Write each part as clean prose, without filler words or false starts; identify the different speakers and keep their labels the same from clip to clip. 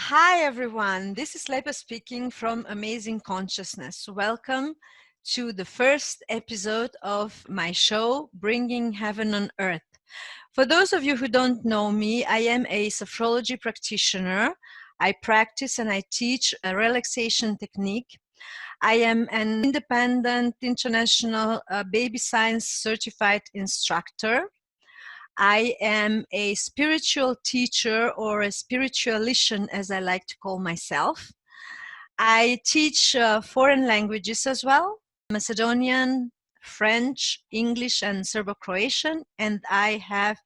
Speaker 1: Hi everyone, this is Lepa speaking from Amazing Consciousness. Welcome to the first episode of my show, Bringing Heaven on Earth. For those of you who don't know me, I am a sophrology practitioner. I practice and I teach a relaxation technique. I am an independent international baby science certified instructor. I am a spiritual teacher, or a spiritualician, as I like to call myself. I teach foreign languages as well, Macedonian, French, English, and Serbo-Croatian, and I have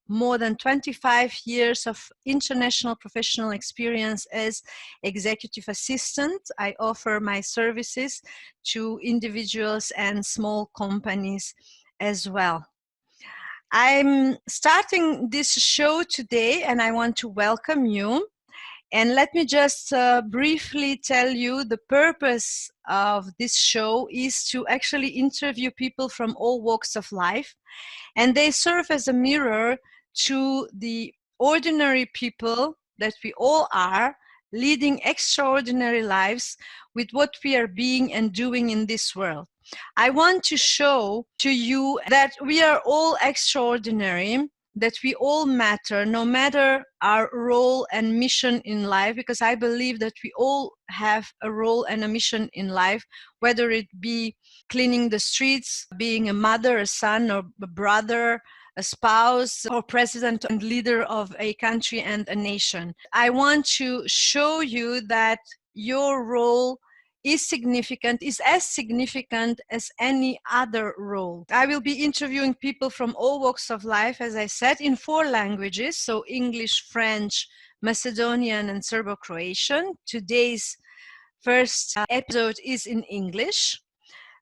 Speaker 1: more than 25 years of international professional experience as executive assistant. I offer my services to individuals and small companies as well. I'm starting this show today and I want to welcome you. And let me just briefly tell you the purpose of this show is to actually interview people from all walks of life. And they serve as a mirror to the ordinary people that we all are, leading extraordinary lives with what we are being and doing in this world. I want to show to you that we are all extraordinary, that we all matter, no matter our role and mission in life, because I believe that we all have a role and a mission in life, whether it be cleaning the streets, being a mother, a son, or a brother, a spouse, or president and leader of a country and a nation. I want to show you that your role is as significant as any other role. I will be interviewing people from all walks of life, as I said, in 4 languages, so English, French, Macedonian, and Serbo-Croatian. Today's first episode is in English.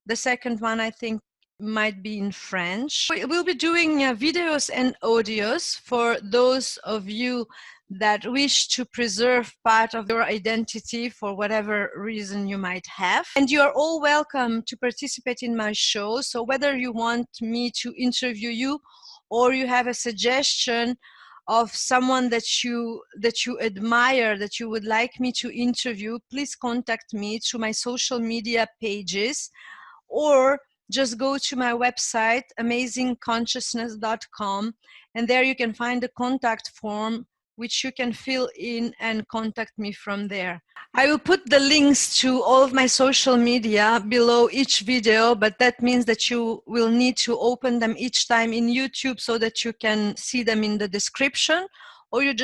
Speaker 1: The second one, I think, might be in French. We'll be doing videos and audios for those of you that wish to preserve part of your identity for whatever reason you might have. And you are all welcome to participate in my show. So whether you want me to interview you or you have a suggestion of someone that you admire, that you would like me to interview, please contact me through my social media pages, or just go to my website, amazingconsciousness.com, and there you can find a contact form which you can fill in and contact me from there. I will put the links to all of my social media below each video, but that means that you will need to open them each time in YouTube so that you can see them in the description, or you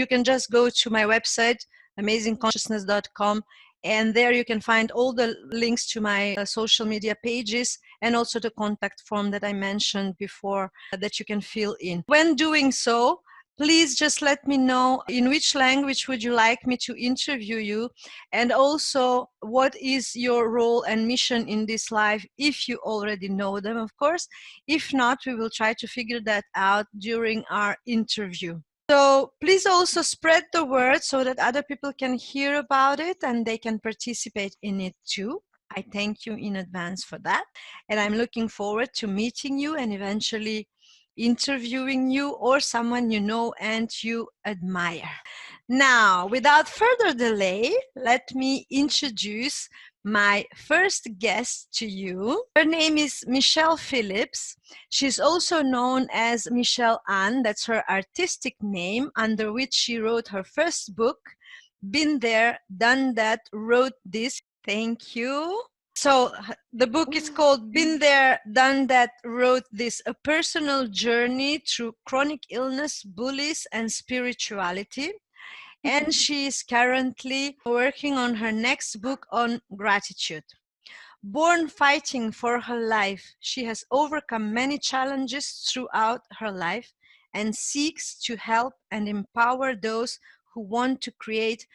Speaker 1: can just go to my website, amazingconsciousness.com, and there you can find all the links to my social media pages and also the contact form that I mentioned before that you can fill in. When doing so, please just let me know in which language would you like me to interview you, and also what is your role and mission in this life, if you already know them, of course. If not, we will try to figure that out during our interview. So please also spread the word so that other people can hear about it and they can participate in it too. I thank you in advance for that. And I'm looking forward to meeting you and eventually interviewing you or someone you know and you admire. Now, without further delay, let me introduce my first guest to you. Her name is Michele Phillips. She's also known as Michele Ann. That's her artistic name, under which she wrote her first book, Been There, Done That, Wrote This. Thank you. So the book is called Been There, Done That, Wrote This, a personal journey through chronic illness, bullies, and spirituality. And she is currently working on her next book on gratitude. Born fighting for her life, she has overcome many challenges throughout her life and seeks to help and empower those who want to create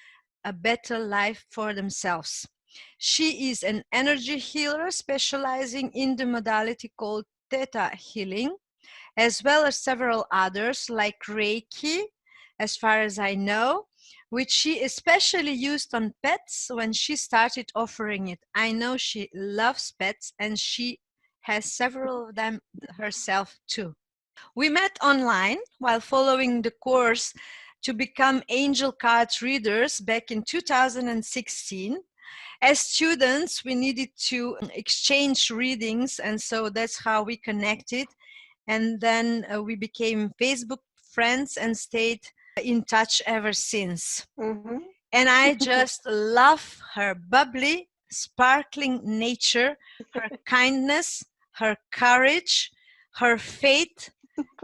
Speaker 1: a better life for themselves. She is an energy healer specializing in the modality called Theta healing, as well as several others like Reiki, as far as I know, which she especially used on pets when she started offering it. I know she loves pets and she has several of them herself too. We met online while following the course to become angel cards readers back in 2016. As students, we needed to exchange readings, and so that's how we connected. And then we became Facebook friends and stayed in touch ever since.
Speaker 2: Mm-hmm.
Speaker 1: And I just love her bubbly, sparkling nature, her kindness, her courage, her faith,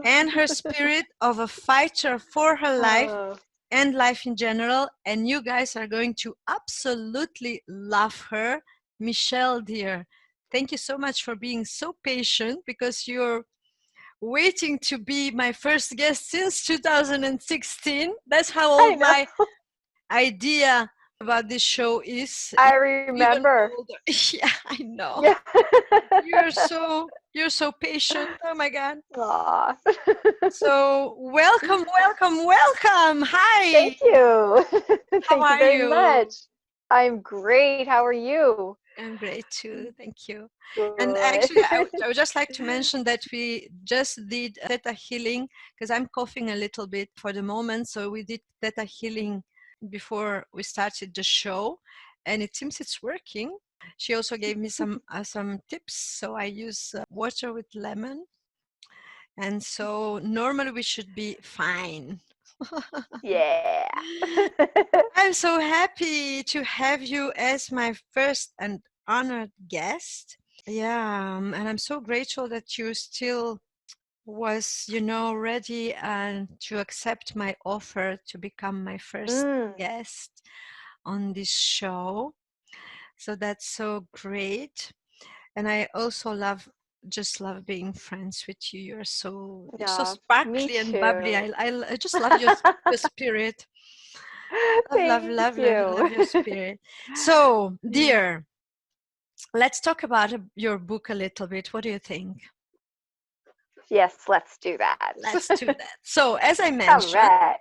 Speaker 1: and her spirit of a fighter for her life
Speaker 2: Oh,
Speaker 1: and life in general. And you guys are going to absolutely love her. Michele, dear, thank you so much for being so patient, because you're waiting to be my first guest since 2016. That's how
Speaker 2: I
Speaker 1: old
Speaker 2: know.
Speaker 1: my idea about this show is.
Speaker 2: I
Speaker 1: Even
Speaker 2: remember.
Speaker 1: older. Yeah, I know.
Speaker 2: Yeah.
Speaker 1: You're so patient. Oh my God.
Speaker 2: Aw.
Speaker 1: So welcome. Hi.
Speaker 2: Thank you.
Speaker 1: How
Speaker 2: Thank you
Speaker 1: are
Speaker 2: very much.
Speaker 1: you?
Speaker 2: I'm great. How are you?
Speaker 1: I'm great too. Thank you. And
Speaker 2: Good.
Speaker 1: actually, I would just like to mention that we just did theta healing, because I'm coughing a little bit for the moment. So we did theta healing before we started the show, and it seems it's working. She also gave me some tips. So I use water with lemon, and so normally we should be fine.
Speaker 2: Yeah.
Speaker 1: I'm so happy to have you as my first and honored guest. Yeah, and I'm so grateful that you still was, ready to accept my offer to become my first
Speaker 2: Mm,
Speaker 1: guest on this show. So that's so great. And I also just love being friends with you. You're so
Speaker 2: yeah, me
Speaker 1: sparkly and bubbly.
Speaker 2: too.
Speaker 1: I just love your spirit.
Speaker 2: Thank
Speaker 1: Love
Speaker 2: you.
Speaker 1: your spirit. So,
Speaker 2: Yeah.
Speaker 1: dear, let's talk about your book a little bit. What do you think?
Speaker 2: Yes, let's do that.
Speaker 1: Let's do that. So, as I
Speaker 2: All
Speaker 1: mentioned,
Speaker 2: right.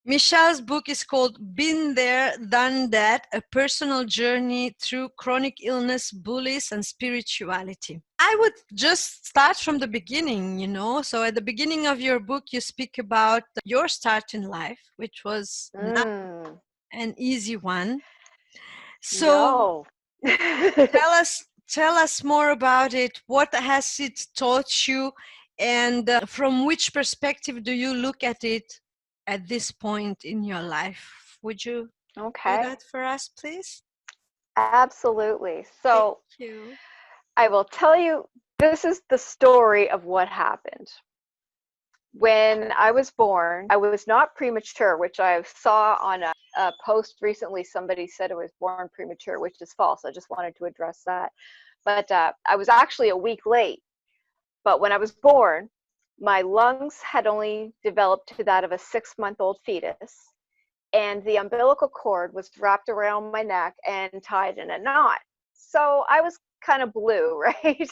Speaker 1: Michelle's book is called Been There, Done That, A Personal Journey Through Chronic Illness, Bullies and Spirituality. I would just start from the beginning. So at the beginning of your book, you speak about your start in life, which was not
Speaker 2: Mm,
Speaker 1: an easy one. So
Speaker 2: no.
Speaker 1: tell us more about it. What has it taught you, and from which perspective do you look at it at this point in your life? Would you do
Speaker 2: Okay.
Speaker 1: that for us, please?
Speaker 2: Absolutely.
Speaker 1: Thank
Speaker 2: So
Speaker 1: you.
Speaker 2: I will tell you, this is the story of what happened. When I was born, I was not premature, which I saw on a post recently. Somebody said I was born premature, which is false. I just wanted to address that. But I was actually a week late. But when I was born, my lungs had only developed to that of a 6-month-old fetus, and the umbilical cord was wrapped around my neck and tied in a knot. So I was kind of blue, right?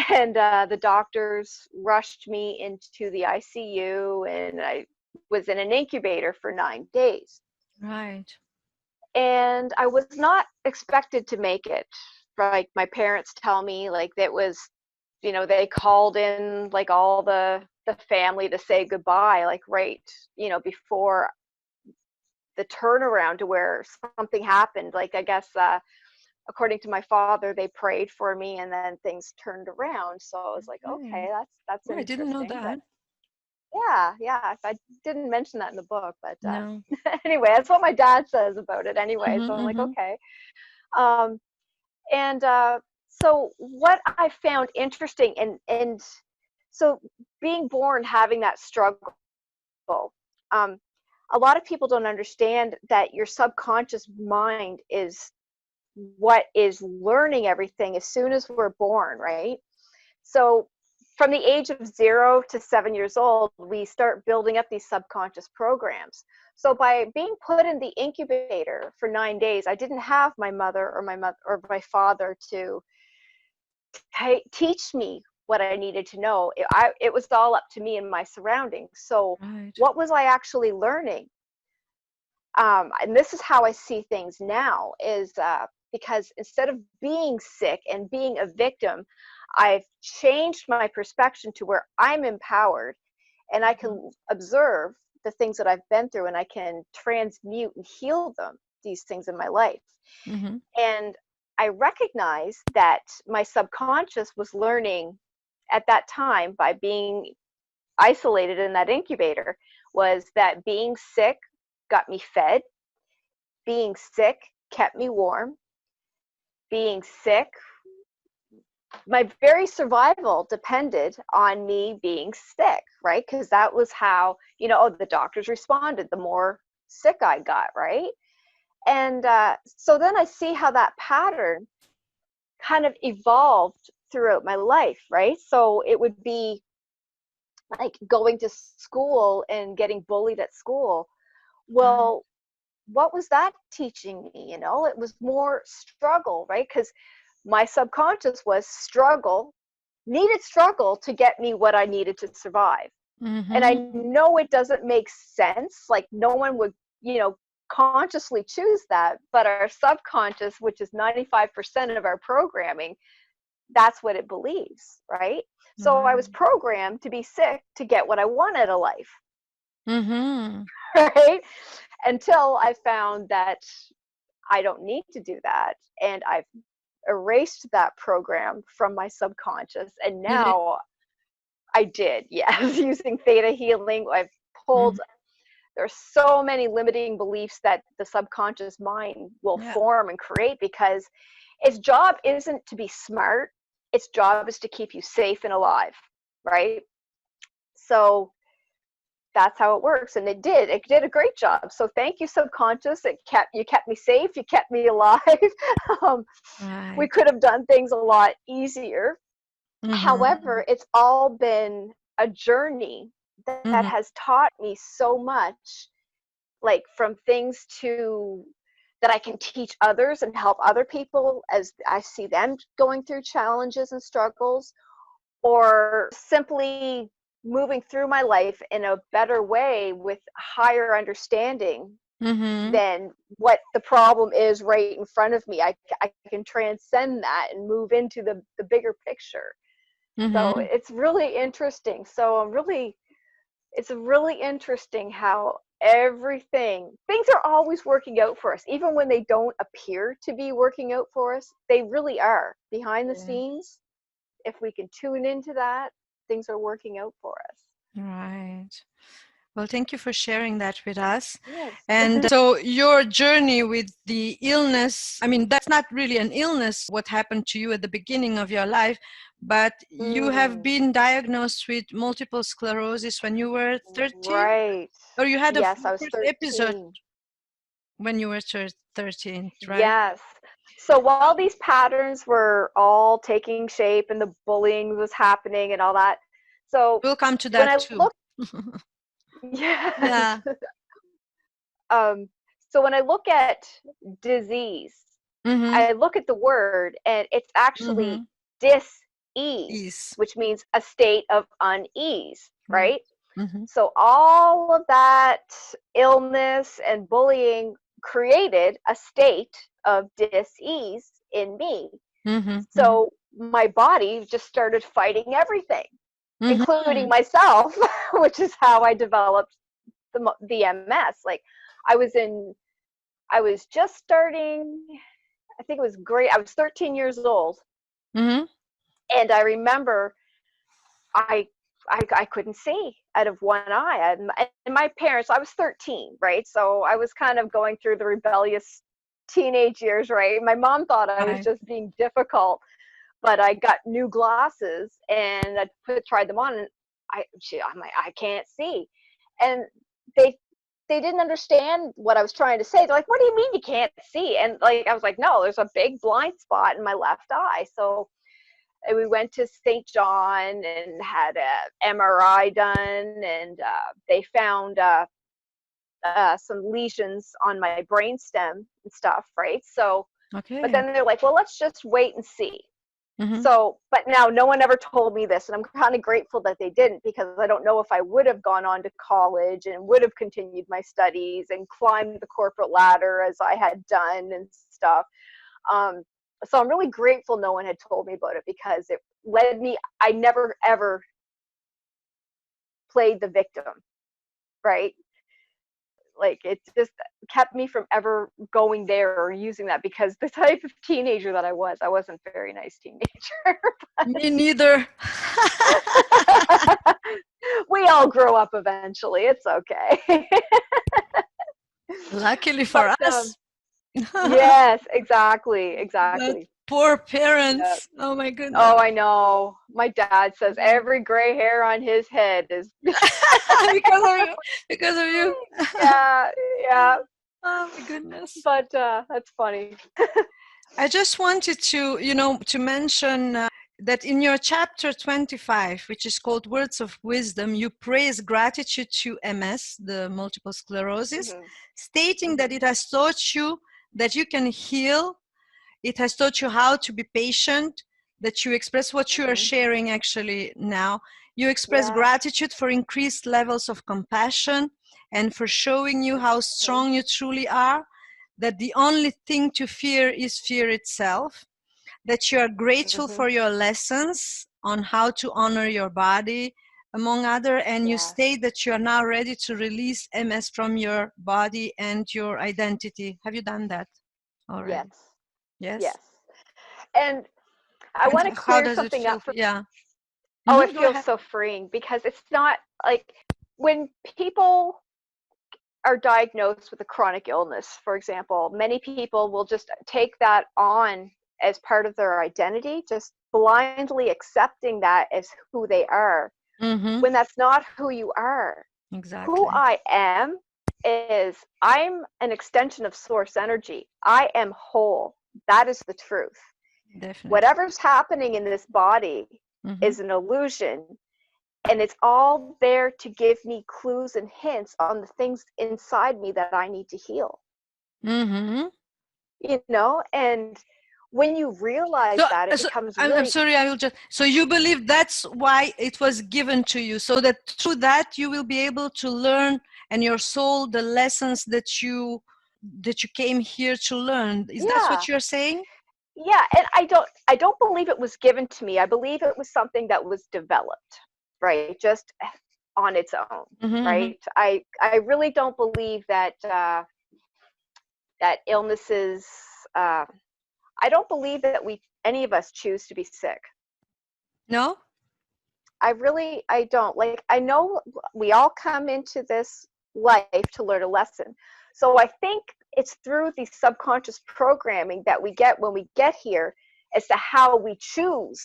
Speaker 2: And the doctors rushed me into the ICU, and I was in an incubator for 9 days.
Speaker 1: Right.
Speaker 2: And I was not expected to make it. Like my parents tell me, like that was, they called in like all the family to say goodbye, like right, before the turnaround to where something happened. Like I guess according to my father, they prayed for me and then things turned around. So I was like,
Speaker 1: Okay.
Speaker 2: okay, that's
Speaker 1: Oh, I didn't know
Speaker 2: interesting. But
Speaker 1: that.
Speaker 2: yeah, I didn't mention that in the book, but
Speaker 1: No.
Speaker 2: anyway, that's what my dad says about it anyway. So I'm like,
Speaker 1: Mm-hmm.
Speaker 2: okay. Um, and so what I found interesting, and so being born having that struggle, um, a lot of people don't understand that your subconscious mind is what is learning everything as soon as we're born, right? So from the age of 0 to 7 years old, we start building up these subconscious programs. So by being put in the incubator for 9 days, I didn't have my mother or my father to teach me what I needed to know. It was all up to me and my surroundings. So
Speaker 1: Right.
Speaker 2: what was I actually learning? And this is how I see things now, is because instead of being sick and being a victim, I've changed my perspective to where I'm empowered and I can observe the things that I've been through, and I can transmute and heal them, these things in my life.
Speaker 1: Mm-hmm.
Speaker 2: And I recognized that my subconscious was learning at that time, by being isolated in that incubator, was that being sick got me fed, being sick kept me warm, being sick, my very survival depended on me being sick, right? Because that was how, the doctors responded the more sick I got, right? And so then I see how that pattern kind of evolved throughout my life, right? So it would be like going to school and getting bullied at school. Well, what was that teaching me? It was more struggle, right? Because my subconscious was needed struggle to get me what I needed to survive. And I
Speaker 1: Mm-hmm.
Speaker 2: know it doesn't make sense. Like, no one would, consciously choose that, but our subconscious, which is 95% of our programming, that's what it believes, right? So I
Speaker 1: Right.
Speaker 2: was programmed to be sick to get what I want out of life,
Speaker 1: Mm-hmm.
Speaker 2: right? Until I found that I don't need to do that. And I've erased that program from my subconscious. And
Speaker 1: You did.
Speaker 2: now I did, yes, using theta healing. I've
Speaker 1: Mm-hmm.
Speaker 2: pulled, there's so many limiting beliefs that the subconscious mind will
Speaker 1: Yeah.
Speaker 2: form and create, because its job isn't to be smart. Its job is to keep you safe and alive, right? So that's how it works. And it did a great job. So thank you, subconscious. You kept me safe, you kept me alive. um, we
Speaker 1: Right.
Speaker 2: could have done things a lot easier.
Speaker 1: Mm-hmm.
Speaker 2: However, it's all been a journey that
Speaker 1: Mm-hmm.
Speaker 2: has taught me so much, like from things to that I can teach others and help other people as I see them going through challenges and struggles, or simply moving through my life in a better way with higher understanding
Speaker 1: Mm-hmm.
Speaker 2: than what the problem is right in front of me. I can transcend that and move into the bigger picture. So
Speaker 1: Mm-hmm.
Speaker 2: it's really interesting. It's really interesting how things are always working out for us. Even when they don't appear to be working out for us, they really are. Behind the
Speaker 1: Yeah.
Speaker 2: scenes, if we can tune into that, things are working out for us.
Speaker 1: Right. Well, thank you for sharing that with us.
Speaker 2: Yes.
Speaker 1: And so, your journey with the illness, I mean, that's not really an illness, what happened to you at the beginning of your life, but you have
Speaker 2: Mm,
Speaker 1: been diagnosed with multiple sclerosis when you were 13,
Speaker 2: right.
Speaker 1: or you had
Speaker 2: Yes, I
Speaker 1: your
Speaker 2: was
Speaker 1: first episode
Speaker 2: 13.
Speaker 1: when you were 13, right?
Speaker 2: Yes. So while these patterns were all taking shape and the bullying was happening and all that, so
Speaker 1: We'll come to
Speaker 2: when
Speaker 1: that
Speaker 2: I
Speaker 1: too.
Speaker 2: look, yes.
Speaker 1: Yeah.
Speaker 2: Um, so when I look at disease,
Speaker 1: Mm-hmm.
Speaker 2: I look at the word, and it's actually
Speaker 1: Mm-hmm.
Speaker 2: dis-ease,
Speaker 1: Ease.
Speaker 2: which means a state of unease,
Speaker 1: Right.
Speaker 2: right?
Speaker 1: Mm-hmm.
Speaker 2: So all of that illness and bullying created a state of dis-ease in me.
Speaker 1: Mm-hmm. Mm-hmm.
Speaker 2: So my body just started fighting everything, including
Speaker 1: Mm-hmm.
Speaker 2: myself, which is how I developed the MS. Like, I was in, I was just starting, I think it was great. I was 13 years old,
Speaker 1: Mm-hmm.
Speaker 2: and I remember I I couldn't see out of one eye. And my parents, I was 13, right? So I was kind of going through the rebellious teenage years, right? My mom thought I was
Speaker 1: Right.
Speaker 2: just being difficult, but I got new glasses and tried them on, and I'm like, I can't see. And they they didn't understand what I was trying to say. They're like, "What do you mean you can't see?" And like, I was like, "No, there's a big blind spot in my left eye." So we went to St. John and had a MRI done, and they found some lesions on my brainstem and stuff, right? So, but
Speaker 1: Okay.
Speaker 2: then they're like, well, let's just wait and see.
Speaker 1: Mm-hmm.
Speaker 2: So, but now no one ever told me this, and I'm kind of grateful that they didn't, because I don't know if I would have gone on to college and would have continued my studies and climbed the corporate ladder as I had done and stuff. Um, so I'm really grateful no one had told me about it, because it led me, I never ever played the victim, right? like it just kept me from ever going there or using that, because the type of teenager that I wasn't a very nice teenager.
Speaker 1: Me neither.
Speaker 2: We all grow up eventually. It's okay.
Speaker 1: Luckily for
Speaker 2: But
Speaker 1: us.
Speaker 2: yes, exactly,
Speaker 1: But
Speaker 2: exactly.
Speaker 1: poor
Speaker 2: Yeah.
Speaker 1: parents. Oh my goodness.
Speaker 2: Oh, I know. My dad says every gray hair on his head is.
Speaker 1: Because of you. Because of you.
Speaker 2: Yeah, yeah.
Speaker 1: Oh my goodness.
Speaker 2: But that's funny.
Speaker 1: I just wanted to, to mention that in your chapter 25, which is called Words of Wisdom, you praise gratitude to MS, the multiple sclerosis,
Speaker 2: Hmm.
Speaker 1: stating that
Speaker 2: Hmm.
Speaker 1: it has taught you that you can heal. It has taught you how to be patient, that you express what you are
Speaker 2: Hmm.
Speaker 1: sharing actually now. You express
Speaker 2: Yeah.
Speaker 1: gratitude for increased levels of compassion and for showing you how
Speaker 2: Hmm.
Speaker 1: strong you truly are, that the only thing to fear is fear itself, that you are grateful
Speaker 2: Hmm.
Speaker 1: for your lessons on how to honor your body, among other, and you
Speaker 2: Yes.
Speaker 1: state that you are now ready to release MS from your body and your identity. Have you done that already?
Speaker 2: Yes.
Speaker 1: Yes.
Speaker 2: Yes. And I
Speaker 1: And
Speaker 2: want to
Speaker 1: how
Speaker 2: clear
Speaker 1: does it
Speaker 2: something
Speaker 1: feel?
Speaker 2: up for.
Speaker 1: Yeah.
Speaker 2: Oh, it
Speaker 1: Go
Speaker 2: feels
Speaker 1: ahead.
Speaker 2: so freeing, because it's not like when people are diagnosed with a chronic illness, for example, many people will just take that on as part of their identity, just blindly accepting that as who they are,
Speaker 1: Mm-hmm.
Speaker 2: when that's not who you are. Who
Speaker 1: Exactly.
Speaker 2: I am is I'm an extension of source energy. I am whole. That is the truth.
Speaker 1: Definitely.
Speaker 2: Whatever's happening in this body
Speaker 1: Mm-hmm.
Speaker 2: is an illusion, and it's all there to give me clues and hints on the things inside me that I need to heal.
Speaker 1: Mm-hmm.
Speaker 2: And when you realize
Speaker 1: So,
Speaker 2: that, it
Speaker 1: so
Speaker 2: becomes
Speaker 1: I'm
Speaker 2: really.
Speaker 1: sorry, I will just. So you believe that's why it was given to you, so that through that you will be able to learn, and your soul, the lessons that you came here to learn. Is that
Speaker 2: Yeah,
Speaker 1: what you're saying?
Speaker 2: yeah. And I don't believe it was given to me. I believe it was something that was developed, right, just on its own,
Speaker 1: Mm-hmm.
Speaker 2: right. I really don't believe that that illnesses, uh, I don't believe that we any of us choose to be sick.
Speaker 1: No.
Speaker 2: I don't. Like, I know we all come into this life to learn a lesson. So I think it's through the subconscious programming that we get when we get here as to how we choose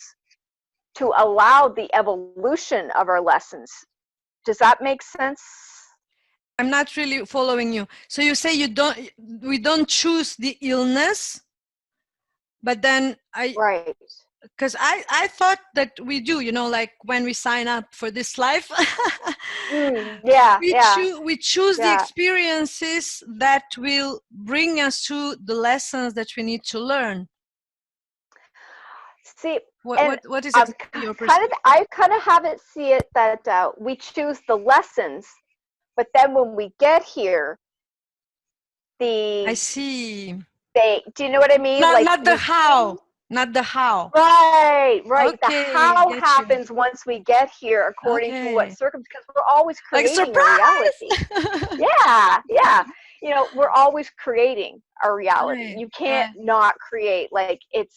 Speaker 2: to allow the evolution of our lessons. Does that make sense?
Speaker 1: I'm not really following you. So you say we don't choose the illness, but then
Speaker 2: Right.
Speaker 1: because I thought that we do, like when we sign up for this life,
Speaker 2: Yeah,
Speaker 1: we
Speaker 2: yeah,
Speaker 1: choose the
Speaker 2: yeah.
Speaker 1: experiences that will bring us to the lessons that we need to learn.
Speaker 2: See,
Speaker 1: What
Speaker 2: and
Speaker 1: what what is exactly your perspective?
Speaker 2: I kind of have it see it that we choose the lessons, but then when we get here,
Speaker 1: I
Speaker 2: the
Speaker 1: see.
Speaker 2: do you know what I mean?
Speaker 1: Not
Speaker 2: Like,
Speaker 1: not the
Speaker 2: we
Speaker 1: how,
Speaker 2: choose.
Speaker 1: not the how.
Speaker 2: Right. The
Speaker 1: Okay,
Speaker 2: how
Speaker 1: get you.
Speaker 2: happens once we get here according to what
Speaker 1: Okay,
Speaker 2: circumstances, because we're always
Speaker 1: like
Speaker 2: creating a reality.
Speaker 1: surprise.
Speaker 2: Yeah, yeah. We're always creating our reality.
Speaker 1: Right,
Speaker 2: You can't
Speaker 1: right.
Speaker 2: not create. Like, it's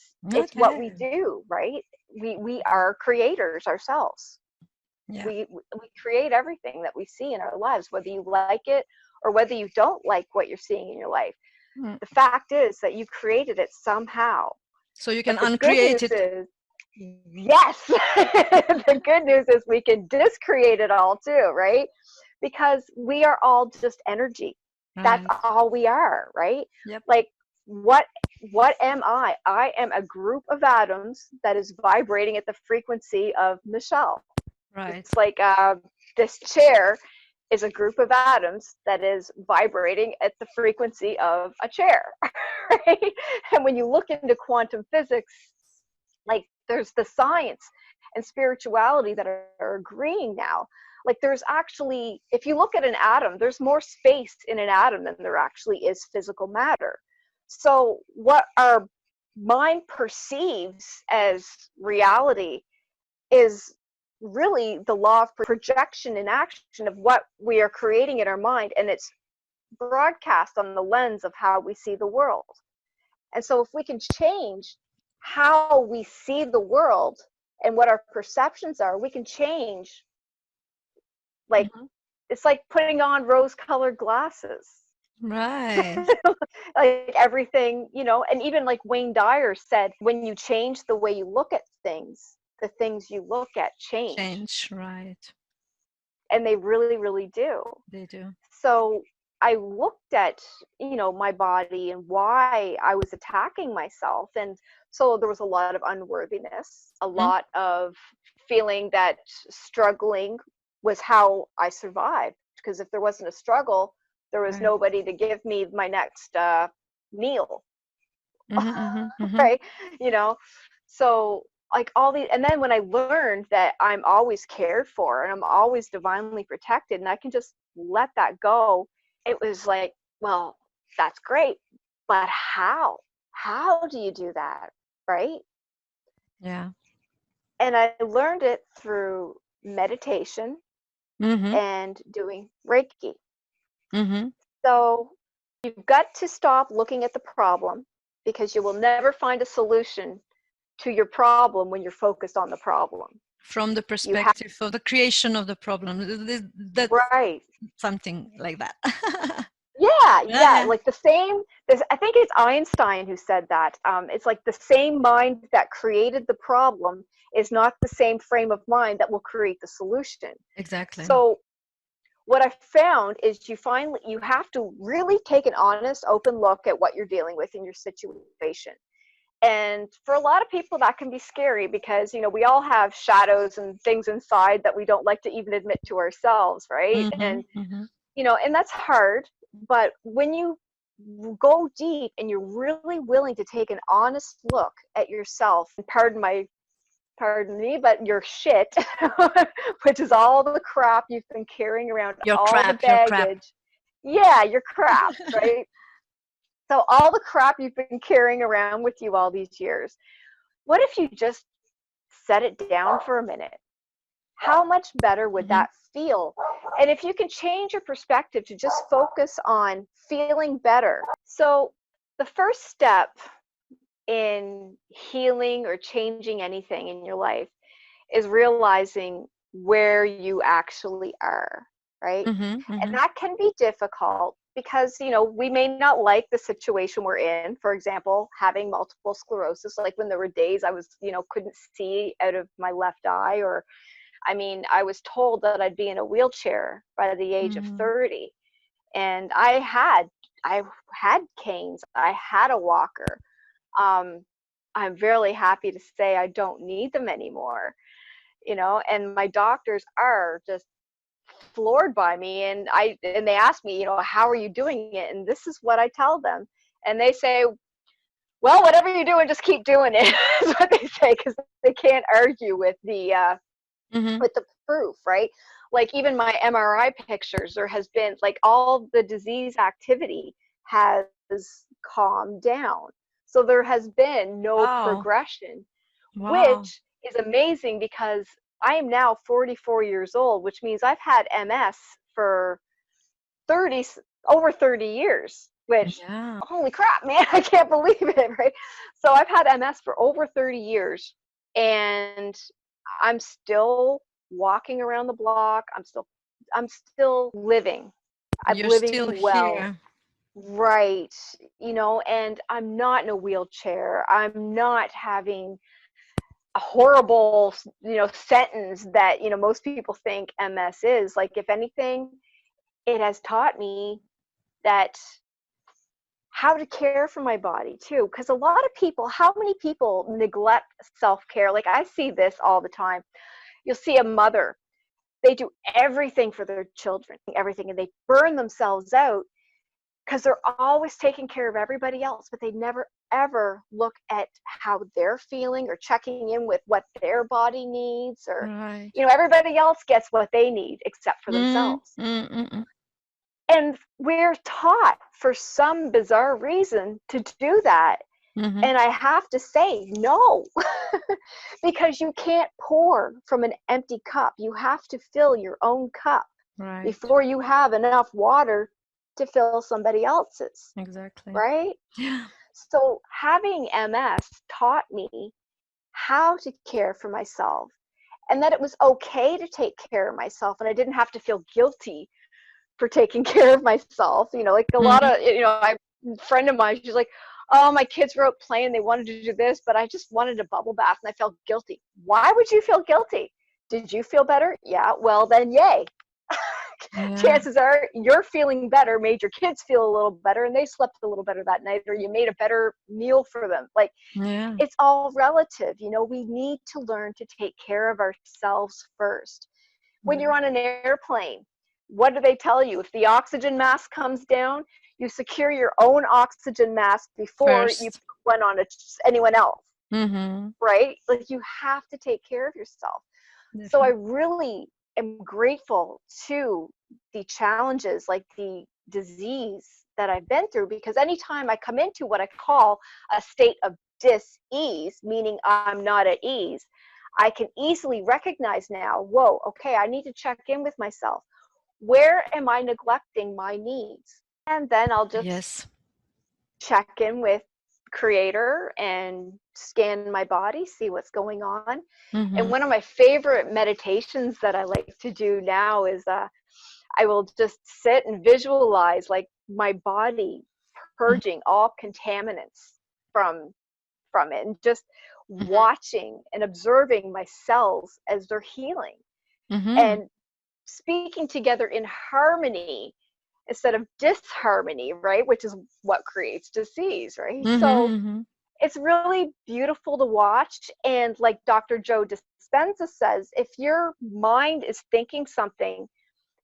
Speaker 2: what we
Speaker 1: Okay.
Speaker 2: do, right? We are creators ourselves.
Speaker 1: Yeah.
Speaker 2: We create everything that we see in our lives, whether you like it or whether you don't like what you're seeing in your life.
Speaker 1: Mm.
Speaker 2: The fact is that you created it somehow.
Speaker 1: So you can
Speaker 2: But the good
Speaker 1: uncreate
Speaker 2: news
Speaker 1: it.
Speaker 2: is, yes, the good news is we can discreate it all too, right? Because we are all just energy. That's
Speaker 1: Right.
Speaker 2: all we are, right?
Speaker 1: Yep.
Speaker 2: Like, what what am I? I am a group of atoms that is vibrating at the frequency of Michelle.
Speaker 1: Right.
Speaker 2: It's like, this chair is a group of atoms that is vibrating at the frequency of a chair, right? And when you look into quantum physics, like, there's the science and spirituality that are agreeing now. Like, there's actually, if you look at an atom, there's more space in an atom than there actually is physical matter. So what our mind perceives as reality is really the law of projection and action of what we are creating in our mind, and it's broadcast on the lens of how we see the world. And so if we can change how we see the world and what our perceptions are, we can change, like,
Speaker 1: Mhm.
Speaker 2: it's like putting on rose-colored glasses.
Speaker 1: Right.
Speaker 2: Like everything, and even like Wayne Dyer said, when you change the way you look at things, the things you look at change.
Speaker 1: Change, right.
Speaker 2: And they really, really do.
Speaker 1: They do.
Speaker 2: So I looked at, my body and why I was attacking myself. And so there was a lot of unworthiness, a
Speaker 1: Mm,
Speaker 2: lot of feeling that struggling was how I survived. Because if there wasn't a struggle, there was
Speaker 1: right.
Speaker 2: nobody to give me my next meal,
Speaker 1: Mm-hmm, mm-hmm, mm-hmm.
Speaker 2: right? You know, so like all these, and then when I learned that I'm always cared for and I'm always divinely protected and I can just let that go, it was like, well, that's great, but how? How do you do that, right?
Speaker 1: Yeah.
Speaker 2: And I learned it through meditation
Speaker 1: Mm-hmm.
Speaker 2: and doing Reiki.
Speaker 1: Mm-hmm.
Speaker 2: So you've got to stop looking at the problem because you will never find a solution to your problem when you're focused on the problem.
Speaker 1: From the
Speaker 2: You have,
Speaker 1: perspective of the creation of the problem. That's
Speaker 2: right.
Speaker 1: something like that.
Speaker 2: Yeah,
Speaker 1: Yeah,
Speaker 2: yeah,
Speaker 1: yeah.
Speaker 2: like the same, I think it's Einstein who said that. It's like the same mind that created the problem is not the same frame of mind that will create the solution.
Speaker 1: Exactly.
Speaker 2: So what I found is you have to really take an honest, open look at what you're dealing with in your situation. And for a lot of people, that can be scary because, we all have shadows and things inside that we don't like to even admit to ourselves, right?
Speaker 1: Mm-hmm.
Speaker 2: And,
Speaker 1: Mm-hmm.
Speaker 2: and that's hard. But when you go deep and you're really willing to take an honest look at yourself, and pardon me, but your shit, which is all the crap you've been carrying around,
Speaker 1: Your
Speaker 2: all the
Speaker 1: crap, your crap.
Speaker 2: baggage. Yeah, your crap, right? So all the crap you've been carrying around with you all these years. What if you just set it down for a minute? How much better would
Speaker 1: Mm-hmm.
Speaker 2: that feel? And if you can change your perspective to just focus on feeling better. So the first step in healing or changing anything in your life is realizing where you actually are, right?
Speaker 1: Mm-hmm.
Speaker 2: And
Speaker 1: Mm-hmm.
Speaker 2: that can be difficult because, we may not like the situation we're in. For example, having multiple sclerosis, like when there were days I was, couldn't see out of my left eye, or I was told that I'd be in a wheelchair by the age of
Speaker 1: Mm-hmm.
Speaker 2: 30. And I had canes, I had a walker. Um, I'm really happy to say I don't need them anymore, and my doctors are just floored by me, and they ask me, how are you doing it? And this is what I tell them. And they say, well, whatever you're doing, just keep doing it, is what they say, because they can't argue
Speaker 1: Mm-hmm.
Speaker 2: with the proof, right? Like even my MRI pictures, there has been like all the disease activity has calmed down. So there has been no
Speaker 1: Wow.
Speaker 2: progression,
Speaker 1: Wow.
Speaker 2: which is amazing because I am now 44 years old, which means I've had MS for 30, over 30 years, which,
Speaker 1: Yeah.
Speaker 2: holy crap, man, I can't believe it, right? So I've had MS for over 30 years, and I'm still walking around the block. I'm still living. I'm
Speaker 1: You're
Speaker 2: living
Speaker 1: still
Speaker 2: well.
Speaker 1: here.
Speaker 2: Right. And I'm not in a wheelchair. I'm not having a horrible, sentence that, most people think MS is. Like, if anything, it has taught me that how to care for my body too. Because a lot of people, how many people neglect self-care? Like, I see this all the time. You'll see a mother, they do everything for their children, everything, and they burn themselves out because they're always taking care of everybody else, but they never ever look at how they're feeling or checking in with what their body needs, or,
Speaker 1: Right.
Speaker 2: everybody else gets what they need except for
Speaker 1: Mm,
Speaker 2: themselves.
Speaker 1: mm, mm, mm.
Speaker 2: And we're taught for some bizarre reason to do that.
Speaker 1: Mm-hmm.
Speaker 2: And I have to say, no, because you can't pour from an empty cup. You have to fill your own cup
Speaker 1: Right.
Speaker 2: before you have enough water to fill somebody else's,
Speaker 1: Exactly.
Speaker 2: right?
Speaker 1: Yeah.
Speaker 2: So having MS taught me how to care for myself, and that it was okay to take care of myself, and I didn't have to feel guilty for taking care of myself. Like a lot
Speaker 1: Mhm.
Speaker 2: of, a friend of mine, she's like, oh, my kids were out playing, they wanted to do this, but I just wanted a bubble bath and I felt guilty. Why would you feel guilty? Did you feel better? Yeah, well then yay.
Speaker 1: Yeah.
Speaker 2: Chances are your feeling better made your kids feel a little better, and they slept a little better that night, or you made a better meal for them. Like,
Speaker 1: Yeah.
Speaker 2: it's all relative. We need to learn to take care of ourselves first. When you're on an airplane, what do they tell you? If the oxygen mask comes down, you secure your own oxygen mask before you
Speaker 1: First.
Speaker 2: put one on anyone else,
Speaker 1: Mm-hmm.
Speaker 2: right? Like, you have to take care of yourself. So I
Speaker 1: Definitely.
Speaker 2: really am grateful to the challenges, like the disease that I've been through, because anytime I come into what I call a state of dis-ease, meaning I'm not at ease, I can easily recognize now, whoa, okay, I need to check in with myself. Where am I neglecting my needs? And then I'll just
Speaker 1: Yes.
Speaker 2: check in with creator and scan my body, see what's going on. And
Speaker 1: Mm-hmm.
Speaker 2: one of my favorite meditations that I like to do now is I will just sit and visualize like my body purging all contaminants from from it, and just watching and observing my cells as they're healing
Speaker 1: Mm-hmm.
Speaker 2: and speaking together in harmony instead of disharmony, right? Which is what creates disease, right? So
Speaker 1: Mm-hmm.
Speaker 2: it's really beautiful to watch. And like Dr. Joe Dispenza says, if your mind is thinking something,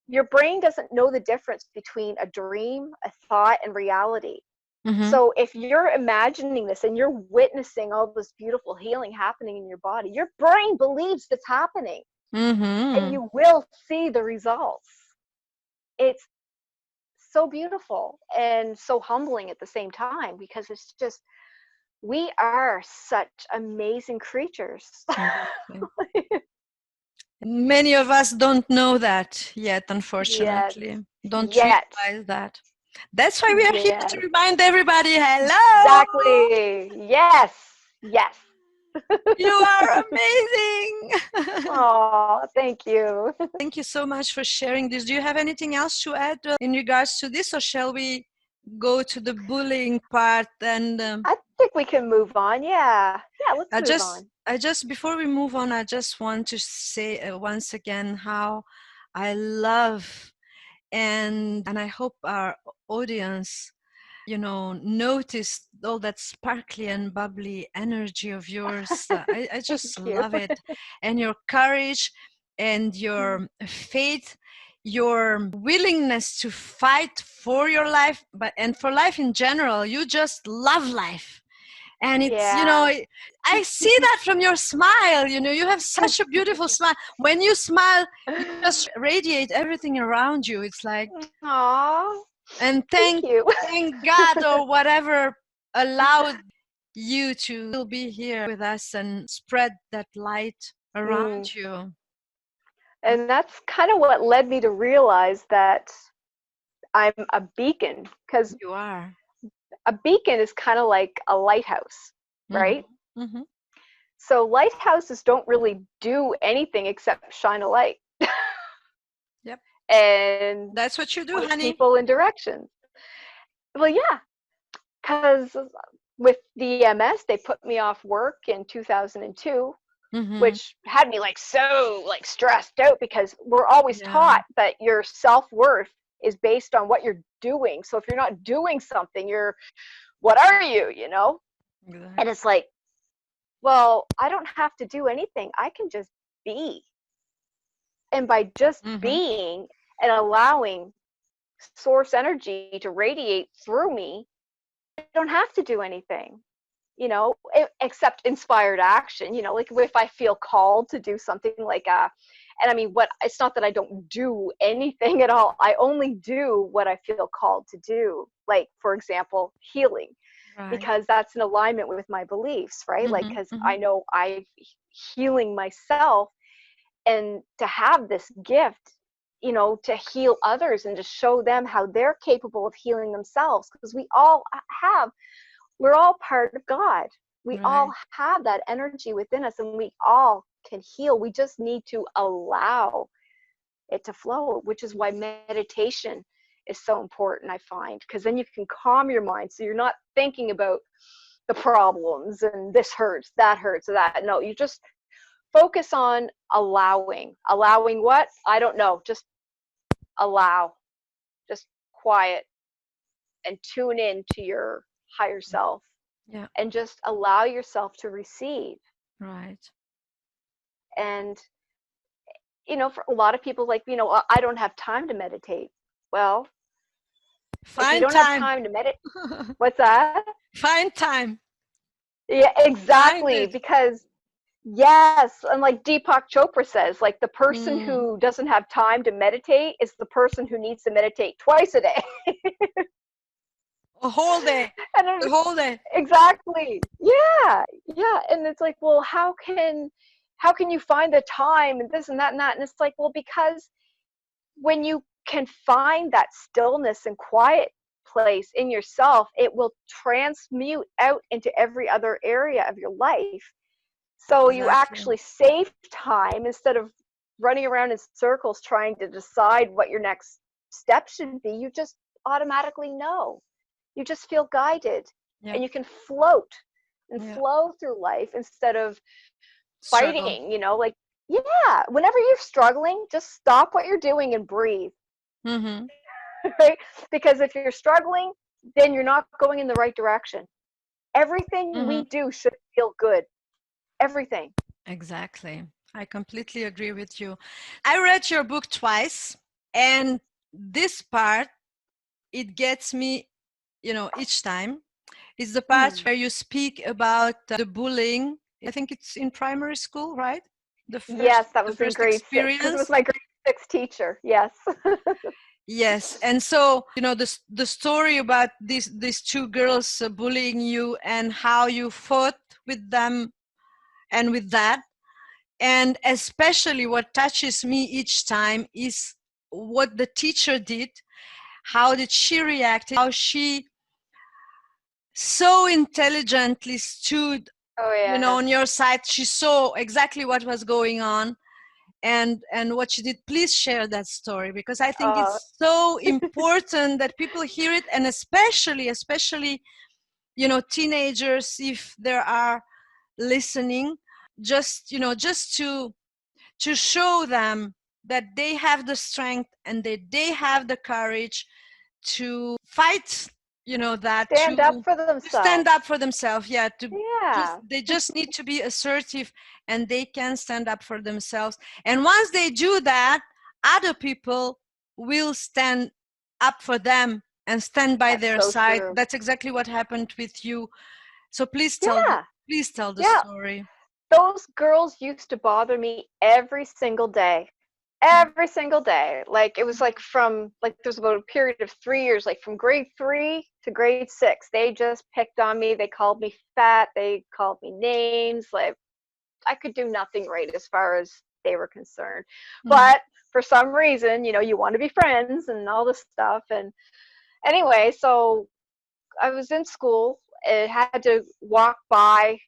Speaker 2: your brain doesn't know the difference between a dream, a thought, and reality.
Speaker 1: Mm-hmm.
Speaker 2: So if you're imagining this and you're witnessing all this beautiful healing happening in your body, your brain believes it's happening, and
Speaker 1: Mm-hmm.
Speaker 2: you will see the results. It's so beautiful and so humbling at the same time, because it's just, we are such amazing creatures.
Speaker 1: Exactly. Many of us don't know that yet,
Speaker 2: Yes,
Speaker 1: unfortunately. Don't
Speaker 2: yet,
Speaker 1: realize that. That's why we are here to
Speaker 2: yes,
Speaker 1: remind everybody, hello!
Speaker 2: exactly, yes, yes.
Speaker 1: You are amazing!
Speaker 2: Oh, thank you.
Speaker 1: Thank you so much for sharing this. Do you have anything else to add in regards to this, or shall we go to the bullying part? And
Speaker 2: I think we can move on. Yeah, yeah, let's move on.
Speaker 1: before we move on, I just want to say once again how I love, and I hope our audience, noticed all that sparkly and bubbly energy of yours. I
Speaker 2: Thank
Speaker 1: just
Speaker 2: you.
Speaker 1: love it. And your courage and your faith, your willingness to fight for your life, and for life in general. You just love life. And it's,
Speaker 2: Yeah.
Speaker 1: I see that from your smile. You have such a beautiful smile. When you smile, you just radiate everything around you. It's like,
Speaker 2: Aw,
Speaker 1: and
Speaker 2: thank
Speaker 1: thank
Speaker 2: you.
Speaker 1: thank God, or whatever allowed you to still be here with us and spread that light
Speaker 2: Mm.
Speaker 1: around you.
Speaker 2: And that's kind of what led me to realize that I'm a beacon, because
Speaker 1: You are.
Speaker 2: a beacon is kind of like a lighthouse,
Speaker 1: Mm-hmm.
Speaker 2: right?
Speaker 1: Mm-hmm.
Speaker 2: So lighthouses don't really do anything except shine a light
Speaker 1: Yep.
Speaker 2: and
Speaker 1: That's what you do,
Speaker 2: point
Speaker 1: honey.
Speaker 2: people in directions. Well, yeah, because with the MS, they put me off work in 2002,
Speaker 1: Mm-hmm.
Speaker 2: which had me like so like stressed out, because we're always
Speaker 1: Yeah.
Speaker 2: taught that your self-worth is based on what you're doing. So if you're not doing something, what are you? And
Speaker 1: Exactly.
Speaker 2: it's like, well, I don't have to do anything. I can just be. And by just
Speaker 1: Mm-hmm.
Speaker 2: being and allowing source energy to radiate through me, I don't have to do anything, except inspired action. Like if I feel called to do something like and I mean, it's not that I don't do anything at all. I only do what I feel called to do. Like, for example, healing,
Speaker 1: Right.
Speaker 2: because that's in alignment with my beliefs, right? Like,
Speaker 1: Mm-hmm.
Speaker 2: because
Speaker 1: Mm-hmm.
Speaker 2: I know I'm healing myself, and to have this gift, to heal others and to show them how they're capable of healing themselves, because we're all part of God. We
Speaker 1: Right.
Speaker 2: all have that energy within us, and we all can heal. We just need to allow it to flow, which is why meditation is so important, I find, because then you can calm your mind, so you're not thinking about the problems and this hurts, that hurts, or that. No, you just focus on allowing what, I don't know, just allow, just quiet and tune in to your higher self,
Speaker 1: Yeah.
Speaker 2: and just allow yourself to receive.
Speaker 1: Right.
Speaker 2: And for a lot of people, like, I don't have time to meditate. Well, if you
Speaker 1: Find
Speaker 2: don't have
Speaker 1: time.
Speaker 2: time to meditate, what's that?
Speaker 1: Find time.
Speaker 2: Yeah,
Speaker 1: Find
Speaker 2: exactly.
Speaker 1: it.
Speaker 2: Because yes, and like Deepak Chopra says, like, the person
Speaker 1: Mm.
Speaker 2: who doesn't have time to meditate is the person who needs to meditate twice a day.
Speaker 1: A whole day.
Speaker 2: And
Speaker 1: The whole day.
Speaker 2: exactly. Yeah. Yeah. And it's like, well, how can you find the time and this and that and that? And it's like, well, because when you can find that stillness and quiet place in yourself, it will transmute out into every other area of your life. So you
Speaker 1: Exactly.
Speaker 2: actually save time instead of running around in circles trying to decide what your next step should be. You just automatically know. You just feel guided,
Speaker 1: Yeah.
Speaker 2: and you can float and
Speaker 1: Yeah.
Speaker 2: flow through life instead of
Speaker 1: Struggle.
Speaker 2: fighting, like, yeah, whenever you're struggling, just stop what you're doing and breathe.
Speaker 1: Mm-hmm.
Speaker 2: Right? Because if you're struggling, then you're not going in the right direction. Everything
Speaker 1: Mm-hmm.
Speaker 2: we do should feel good. Everything.
Speaker 1: Exactly. I completely agree with you. I read your book twice, and this part, it gets me, each time. It's the part
Speaker 2: Hmm.
Speaker 1: where you speak about the bullying. I think it's in primary school, right? The first,
Speaker 2: Yes, that
Speaker 1: the
Speaker 2: was in
Speaker 1: first
Speaker 2: grade 6 because it was
Speaker 1: experience.
Speaker 2: my grade 6 teacher. Yes.
Speaker 1: Yes, and so the story about these two girls bullying you and how you fought with them and with that, and especially what touches me each time is what the teacher did. How did she react? How she so intelligently stood,
Speaker 2: Oh, yes.
Speaker 1: on your side. She saw exactly what was going on, and what she did. Please share that story, because I think
Speaker 2: Uh,
Speaker 1: it's so important that people hear it, and especially teenagers, if there are listening, just to show them that they have the strength and that they have the courage to fight, that
Speaker 2: stand up for
Speaker 1: to stand
Speaker 2: themselves.
Speaker 1: up for themselves. Yeah,
Speaker 2: Yeah.
Speaker 1: they just need to be assertive, and they can stand up for themselves. And once they do that, other people will stand up for them and stand by
Speaker 2: That's
Speaker 1: their
Speaker 2: so
Speaker 1: side.
Speaker 2: true.
Speaker 1: That's exactly what happened with you. So
Speaker 2: Yeah.
Speaker 1: please tell the
Speaker 2: Yeah.
Speaker 1: story.
Speaker 2: Those girls used to bother me every single day. Every single day. Like, it was like from, like, there's about a period of 3 years, like from grade 3 to grade 6. They just picked on me. They called me fat. They called me names. Like, I could do nothing right as far as they were concerned.
Speaker 1: Mm.
Speaker 2: But for some reason, you want to be friends and all this stuff. And anyway, so I was in school and had to walk by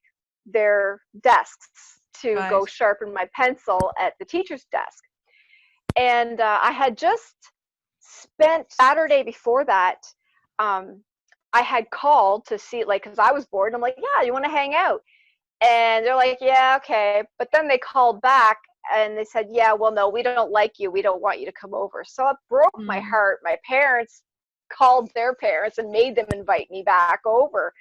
Speaker 2: their desks to go
Speaker 1: Right.
Speaker 2: sharpen my pencil at the teacher's desk. And I had just spent Saturday before that. I had called to see, like, because I was bored. And I'm like, yeah, you want to hang out? And they're like, yeah, okay. But then they called back and they said, yeah, well, no, we don't like you. We don't want you to come over. So it broke my
Speaker 1: Mm.
Speaker 2: heart. My parents called their parents and made them invite me back over.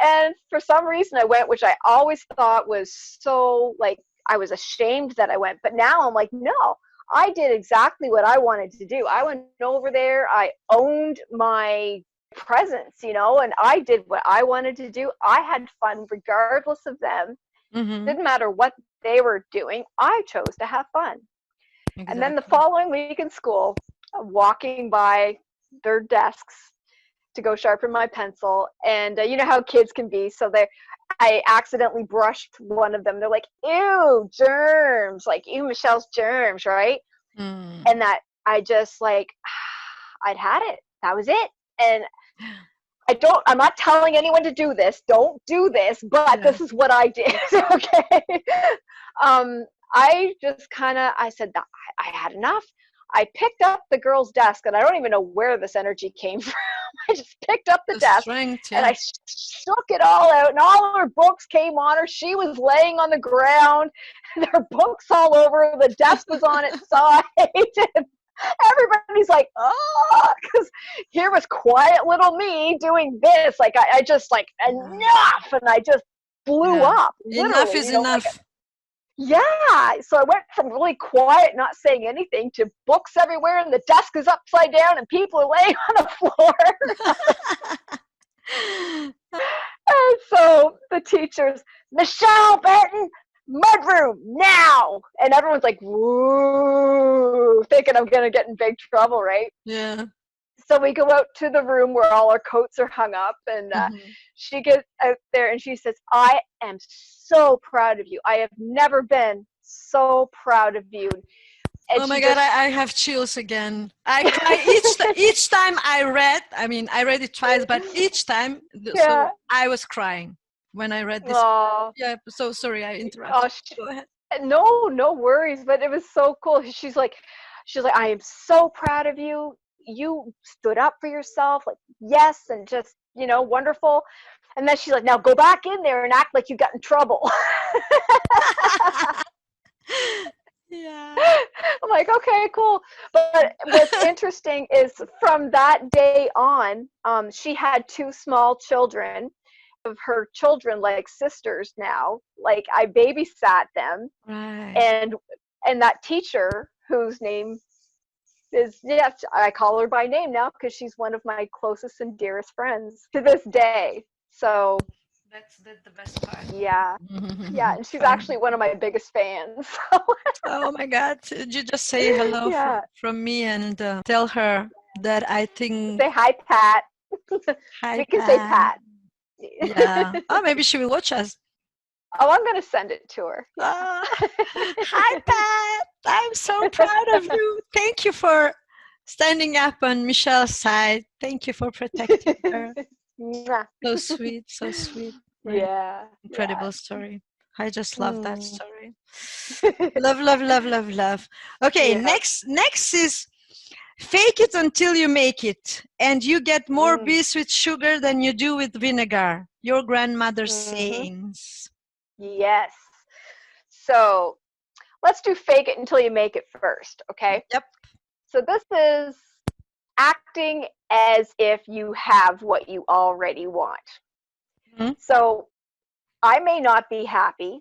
Speaker 2: And for some reason I went, which I always thought was so, like, I was ashamed that I went. But now I'm like, no, I did exactly what I wanted to do. I went over there. I owned my presence, and I did what I wanted to do. I had fun regardless of them.
Speaker 1: Mm-hmm.
Speaker 2: Didn't matter what they were doing. I chose to have fun. And then the
Speaker 1: Exactly.
Speaker 2: following week in school, I'm walking by their desks to go sharpen my pencil, and you know how kids can be. So I accidentally brushed one of them. They're like, ew, germs, like, ew, Michelle's germs, right?
Speaker 1: Mm.
Speaker 2: And that I just like, I'd had it. That was it. And I'm not telling anyone to do this. Don't do this, but
Speaker 1: Yeah.
Speaker 2: this is what I did. Okay. I just I said that I had enough. I picked up the girl's desk, and I don't even know where this energy came from. I just picked up the
Speaker 1: The
Speaker 2: desk
Speaker 1: strength,
Speaker 2: and
Speaker 1: yeah.
Speaker 2: I shook it all out, and all her books came on her. She was laying on the ground, and her books all over. The desk was on its side. And everybody's like, oh, because here was quiet little me doing this. Like, I just like,
Speaker 1: Yeah.
Speaker 2: enough. And I just blew
Speaker 1: Yeah.
Speaker 2: up,
Speaker 1: Enough
Speaker 2: literally,
Speaker 1: is
Speaker 2: like,
Speaker 1: enough.
Speaker 2: yeah. So I went from really quiet, not saying anything, to books everywhere, and the desk is upside down, and people are laying on the floor. And so the teacher's, Michele Benton, mudroom now. And everyone's like, woo, thinking I'm going to get in big trouble, right?
Speaker 1: Yeah.
Speaker 2: So we go out to the room where all our coats are hung up, and
Speaker 1: Mhm.
Speaker 2: she gets out there and she says, I am so proud of you. I have never been so proud of you. And
Speaker 1: Oh
Speaker 2: she
Speaker 1: my God,
Speaker 2: just,
Speaker 1: I have chills again. I cry each time I read. I mean, I read it twice, but each time,
Speaker 2: yeah.
Speaker 1: so I was crying when I read this.
Speaker 2: Oh,
Speaker 1: Yeah, so sorry I interrupted.
Speaker 2: oh,
Speaker 1: Go ahead.
Speaker 2: no, no worries. But it was so cool. She's like, I am so proud of you. You stood up for yourself. Like, yes, and just, wonderful. And then she's like, now go back in there and act like you got in trouble.
Speaker 1: Yeah.
Speaker 2: I'm like, okay, cool. But what's interesting is from that day on, she had two small children. Of her children like sisters now. Like, I babysat them,
Speaker 1: Right.
Speaker 2: and that teacher, whose name is, yes, I call her by name now because she's one of my closest and dearest friends to this day. So
Speaker 1: That's the best part.
Speaker 2: yeah, yeah, and she's
Speaker 1: Fine.
Speaker 2: actually one of my biggest fans.
Speaker 1: Oh my God. Did you just say hello
Speaker 2: Yeah,
Speaker 1: from me and tell her that I think,
Speaker 2: say hi, Pat.
Speaker 1: hi,
Speaker 2: We can say
Speaker 1: Pat.
Speaker 2: Pat.
Speaker 1: Yeah. Oh, maybe she will watch us.
Speaker 2: Oh, I'm gonna send it to her. Yeah.
Speaker 1: Ah, hi, Pat. I'm so proud of you. Thank you for standing up on Michelle's side. Thank you for protecting her.
Speaker 2: Mwah.
Speaker 1: So sweet, so sweet. Really
Speaker 2: Yeah, yeah.
Speaker 1: incredible story. I just love that
Speaker 2: Mm.
Speaker 1: story. Love, love, love, love, love. Okay,
Speaker 2: Yeah.
Speaker 1: next is fake it until you make it, and you get more
Speaker 2: Mm.
Speaker 1: bees with sugar than you do with vinegar. Your grandmother's
Speaker 2: Hmm.
Speaker 1: sayings.
Speaker 2: Yes. So let's do fake it until you make it first, okay?
Speaker 1: Yep.
Speaker 2: So this is acting as if you have what you already want.
Speaker 1: Mhm.
Speaker 2: So I may not be happy.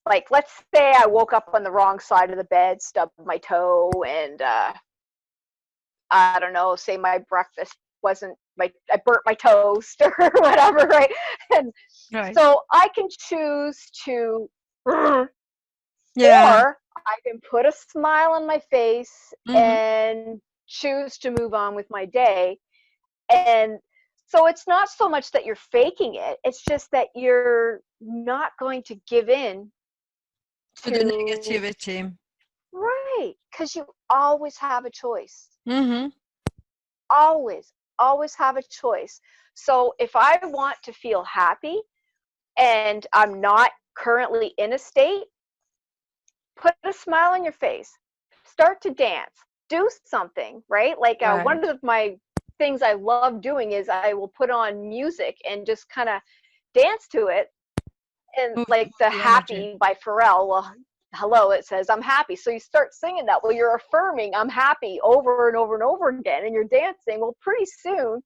Speaker 2: Like, let's say I woke up on the wrong side of the bed, stubbed my toe, and I don't know, say my breakfast wasn't I burnt my toast or whatever, right? And
Speaker 1: Right.
Speaker 2: so I can choose to, or
Speaker 1: Yeah.
Speaker 2: I can put a smile on my face
Speaker 1: Hmm.
Speaker 2: and choose to move on with my day. And so it's not so much that you're faking it, it's just that you're not going to give in
Speaker 1: To the
Speaker 2: to,
Speaker 1: negativity.
Speaker 2: right, because you always have a choice.
Speaker 1: Hmm.
Speaker 2: Always, always have a choice. So if I want to feel happy and I'm not currently in a state, put a smile on your face, start to dance, do something, right? Like,
Speaker 1: Right.
Speaker 2: one of my things I love doing is I will put on music and just kind of dance to it. And
Speaker 1: Move,
Speaker 2: like
Speaker 1: move
Speaker 2: the
Speaker 1: the energy.
Speaker 2: Happy by Pharrell, well, hello, it says I'm happy. So you start singing that. Well, you're affirming I'm happy over and over and over again, and you're dancing. Well, pretty soon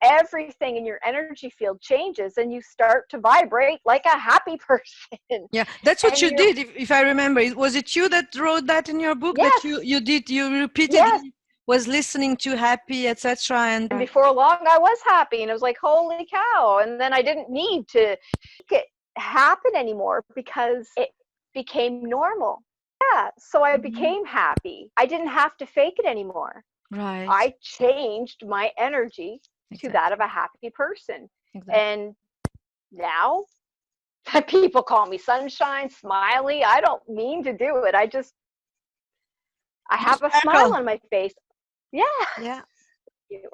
Speaker 2: everything in your energy field changes and you start to vibrate like a happy person.
Speaker 1: Yeah, that's what
Speaker 2: And
Speaker 1: you
Speaker 2: you're,
Speaker 1: did. If I remember, was it you that wrote that in your book that
Speaker 2: yes,
Speaker 1: you
Speaker 2: yes.
Speaker 1: repeatedly was listening to happy, etc. And
Speaker 2: And before long, I was happy, and I was like, holy cow. And then I didn't need to make it happen anymore because it became normal. Yeah. So I
Speaker 1: Mhm.
Speaker 2: became happy. I didn't have to fake it anymore.
Speaker 1: Right,
Speaker 2: I changed my energy to that of
Speaker 1: exactly,
Speaker 2: a happy person.
Speaker 1: exactly.
Speaker 2: And now people call me sunshine, smiley. I don't mean to do it. I just, I
Speaker 1: You
Speaker 2: have a smile
Speaker 1: sparkle.
Speaker 2: on my face. Yeah.
Speaker 1: Yeah,
Speaker 2: You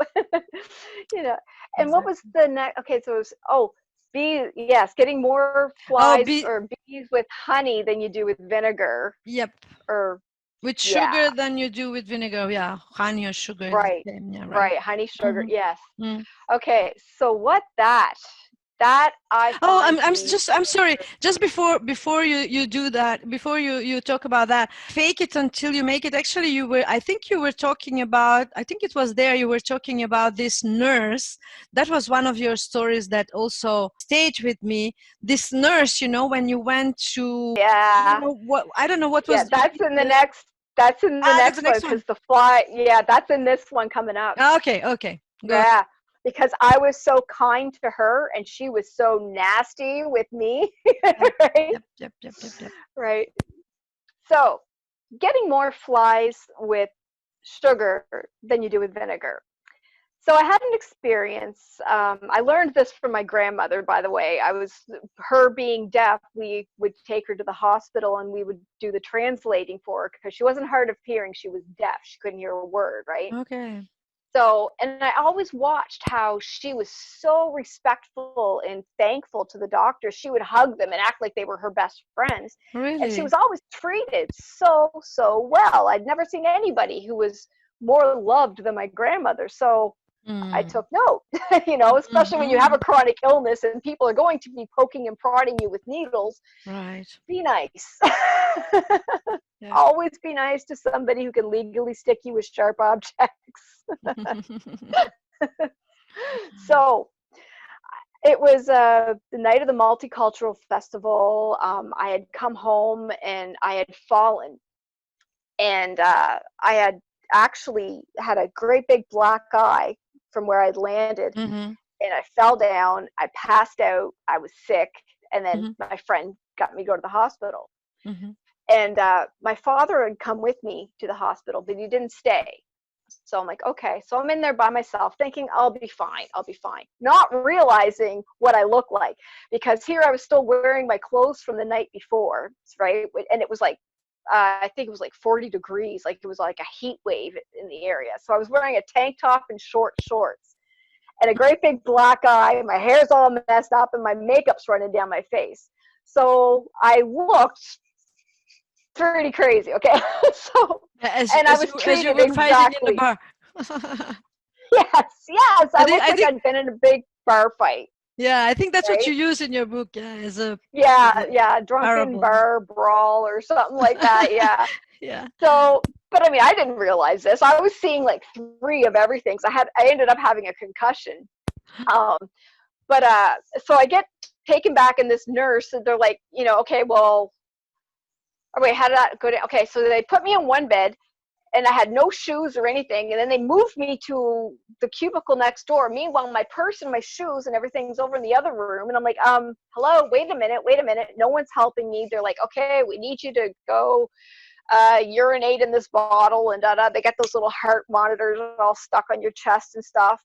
Speaker 2: you know, and what was
Speaker 1: exactly.
Speaker 2: the next? Okay, so it was, bees. Yes, getting more
Speaker 1: Oh,
Speaker 2: flies
Speaker 1: be
Speaker 2: or bees with honey than you do with vinegar.
Speaker 1: yep.
Speaker 2: Or
Speaker 1: With
Speaker 2: yeah,
Speaker 1: sugar than you do with vinegar. Yeah, honey or sugar is the
Speaker 2: right,
Speaker 1: same. Yeah, right.
Speaker 2: right. Honey, sugar.
Speaker 1: Hmm.
Speaker 2: Yes. Okay, so that I
Speaker 1: Oh,
Speaker 2: find to be
Speaker 1: I'm sorry. Just before you do that, before you talk about that, fake it until you make it. Actually, I think you were talking about, I think it was there you were talking about this nurse. That was one of your stories that also stayed with me. This nurse, when you went to,
Speaker 2: yeah,
Speaker 1: I don't know what
Speaker 2: yeah.
Speaker 1: was
Speaker 2: That's in the
Speaker 1: that's the
Speaker 2: next one
Speaker 1: next one.
Speaker 2: because the fly. Yeah, that's in this one coming up.
Speaker 1: Ah, okay, okay. Go ahead.
Speaker 2: Yeah, because I was so kind to her and she was so nasty with me.
Speaker 1: Yep,
Speaker 2: Right?
Speaker 1: yep, yep, yep, yep, yep.
Speaker 2: Right. So, getting more flies with sugar than you do with vinegar. So, I had an experience. I learned this from my grandmother, by the way. Her being deaf, we would take her to the hospital and we would do the translating for her because she wasn't hard of hearing, she was deaf. She couldn't hear a word, right?
Speaker 1: Okay.
Speaker 2: So, and I always watched how she was so respectful and thankful to the doctors. She would hug them and act like they were her best friends. And she
Speaker 1: Really?
Speaker 2: was always treated so, so well. I'd never seen anybody who was more loved than my grandmother. So I
Speaker 1: Mm.
Speaker 2: took note, especially when you have
Speaker 1: Mm-hmm.
Speaker 2: a chronic illness and people are going to be poking and prodding you with needles.
Speaker 1: Right.
Speaker 2: Be nice.
Speaker 1: Yeah.
Speaker 2: Always be nice to somebody who can legally stick you with sharp objects. So it was the night of the multicultural festival. I had come home and I had fallen, and I had actually had a great big black eye from where I'd landed,
Speaker 1: Mm-hmm.
Speaker 2: and I fell down. I passed out. I was sick, and then
Speaker 1: Mm-hmm.
Speaker 2: my friend got me to go to the hospital.
Speaker 1: Mm-hmm.
Speaker 2: And my father had come with me to the hospital, but he didn't stay. So I'm like, okay. So I'm in there by myself thinking, I'll be fine. I'll be fine. Not realizing what I look like because here I was still wearing my clothes from the night before, right? And it was like, I think it was like 40 degrees. Like it was like a heat wave in the area. So I was wearing a tank top and short shorts and a great big black eye. My hair's all messed up and my makeup's running down my face. So I looked pretty crazy. Okay. So,
Speaker 1: As
Speaker 2: and I
Speaker 1: as
Speaker 2: was
Speaker 1: you as you
Speaker 2: treated
Speaker 1: were fighting in the
Speaker 2: exactly.
Speaker 1: bar.
Speaker 2: Yes, yes.
Speaker 1: I
Speaker 2: I
Speaker 1: think
Speaker 2: looked
Speaker 1: I
Speaker 2: like
Speaker 1: think
Speaker 2: I'd been in a big bar fight,
Speaker 1: yeah, I think that's what
Speaker 2: right?
Speaker 1: you use in your book. Yeah, as a
Speaker 2: Yeah, yeah, drunken
Speaker 1: parable.
Speaker 2: bar brawl or something like that. Yeah.
Speaker 1: Yeah.
Speaker 2: So, but I mean, I didn't realize this. I was seeing like three of everything. So I ended up having a concussion. Um, but so I get taken back, and this nurse, and they're like, okay, well, oh, wait, how did that go down? Okay, so they put me in one bed, and I had no shoes or anything. And then they moved me to the cubicle next door. Meanwhile, my purse and my shoes and everything's over in the other room. And I'm like, hello, wait a minute. No one's helping me. They're like, okay, we need you to go urinate in this bottle and da-da. They got those little heart monitors all stuck on your chest and stuff.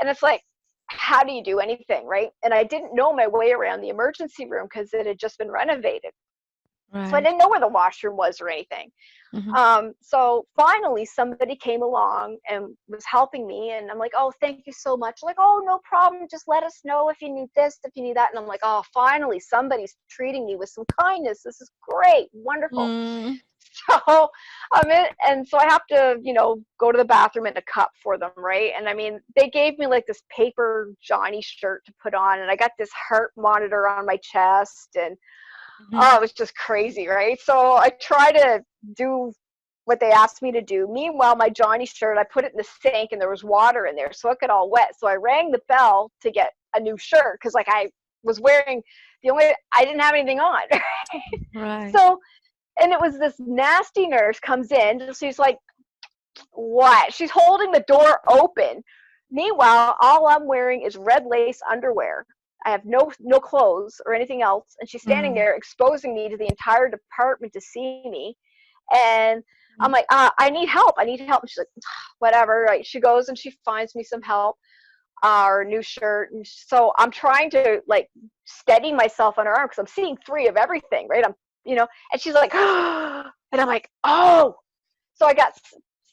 Speaker 2: And it's like, how do you do anything, right? And I didn't know my way around the emergency room because it had just been renovated. So I
Speaker 1: Right.
Speaker 2: didn't know where the washroom was or anything.
Speaker 1: Mm-hmm.
Speaker 2: So finally somebody came along and was helping me, and I'm like, oh, thank you so much. Like, oh, no problem. Just let us know if you need this, if you need that. And I'm like, oh, finally somebody's treating me with some kindness. This is great. Wonderful.
Speaker 1: Mm.
Speaker 2: So I'm in, and so I have to, go to the bathroom in a cup for them, right? And I mean, they gave me like this paper Johnny shirt to put on, and I got this heart monitor on my chest, and
Speaker 1: Mm-hmm.
Speaker 2: oh, it was just crazy, right? So I try to do what they asked me to do. Meanwhile, my Johnny shirt, I put it in the sink and there was water in there, so it got all wet. So I rang the bell to get a new shirt because, like, I was wearing I didn't have anything on.
Speaker 1: Right.
Speaker 2: So, and it was this nasty nurse comes in. She's like, what? She's holding the door open. Meanwhile, all I'm wearing is red lace underwear. I have no clothes or anything else, and she's standing
Speaker 1: Mm.
Speaker 2: there exposing me to the entire department to see me. And I'm like, I need help. I need help. And she's like, whatever. Right? She goes and she finds me some help, or a new shirt. And so I'm trying to like steady myself on her arm because I'm seeing three of everything, right? And she's like, and I'm like, oh. So I got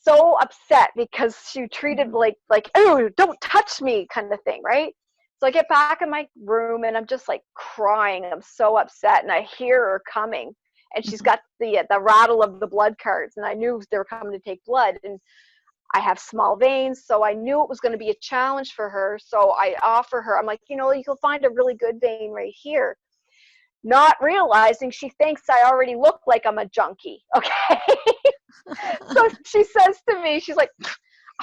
Speaker 2: so upset because she treated like, oh, don't touch me kind of thing, right? So I get back in my room and I'm just like crying. I'm so upset, and I hear her coming, and she's got the rattle of the blood cards, and I knew they were coming to take blood, and I have small veins, so I knew it was going to be a challenge for her. So I offer her, I'm like, you know, you can find a really good vein right here. Not realizing she thinks I already look like I'm a junkie. Okay. So she says to me, she's like,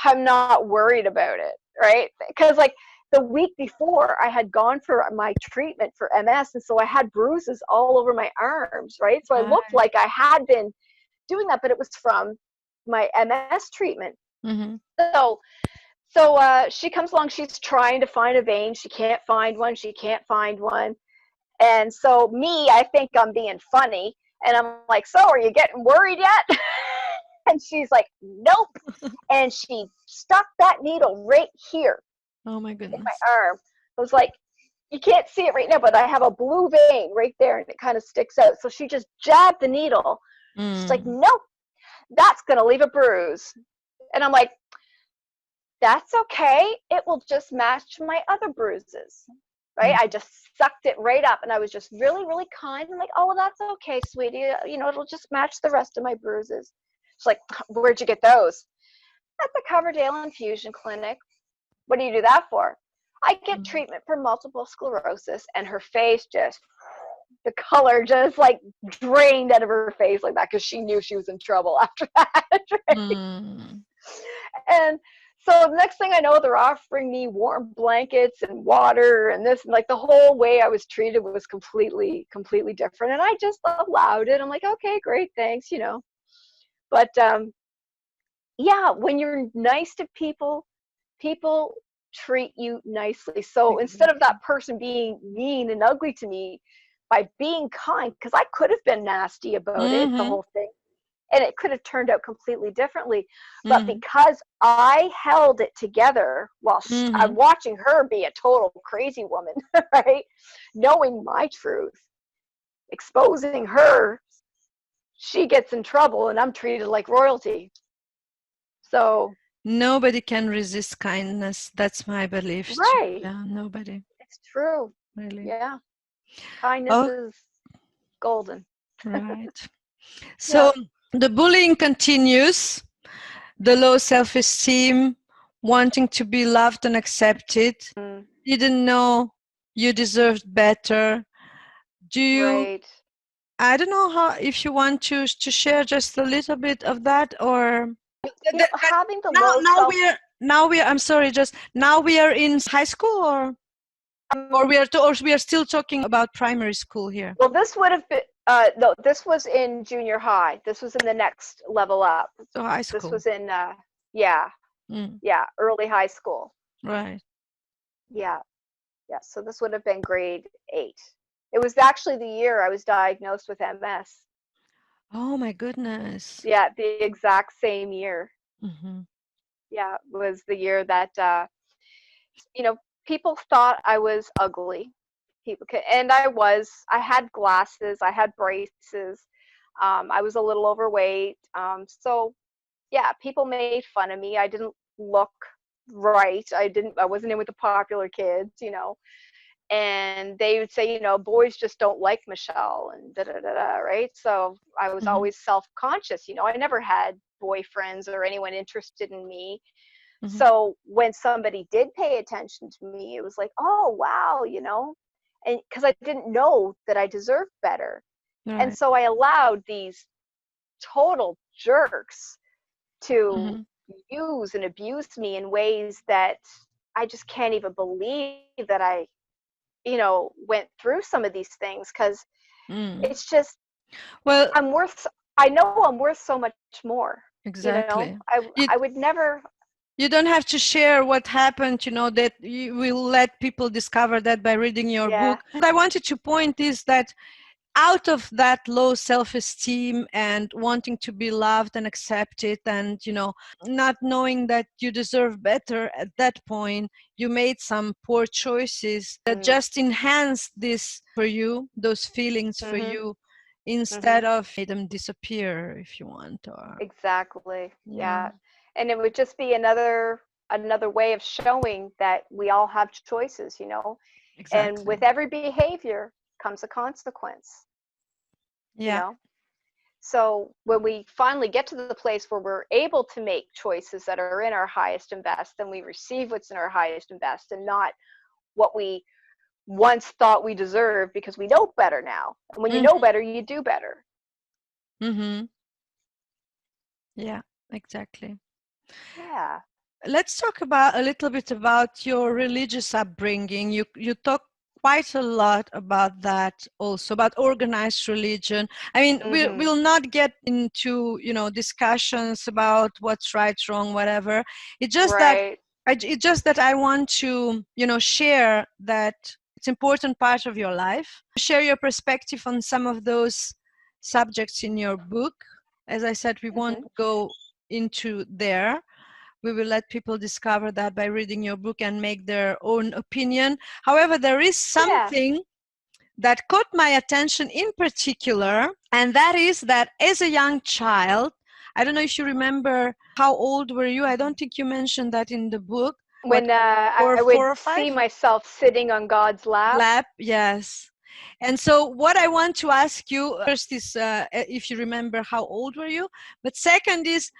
Speaker 2: I'm not worried about it. Right. Because like the week before I had gone for my treatment for MS. And so I had bruises all over my arms. Right. So I looked like I had been doing that, but it was from my MS treatment.
Speaker 1: Mm-hmm.
Speaker 2: So she comes along, she's trying to find a vein. She can't find one. And so me, I think I'm being funny. And I'm like, so are you getting worried yet? And she's like, nope. And she stuck that needle right here.
Speaker 1: Oh my goodness.
Speaker 2: In my arm. I was like, you can't see it right now, but I have a blue vein right there and it kind of sticks out. So she just jabbed the needle. She's like, nope, that's going to leave a bruise. And I'm like, that's okay. It will just match my other bruises. Right? I just sucked it right up, and I was just really, really kind. I'm like, oh, that's okay, sweetie. You know, it'll just match the rest of my bruises. She's like, where'd you get those? At the Coverdale Infusion Clinic. What do you do that for? I get treatment for multiple sclerosis, and her face just, the color just like drained out of her face like that, because she knew she was in trouble after that. Right? And so next thing I know, they're offering me warm blankets and water and this, and like the whole way I was treated was completely different. And I just allowed it. I'm like, okay, great, thanks, you know. But yeah, when you're nice to people, people treat you nicely. So instead of that person being mean and ugly to me, by being kind, because I could have been nasty about it, the whole thing. And it could have turned out completely differently. But because I held it together while I'm watching her be a total crazy woman, right? Knowing my truth, exposing her, she gets in trouble and I'm treated like royalty. So
Speaker 1: nobody can resist kindness. That's my belief.
Speaker 2: Right.
Speaker 1: Yeah, nobody.
Speaker 2: It's true.
Speaker 1: Really.
Speaker 2: Yeah. Kindness is golden.
Speaker 1: Right. So the bullying continues, the low self-esteem, wanting to be loved and accepted, didn't know you deserved better. Do you, I don't know how, if you want to share just a little bit of that, or
Speaker 2: having the low
Speaker 1: now we are, I'm sorry, just now we are in high school, or we are still talking about primary school here?
Speaker 2: Well, this would have been no, this was in junior high. This was in the next level up.
Speaker 1: So high school.
Speaker 2: This was in early high school.
Speaker 1: Right.
Speaker 2: Yeah. So this would have been grade 8. It was actually the year I was diagnosed with MS.
Speaker 1: Oh my goodness.
Speaker 2: Yeah, the exact same year. Yeah, it was the year that people thought I was ugly. And I had glasses, I had braces, I was a little overweight. So yeah, people made fun of me. I didn't look right. I wasn't in with the popular kids, and they would say, boys just don't like Michele and right? So I was always self-conscious, I never had boyfriends or anyone interested in me. So when somebody did pay attention to me, it was like, oh, wow, and because I didn't know that I deserved better. Right. And so I allowed these total jerks to use and abuse me in ways that I just can't even believe that I, went through some of these things, because it's just,
Speaker 1: well,
Speaker 2: I know I'm worth so much more.
Speaker 1: Exactly.
Speaker 2: I would never.
Speaker 1: You don't have to share what happened, that you will let people discover that by reading your book. What I wanted to point is that out of that low self-esteem and wanting to be loved and accepted and, not knowing that you deserve better at that point, you made some poor choices that just enhanced this for you, those feelings for you. instead of make them disappear, if you want. Or
Speaker 2: Exactly.
Speaker 1: yeah,
Speaker 2: Yeah. And it would just be another way of showing that we all have choices, you know. And
Speaker 1: exactly.
Speaker 2: with every behavior comes a consequence, you
Speaker 1: Yeah.
Speaker 2: know. So when we finally get to the place where we're able to make choices that are in our highest and best, then we receive what's in our highest and best and not what we once thought we deserved, because we know better now. And when you know better, you do better.
Speaker 1: Mm-hmm. Yeah, exactly.
Speaker 2: Yeah.
Speaker 1: Let's talk about a little bit about your religious upbringing. You talk quite a lot about that, also about organized religion. I mean, we'll not get into, you know, discussions about what's right, wrong, whatever. It's just that
Speaker 2: Right.
Speaker 1: it's just that I want to, you know, share that it's important part of your life. Share your perspective on some of those subjects in your book. As I said, we won't go into there. We will let people discover that by reading your book and make their own opinion. However, there is
Speaker 2: Yeah.
Speaker 1: something that caught my attention in particular, and that is that as a young child, I don't know if you remember, how old were you? I don't think you mentioned that in the book. What,
Speaker 2: When
Speaker 1: four,
Speaker 2: I
Speaker 1: four
Speaker 2: would
Speaker 1: or
Speaker 2: see
Speaker 1: five?
Speaker 2: myself sitting on God's lap.
Speaker 1: Lab, yes. And so what I want to ask you first is if you remember how old were you, but second is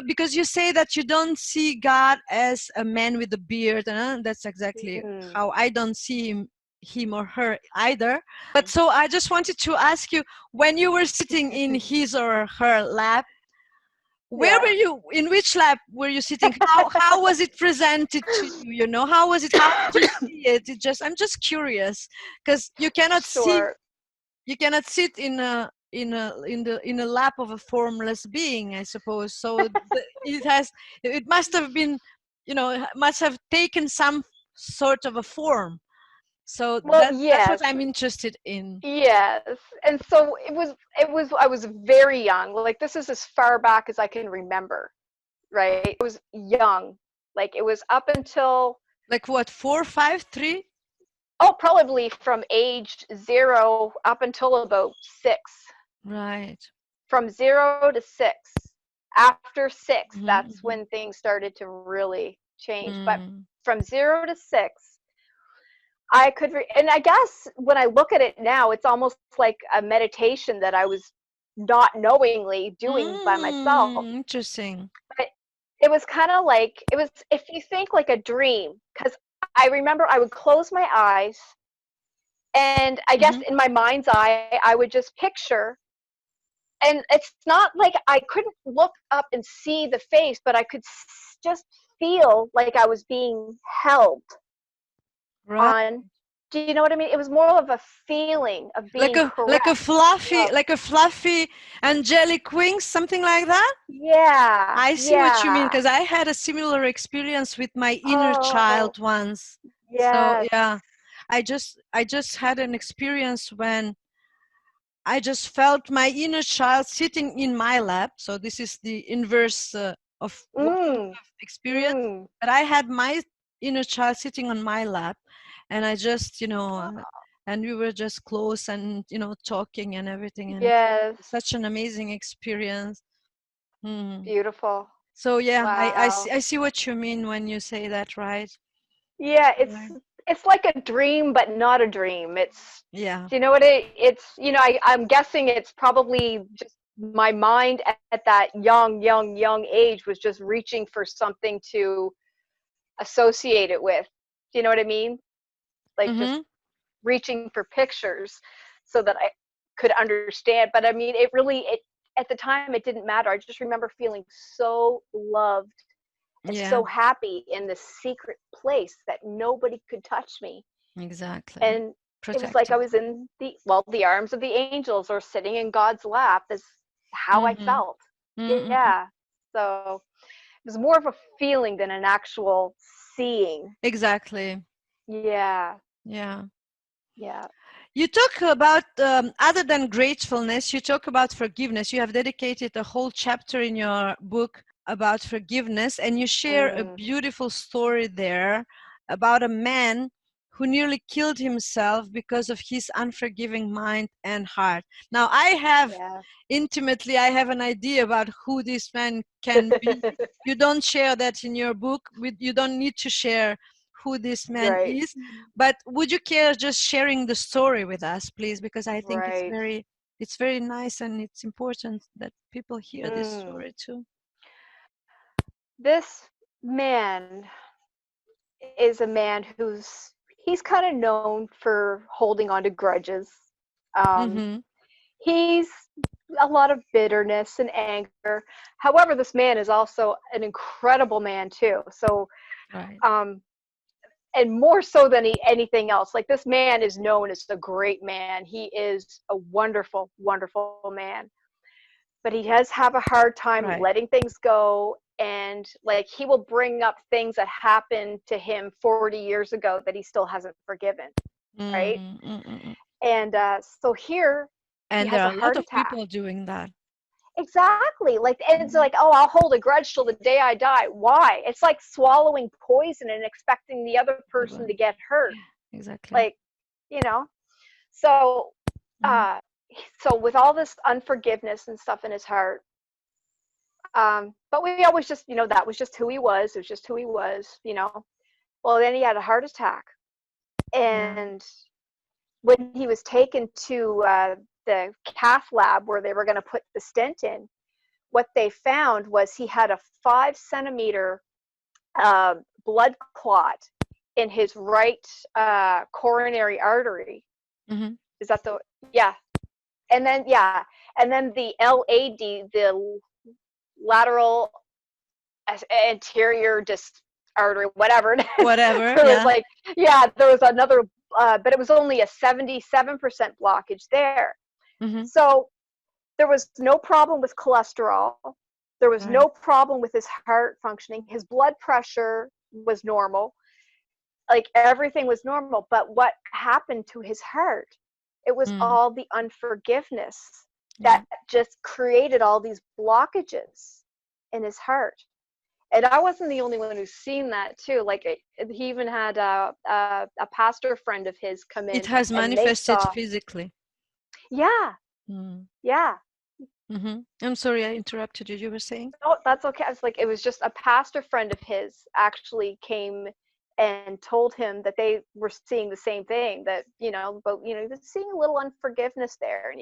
Speaker 1: because you say that you don't see God as a man with a beard, and that's exactly
Speaker 2: Mm.
Speaker 1: how I don't see him or her either. But so I just wanted to ask you, when you were sitting in his or her lap, where were
Speaker 2: Yeah.
Speaker 1: you, in which lab were you sitting? How was it presented to you, you know? How was it, how did you see it? I'm just curious, because
Speaker 2: Sure.
Speaker 1: you cannot sit in a lap of a formless being, I suppose. So it must have been, you know, it must have taken some sort of a form. So
Speaker 2: Well,
Speaker 1: that's what
Speaker 2: yes.
Speaker 1: I'm interested in.
Speaker 2: Yes. And so it was I was very young. Like, this is as far back as I can remember, right? I was young. Like, it was up until,
Speaker 1: Like what, 4, 5, 3?
Speaker 2: oh, probably from age 0 up until about 6.
Speaker 1: Right.
Speaker 2: From 0 to 6. After 6, that's
Speaker 1: Mm-hmm.
Speaker 2: when things started to really change. But
Speaker 1: Mm.
Speaker 2: from 0 to 6, I could, and I guess when I look at it now, it's almost like a meditation that I was not knowingly doing by myself.
Speaker 1: Interesting.
Speaker 2: But it was kind of like, it was, if you think like a dream, because I remember I would close my eyes, and I guess
Speaker 1: Mm-hmm.
Speaker 2: in my mind's eye, I would just picture, and it's not like I couldn't look up and see the face, but I could just feel like I was being held
Speaker 1: Right.
Speaker 2: on. Do you know what I mean? It was more of a feeling of being caressed.
Speaker 1: Like a fluffy angelic wings, something like that.
Speaker 2: Yeah,
Speaker 1: I see what you mean,
Speaker 2: yeah.
Speaker 1: because I had a similar experience with my inner
Speaker 2: Oh,
Speaker 1: child once. So
Speaker 2: yes.
Speaker 1: yeah, I just had an experience when I just felt my inner child sitting in my lap. So this is the inverse of what you
Speaker 2: Mm,
Speaker 1: have experienced.
Speaker 2: mm.
Speaker 1: But I had my inner child sitting on my lap, and I just, and we were just close and, talking and everything. And
Speaker 2: Yes.
Speaker 1: such an amazing experience. Hmm.
Speaker 2: Beautiful.
Speaker 1: So yeah,
Speaker 2: Wow.
Speaker 1: I see what you mean when you say that, right?
Speaker 2: Yeah,
Speaker 1: Right.
Speaker 2: it's like a dream, but not a dream.
Speaker 1: Yeah.
Speaker 2: Do you know what it's, I'm guessing it's probably just my mind at that young age was just reaching for something to associate it with. Do you know what I mean? Like, just
Speaker 1: Mm-hmm.
Speaker 2: reaching for pictures so that I could understand. But I mean, it at the time it didn't matter. I just remember feeling so loved and
Speaker 1: Yeah,
Speaker 2: so happy in this secret place that nobody could touch me.
Speaker 1: exactly.
Speaker 2: And it was like I
Speaker 1: Protected.
Speaker 2: was in the arms of the angels, or sitting in God's lap, is how I
Speaker 1: Mm-hmm.
Speaker 2: felt.
Speaker 1: Mm-mm.
Speaker 2: Yeah. So it was more of a feeling than an actual seeing.
Speaker 1: Exactly.
Speaker 2: Yeah.
Speaker 1: Yeah.
Speaker 2: Yeah.
Speaker 1: You talk about, other than gratefulness, you talk about forgiveness. You have dedicated a whole chapter in your book about forgiveness, and you share a
Speaker 2: Mm.
Speaker 1: beautiful story there about a man who nearly killed himself because of his unforgiving mind and heart. Now, I have
Speaker 2: Yeah.
Speaker 1: I have an idea about who this man can be. You don't share that in your book. You don't need to share who this man
Speaker 2: Right.
Speaker 1: is. But would you care just sharing the story with us, please? Because I think
Speaker 2: Right.
Speaker 1: it's very nice, and it's important that people hear this
Speaker 2: Mm.
Speaker 1: story too.
Speaker 2: This man is a man he's kind of known for holding on to grudges. Um,
Speaker 1: Mm-hmm.
Speaker 2: he's a lot of bitterness and anger. However, this man is also an incredible man too. So,
Speaker 1: Right.
Speaker 2: um, and more so than anything else, like this man is known as a great man. He is a wonderful, wonderful man. But he does have a hard time
Speaker 1: Right.
Speaker 2: letting things go, and like he will bring up things that happened to him 40 years ago that he still hasn't forgiven, right?
Speaker 1: Mm-mm-mm.
Speaker 2: And so here he
Speaker 1: And there
Speaker 2: has a
Speaker 1: are a lot
Speaker 2: heart
Speaker 1: of
Speaker 2: attack.
Speaker 1: people doing that.
Speaker 2: Exactly. Like, and it's
Speaker 1: Mhm.
Speaker 2: like, oh, I'll hold a grudge till the day I die. Why? It's like swallowing poison and expecting the other
Speaker 1: The
Speaker 2: person to
Speaker 1: body.
Speaker 2: get hurt.
Speaker 1: Yeah, exactly.
Speaker 2: Like, you know. So
Speaker 1: Hmm.
Speaker 2: uh so with all this unforgiveness and stuff in his heart, but we always just, that was just who he was. It was just who he was. Well, then he had a heart attack.
Speaker 1: Yeah.
Speaker 2: And when he was taken to the cath lab where they were going to put the stent in, what they found was he had a 5 centimeter blood clot in his right coronary artery.
Speaker 1: Hmm.
Speaker 2: Is that the, yeah. And then the LAD, the lateral anterior disc artery, whatever it is.
Speaker 1: Whatever.
Speaker 2: There was
Speaker 1: Yeah.
Speaker 2: like, yeah, there was another, but it was only a 77% blockage there.
Speaker 1: Hmm.
Speaker 2: So there was no problem with cholesterol. There was
Speaker 1: Right.
Speaker 2: no problem with his heart functioning. His blood pressure was normal. Like everything was normal. But what happened to his heart? It was
Speaker 1: Mm.
Speaker 2: all the unforgiveness
Speaker 1: Yeah.
Speaker 2: that just created all these blockages in his heart. And I wasn't the only one who's seen that too. Like he even had a pastor friend of his come
Speaker 1: It
Speaker 2: in,
Speaker 1: has
Speaker 2: and they
Speaker 1: manifested
Speaker 2: saw,
Speaker 1: physically.
Speaker 2: yeah,
Speaker 1: Mm.
Speaker 2: yeah.
Speaker 1: Hmm. I'm sorry I interrupted you. You were saying?
Speaker 2: Oh, that's okay. I was like, it was just a pastor friend of his actually came and told him that they were seeing the same thing. That but he was seeing a little unforgiveness there, and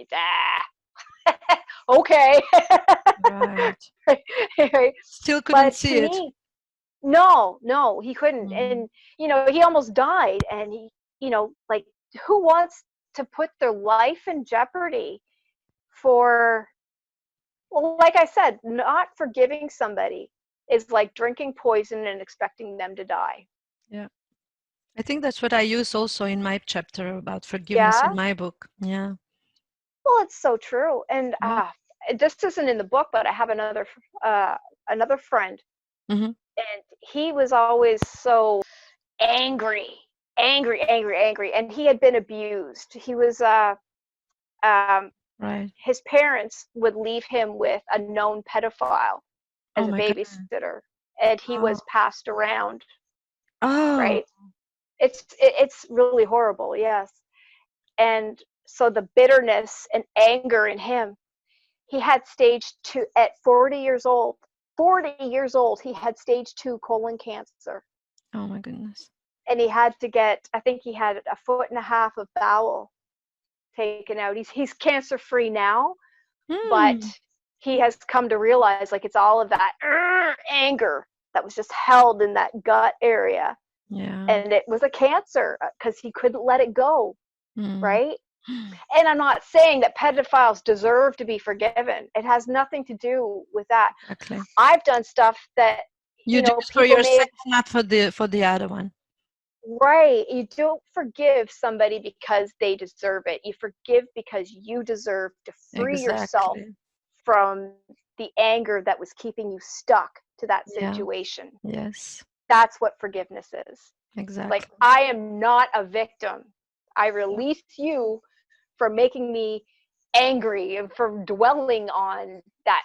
Speaker 2: okay.
Speaker 1: Right.
Speaker 2: Right?
Speaker 1: Still couldn't
Speaker 2: But
Speaker 1: see
Speaker 2: to
Speaker 1: it.
Speaker 2: me, no, no, he couldn't.
Speaker 1: Mm.
Speaker 2: And he almost died. And like, who wants to put their life in jeopardy for, well, like I said, not forgiving somebody is like drinking poison and expecting them to die.
Speaker 1: Yeah. I think that's what I use also in my chapter about forgiveness
Speaker 2: Yeah.
Speaker 1: in my book. Yeah.
Speaker 2: Well, it's so true. And
Speaker 1: Yeah.
Speaker 2: this isn't in the book, but I have another friend,
Speaker 1: Hmm.
Speaker 2: and he was always so angry, angry, angry, angry, and he had been abused. He was um,
Speaker 1: Right.
Speaker 2: his parents would leave him with a known pedophile
Speaker 1: Oh
Speaker 2: as a
Speaker 1: my God.
Speaker 2: babysitter, and he
Speaker 1: Oh.
Speaker 2: was passed around.
Speaker 1: Oh.
Speaker 2: Right? It's really horrible. Yes. And so the bitterness and anger in him, he had stage 2 at 40 years old. 40 years old, he had stage 2 colon cancer.
Speaker 1: Oh my goodness.
Speaker 2: And he had to get, I think he had a foot and a half of bowel taken out. He's cancer free now, but
Speaker 1: Hmm.
Speaker 2: he has come to realize, like, it's all of that anger that was just held in that gut area,
Speaker 1: Yeah.
Speaker 2: and it was a cancer because he couldn't let it go,
Speaker 1: Mm.
Speaker 2: right? And I'm not saying that pedophiles deserve to be forgiven. It has nothing to do with that.
Speaker 1: Exactly.
Speaker 2: I've done stuff that
Speaker 1: You do it for
Speaker 2: people may have.
Speaker 1: yourself, not for the other one.
Speaker 2: Right. You don't forgive somebody because they deserve it. You forgive because you deserve to free yourself
Speaker 1: Exactly.
Speaker 2: from the anger that was keeping you stuck to that
Speaker 1: Yeah.
Speaker 2: situation.
Speaker 1: Yes.
Speaker 2: That's what forgiveness is. Like,
Speaker 1: Exactly.
Speaker 2: I am not a victim. I
Speaker 1: Yeah.
Speaker 2: release you from making me angry and from dwelling on that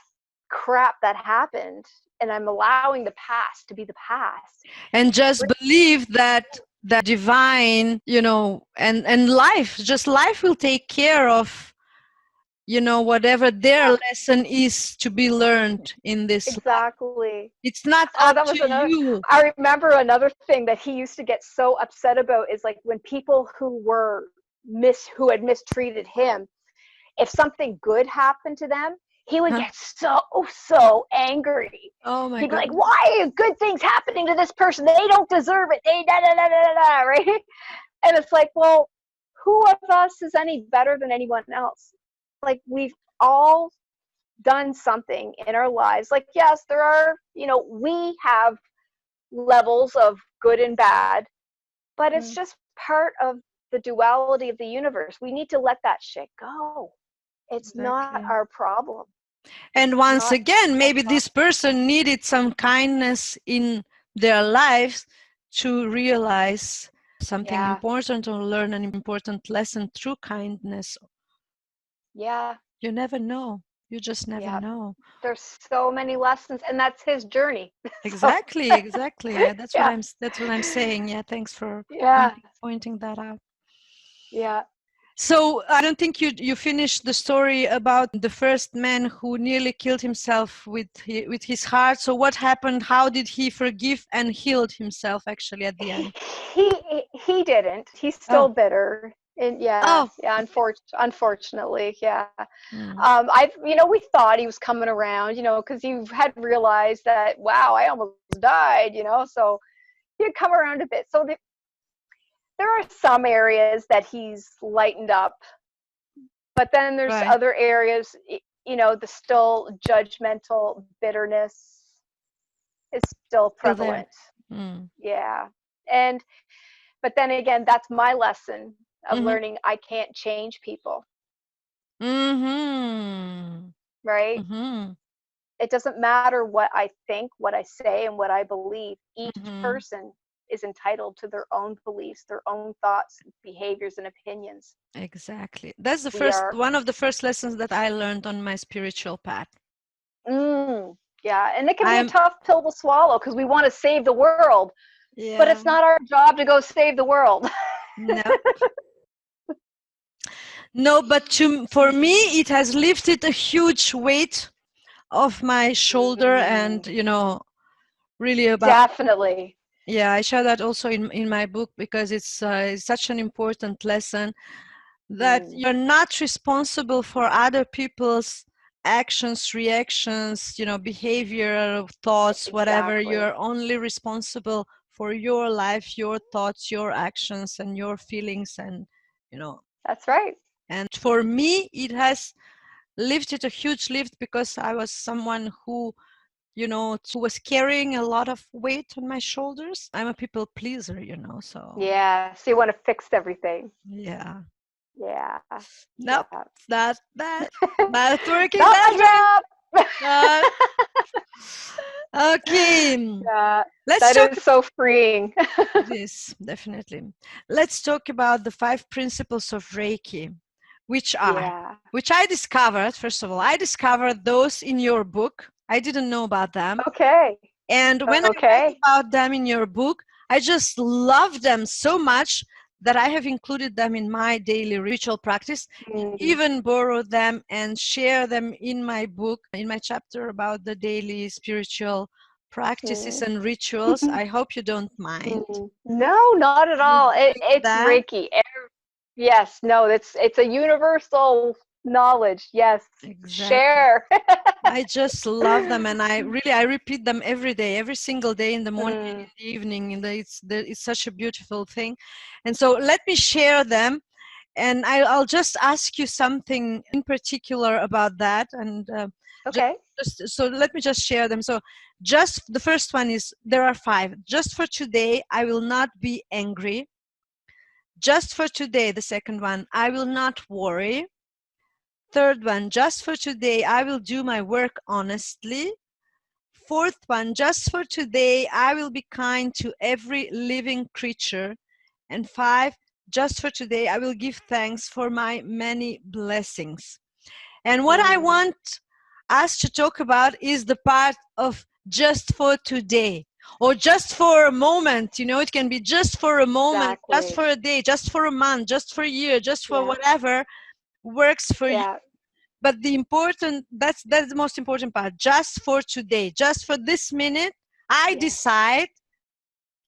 Speaker 2: crap that happened. and I'm allowing the past to be the past.
Speaker 1: And just believe that that divine, and life will take care of, whatever their lesson is to be learned in this life.
Speaker 2: Exactly.
Speaker 1: It's not
Speaker 2: Oh,
Speaker 1: up
Speaker 2: that was
Speaker 1: to
Speaker 2: another.
Speaker 1: you.
Speaker 2: I remember another thing that he used to get so upset about is like when people who had mistreated him, if something good happened to them, he would
Speaker 1: Huh?
Speaker 2: get so angry.
Speaker 1: Oh my
Speaker 2: He'd be like,
Speaker 1: goodness.
Speaker 2: "Why are good things happening to this person? They don't deserve it. They da da da da da," right? And it's like, well, who of us is any better than anyone else? Like, we've all done something in our lives. Like, yes, there are, we have levels of good and bad, but it's just part of the duality of the universe. We need to let that shit go. It's not
Speaker 1: Exactly.
Speaker 2: our problem.
Speaker 1: And
Speaker 2: It's
Speaker 1: once
Speaker 2: not
Speaker 1: again,
Speaker 2: our
Speaker 1: maybe
Speaker 2: problem.
Speaker 1: this person needed some kindness in their lives to realize something
Speaker 2: Yeah.
Speaker 1: important or learn an important lesson through kindness.
Speaker 2: Yeah.
Speaker 1: You never know. You just never
Speaker 2: Yeah.
Speaker 1: know.
Speaker 2: There's so many lessons, and that's his journey. So,
Speaker 1: Exactly, exactly. Yeah,
Speaker 2: yeah.
Speaker 1: that's what I'm saying. Yeah, thanks for
Speaker 2: Yeah.
Speaker 1: pointing that out.
Speaker 2: Yeah.
Speaker 1: So I don't think you finished the story about the first man who nearly killed himself with his heart. So what happened? How did he forgive and healed himself actually at the end?
Speaker 2: He didn't. He's still
Speaker 1: Oh,
Speaker 2: bitter. And yeah,
Speaker 1: oh,
Speaker 2: yeah, unfortunately, yeah.
Speaker 1: mm,
Speaker 2: We thought he was coming around, because you had realized that, wow, I almost died, so he'd come around a bit. So there are some areas that he's lightened up, but then there's
Speaker 1: right,
Speaker 2: other areas, the still judgmental bitterness is still
Speaker 1: still there.
Speaker 2: prevalent.
Speaker 1: Mm.
Speaker 2: Yeah. And, but then again, that's my lesson of
Speaker 1: Mm-hmm.
Speaker 2: learning I can't change people,
Speaker 1: Mm-hmm.
Speaker 2: right?
Speaker 1: Mm-hmm.
Speaker 2: It doesn't matter what I think, what I say, and what I believe. Each
Speaker 1: Mm-hmm.
Speaker 2: person is entitled to their own beliefs, their own thoughts, behaviors, and opinions.
Speaker 1: Exactly. That's the
Speaker 2: We
Speaker 1: first
Speaker 2: are,
Speaker 1: one of the first lessons that I learned on my spiritual path.
Speaker 2: yeah, and it can be a
Speaker 1: I'm
Speaker 2: tough pill to swallow because we want to save the world, but
Speaker 1: Yeah.
Speaker 2: it's not our job to go save the world.
Speaker 1: No. No, but for me, it has lifted a huge weight off my shoulder, and really about.
Speaker 2: Definitely.
Speaker 1: Yeah, I share that also in my book because it's such an important lesson that
Speaker 2: Mm,
Speaker 1: you're not responsible for other people's actions, reactions, behavior, thoughts, whatever.
Speaker 2: exactly.
Speaker 1: You're only responsible for your life, your thoughts, your actions, and your feelings, and you know.
Speaker 2: That's right.
Speaker 1: And for me, it has lifted a huge lift because I was someone who was carrying a lot of weight on my shoulders. I'm a people pleaser, so
Speaker 2: Yeah. So you want to fix everything.
Speaker 1: yeah.
Speaker 2: Yeah.
Speaker 1: Nope,
Speaker 2: Yeah.
Speaker 1: not working
Speaker 2: Not
Speaker 1: that way.
Speaker 2: my job.
Speaker 1: Uh, okay,
Speaker 2: Yeah.
Speaker 1: let's
Speaker 2: That
Speaker 1: talk.
Speaker 2: is so freeing.
Speaker 1: It is definitely. Let's talk about the 5 principles of Reiki, which are,
Speaker 2: Yeah.
Speaker 1: which I discovered. First of all, I discovered those in your book. I didn't know about them.
Speaker 2: Okay.
Speaker 1: And when I read
Speaker 2: Okay.
Speaker 1: about them in your book, I just love them so much that I have included them in my daily ritual practice, and
Speaker 2: Mm,
Speaker 1: even borrow them and share them in my book, in my chapter about the daily spiritual practices
Speaker 2: mm,
Speaker 1: and rituals. I hope you don't mind.
Speaker 2: No, not at
Speaker 1: You
Speaker 2: all.
Speaker 1: like
Speaker 2: It's
Speaker 1: that?
Speaker 2: Reiki. Yes, no, it's a universal knowledge. Yes,
Speaker 1: Exactly.
Speaker 2: share.
Speaker 1: I just love them, and I repeat them every day, every single day, in the morning and
Speaker 2: Mm,
Speaker 1: in the evening. It's such a beautiful thing, and so let me share them, and I'll just ask you something in particular about that, and just,
Speaker 2: okay.
Speaker 1: so let me just share them. So, just the first one is there are 5. Just for today, I will not be angry. Just for today, the second one, I will not worry. Third one, just for today, I will do my work honestly. Fourth one, just for today, I will be kind to every living creature. And 5, just for today, I will give thanks for my many blessings. And what I
Speaker 2: Mm,
Speaker 1: want us to talk about is the part of just for today, or just for a moment. It can be just for a moment, just
Speaker 2: Exactly.
Speaker 1: for a day, just for a month, just for a year, just for
Speaker 2: Yeah.
Speaker 1: whatever works for you.
Speaker 2: Yeah.
Speaker 1: But that's the most important part. Just for today, just for this minute, I
Speaker 2: Yes.
Speaker 1: decide,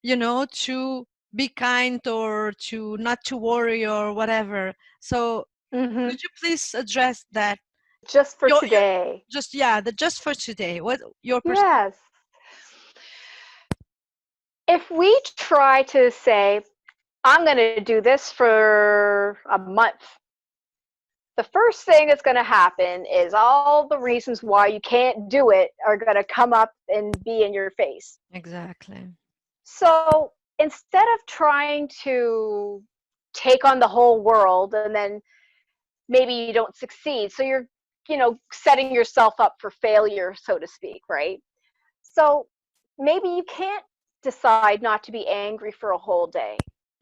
Speaker 1: to be kind, or to not to worry, or whatever. So
Speaker 2: Hmm.
Speaker 1: could you please address that?
Speaker 2: Just for
Speaker 1: Your
Speaker 2: today.
Speaker 1: just the just for today. What your perspective?
Speaker 2: Yes. If we try to say, I'm going to do this for a month, the first thing that's going to happen is all the reasons why you can't do it are going to come up and be in your face.
Speaker 1: Exactly.
Speaker 2: So instead of trying to take on the whole world and then maybe you don't succeed, so you're, setting yourself up for failure, so to speak, right? So maybe you can't decide not to be angry for a whole day,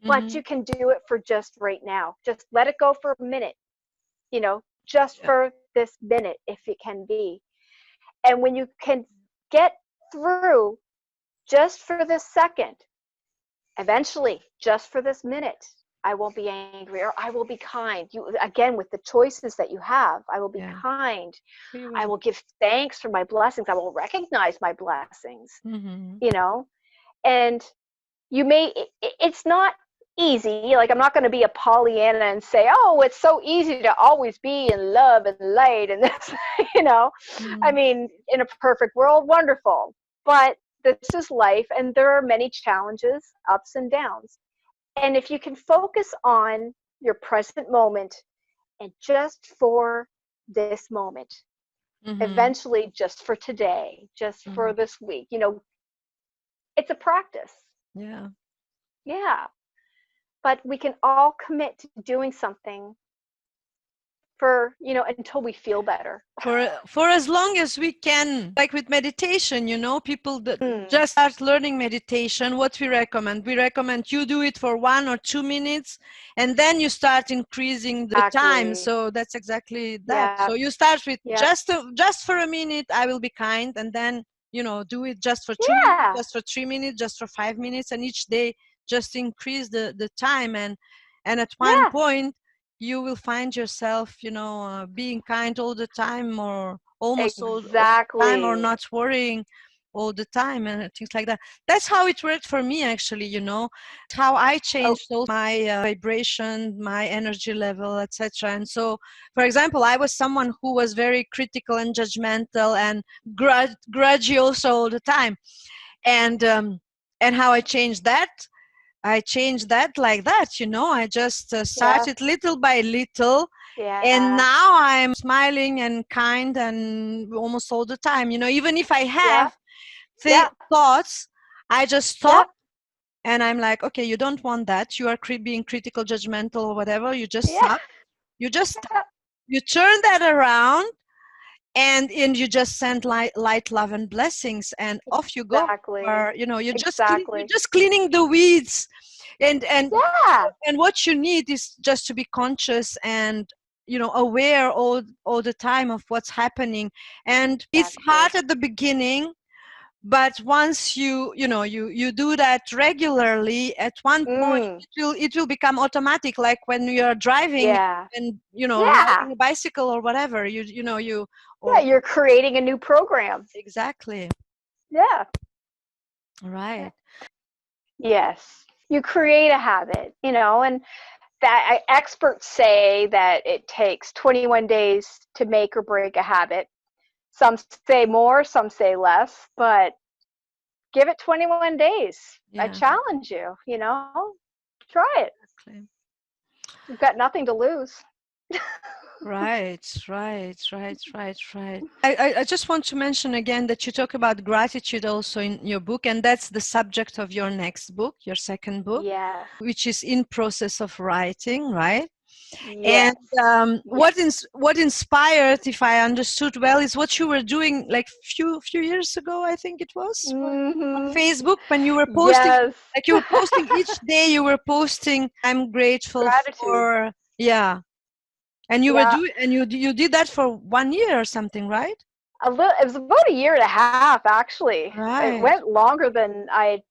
Speaker 2: but
Speaker 1: Mm-hmm.
Speaker 2: you can do it for just right now. Just let it go for a minute, just
Speaker 1: Yeah.
Speaker 2: for this minute, if it can be. And when you can get through just for this second, eventually, just for this minute, I won't be angry, or I will be kind. You, again, with the choices that you have, I will be
Speaker 1: Yeah.
Speaker 2: kind.
Speaker 1: We
Speaker 2: I
Speaker 1: will.
Speaker 2: will give thanks for my blessings. I will recognize my blessings,
Speaker 1: Mm-hmm.
Speaker 2: you know? And you may, it's not easy. Like, I'm not going to be a Pollyanna and say, oh, it's so easy to always be in love and light and this, I
Speaker 1: Mm-hmm.
Speaker 2: mean, in a perfect world, wonderful. But this is life, and there are many challenges, ups and downs. And if you can focus on your present moment and just for this moment,
Speaker 1: Mm-hmm.
Speaker 2: eventually just for today, just
Speaker 1: Mm-hmm.
Speaker 2: for this week, it's a practice.
Speaker 1: Yeah.
Speaker 2: Yeah. But we can all commit to doing something for, until we feel better.
Speaker 1: For as long as we can, like with meditation, people that
Speaker 2: Mm,
Speaker 1: just start learning meditation, what we recommend you do it for 1 or 2 minutes, and then you start increasing the time.
Speaker 2: exactly.
Speaker 1: So that's exactly that.
Speaker 2: Yeah.
Speaker 1: So you start with
Speaker 2: Yeah.
Speaker 1: just for a minute, I will be kind, and then do it just for 2 minutes,
Speaker 2: Yeah.
Speaker 1: just for 3 minutes, just for 5 minutes, and each day just increase the time. And at one
Speaker 2: Yeah.
Speaker 1: point you will find yourself, being kind all the time, or almost all the time, or
Speaker 2: Exactly.
Speaker 1: not worrying all the time, and things like that. That's how it worked for me, actually. How I
Speaker 2: Oh,
Speaker 1: changed all my vibration, my energy level, etc. And so, for example, I was someone who was very critical and judgmental and grudgy also all the time. And how I changed that like that. I just
Speaker 2: yeah.
Speaker 1: started little by little, and
Speaker 2: Yeah.
Speaker 1: now I'm smiling and kind and almost all the time. Even if I
Speaker 2: Yeah.
Speaker 1: have
Speaker 2: Yeah.
Speaker 1: thoughts, I just
Speaker 2: Yeah.
Speaker 1: stop and I'm like, okay, you don't want that. You are being critical, judgmental, or whatever. You just
Speaker 2: Yeah.
Speaker 1: stop. You just stop. You turn that around, and you just send light, love, and blessings, and off you go.
Speaker 2: Exactly.
Speaker 1: Or you're
Speaker 2: Exactly.
Speaker 1: just cleaning the weeds,
Speaker 2: Yeah.
Speaker 1: and what you need is just to be conscious and aware all the time of what's happening. And it's
Speaker 2: Exactly.
Speaker 1: hard at the beginning, but once you do that regularly, at one point
Speaker 2: Mm.
Speaker 1: it will become automatic, like when you're driving
Speaker 2: Yeah.
Speaker 1: and
Speaker 2: Yeah.
Speaker 1: riding a bicycle or whatever, you know you
Speaker 2: Yeah.
Speaker 1: or
Speaker 2: You're creating a new program.
Speaker 1: exactly.
Speaker 2: Yeah.
Speaker 1: Right.
Speaker 2: Yes. You create a habit, and that experts say that it takes 21 days to make or break a habit. Some say more, some say less, but give it 21 days. I
Speaker 1: Yeah,
Speaker 2: challenge you, try it.
Speaker 1: exactly.
Speaker 2: You've got nothing to lose.
Speaker 1: Right. I just want to mention again that you talk about gratitude also in your book, and that's the subject of your next book, your second book,
Speaker 2: Yes.
Speaker 1: which is in process of writing, right?
Speaker 2: Yes.
Speaker 1: And
Speaker 2: Yes.
Speaker 1: what inspired, if I understood well, is what you were doing like few years ago, I think it was, on
Speaker 2: Hmm.
Speaker 1: Facebook, when you were posting,
Speaker 2: Yes.
Speaker 1: like you were posting each day. You were posting, I'm grateful
Speaker 2: Gratitude.
Speaker 1: for, yeah. And you were
Speaker 2: Yeah.
Speaker 1: doing, and you did that for 1 year or something, right?
Speaker 2: It was about a year and a half, actually. It
Speaker 1: Right.
Speaker 2: went longer than I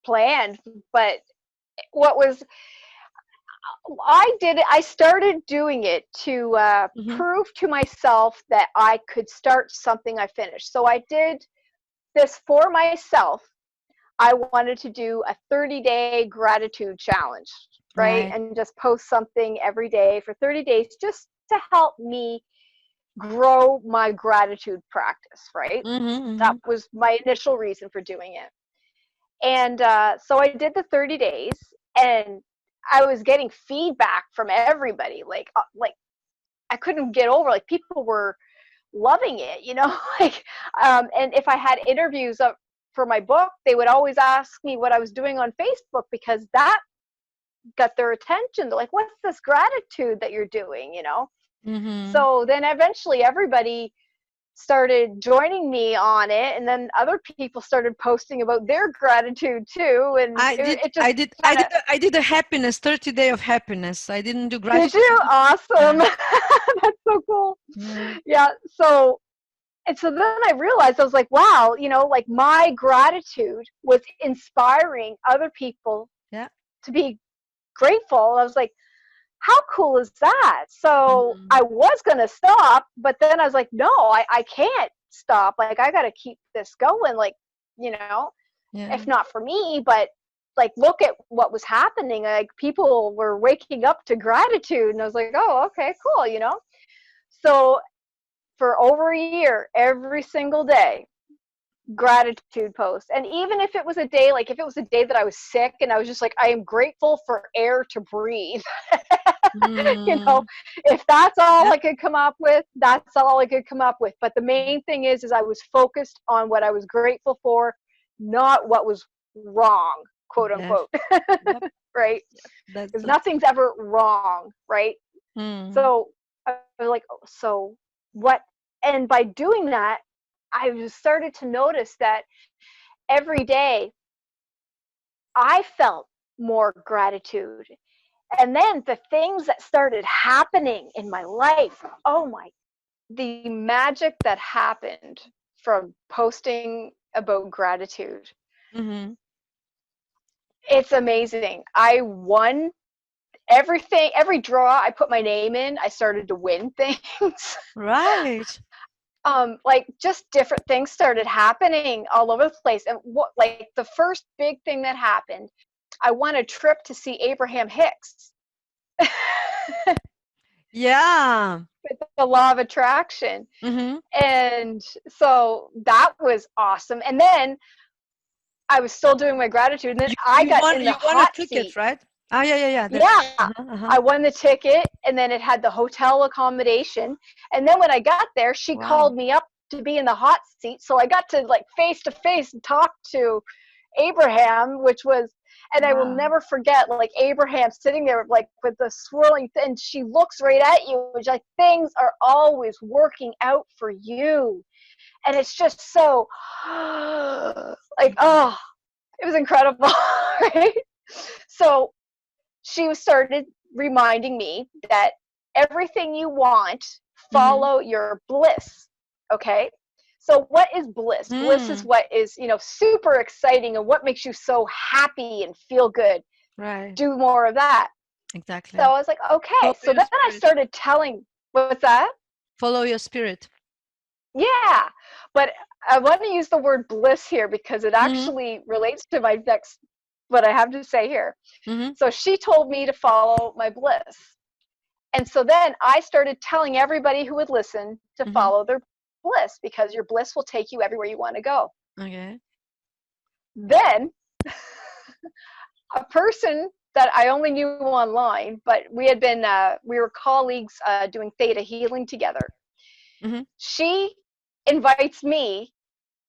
Speaker 2: planned, but what was I started doing it to
Speaker 1: Mm-hmm.
Speaker 2: prove to myself that I could start something I finished. So I did this for myself. I wanted to do a 30-day gratitude challenge, right?
Speaker 1: Right.
Speaker 2: And just post something every day for 30 days just to help me grow my gratitude practice, right?
Speaker 1: Mm-hmm.
Speaker 2: That
Speaker 1: Mm-hmm.
Speaker 2: was my initial reason for doing it. And so I did the 30 days, and I was getting feedback from everybody. Like I couldn't get over. Like people were loving it, you know. Like, and if I had interviews up for my book, they would always ask me what I was doing on Facebook because that got their attention. They're like, "What's this gratitude that you're doing?" You know.
Speaker 1: Mm-hmm.
Speaker 2: So then eventually everybody started joining me on it, and then other people started posting about their gratitude too, and
Speaker 1: I did,
Speaker 2: it just kind of.
Speaker 1: I did a happiness, 30 day of happiness. I didn't do
Speaker 2: Did
Speaker 1: gratitude.
Speaker 2: you?
Speaker 1: Yeah.
Speaker 2: Awesome. That's so cool.
Speaker 1: Yeah.
Speaker 2: Yeah. So, and so then I realized, I was like, wow, you know, like my gratitude was inspiring other people
Speaker 1: Yeah.
Speaker 2: to be grateful. I was like, how cool is that? So
Speaker 1: Mm-hmm.
Speaker 2: I was going to stop, but then I was like, no, I can't stop. Like, I got to keep this going. Like, you know,
Speaker 1: Yeah.
Speaker 2: if not for me, but like, look at what was happening. Like, people were waking up to gratitude. And I was like, oh, okay, cool, you know? So for over a year, every single day, gratitude post. And even if it was a day, like if it was a day that I was sick and I was just like, I am grateful for air to breathe, you know,
Speaker 1: Mm.
Speaker 2: if that's all
Speaker 1: Yeah.
Speaker 2: I could come up with, that's all I could come up with. But the main thing is I was focused on what I was grateful for, not what was wrong, quote
Speaker 1: Yes.
Speaker 2: unquote.
Speaker 1: Yep.
Speaker 2: Right?
Speaker 1: That's
Speaker 2: Because nothing's ever wrong, right?
Speaker 1: mm.
Speaker 2: So I was like, oh, so what? And by doing that, I just started to notice that every day I felt more gratitude. And then the things that started happening in my life, oh my, the magic that happened from posting about gratitude.
Speaker 1: Mm-hmm.
Speaker 2: It's amazing. I won everything, every draw I put my name in, I started to win things.
Speaker 1: Right.
Speaker 2: Like just different things started happening all over the place. And what, like the first big thing that happened, I won a trip to see Abraham Hicks
Speaker 1: Yeah.
Speaker 2: with the law of attraction.
Speaker 1: Mm-hmm.
Speaker 2: And so that was awesome. And then I was still doing my gratitude. And then I got in the
Speaker 1: You won a
Speaker 2: hot
Speaker 1: ticket,
Speaker 2: seat.
Speaker 1: right? Ah, yeah, yeah, yeah. That's
Speaker 2: Yeah,
Speaker 1: uh-huh.
Speaker 2: I won the ticket, and then it had the hotel accommodation. And then when I got there, she
Speaker 1: Wow.
Speaker 2: called me up to be in the hot seat. So I got to like face to face and talk to Abraham, which was, and I will
Speaker 1: Wow.
Speaker 2: never forget, like Abraham sitting there, like with the swirling, and she looks right at you, which like things are always working out for you, and it's just so, like,
Speaker 1: Mhm.
Speaker 2: oh, it was incredible, right? So she started reminding me that everything you want,
Speaker 1: Mhm.
Speaker 2: follow your bliss. Okay. So what is bliss? Bliss is
Speaker 1: Mm.
Speaker 2: what is, you know, super exciting and what makes you so happy and feel good.
Speaker 1: Right.
Speaker 2: Do more of that. So
Speaker 1: Exactly.
Speaker 2: I was like, okay.
Speaker 1: Follow
Speaker 2: So
Speaker 1: your
Speaker 2: then I
Speaker 1: spirit.
Speaker 2: started telling, what's that?
Speaker 1: Follow your spirit.
Speaker 2: Yeah. But I want to use the word bliss here because it
Speaker 1: Mhm.
Speaker 2: actually relates to my next, what I have to say here.
Speaker 1: Mhm.
Speaker 2: So she told me to follow my bliss. And so then I started telling everybody who would listen to
Speaker 1: Mhm.
Speaker 2: follow their bliss because your bliss will take you everywhere you want to go.
Speaker 1: Okay.
Speaker 2: Then a person that I only knew online, but we were colleagues doing theta healing together.
Speaker 1: Mhm.
Speaker 2: She invites me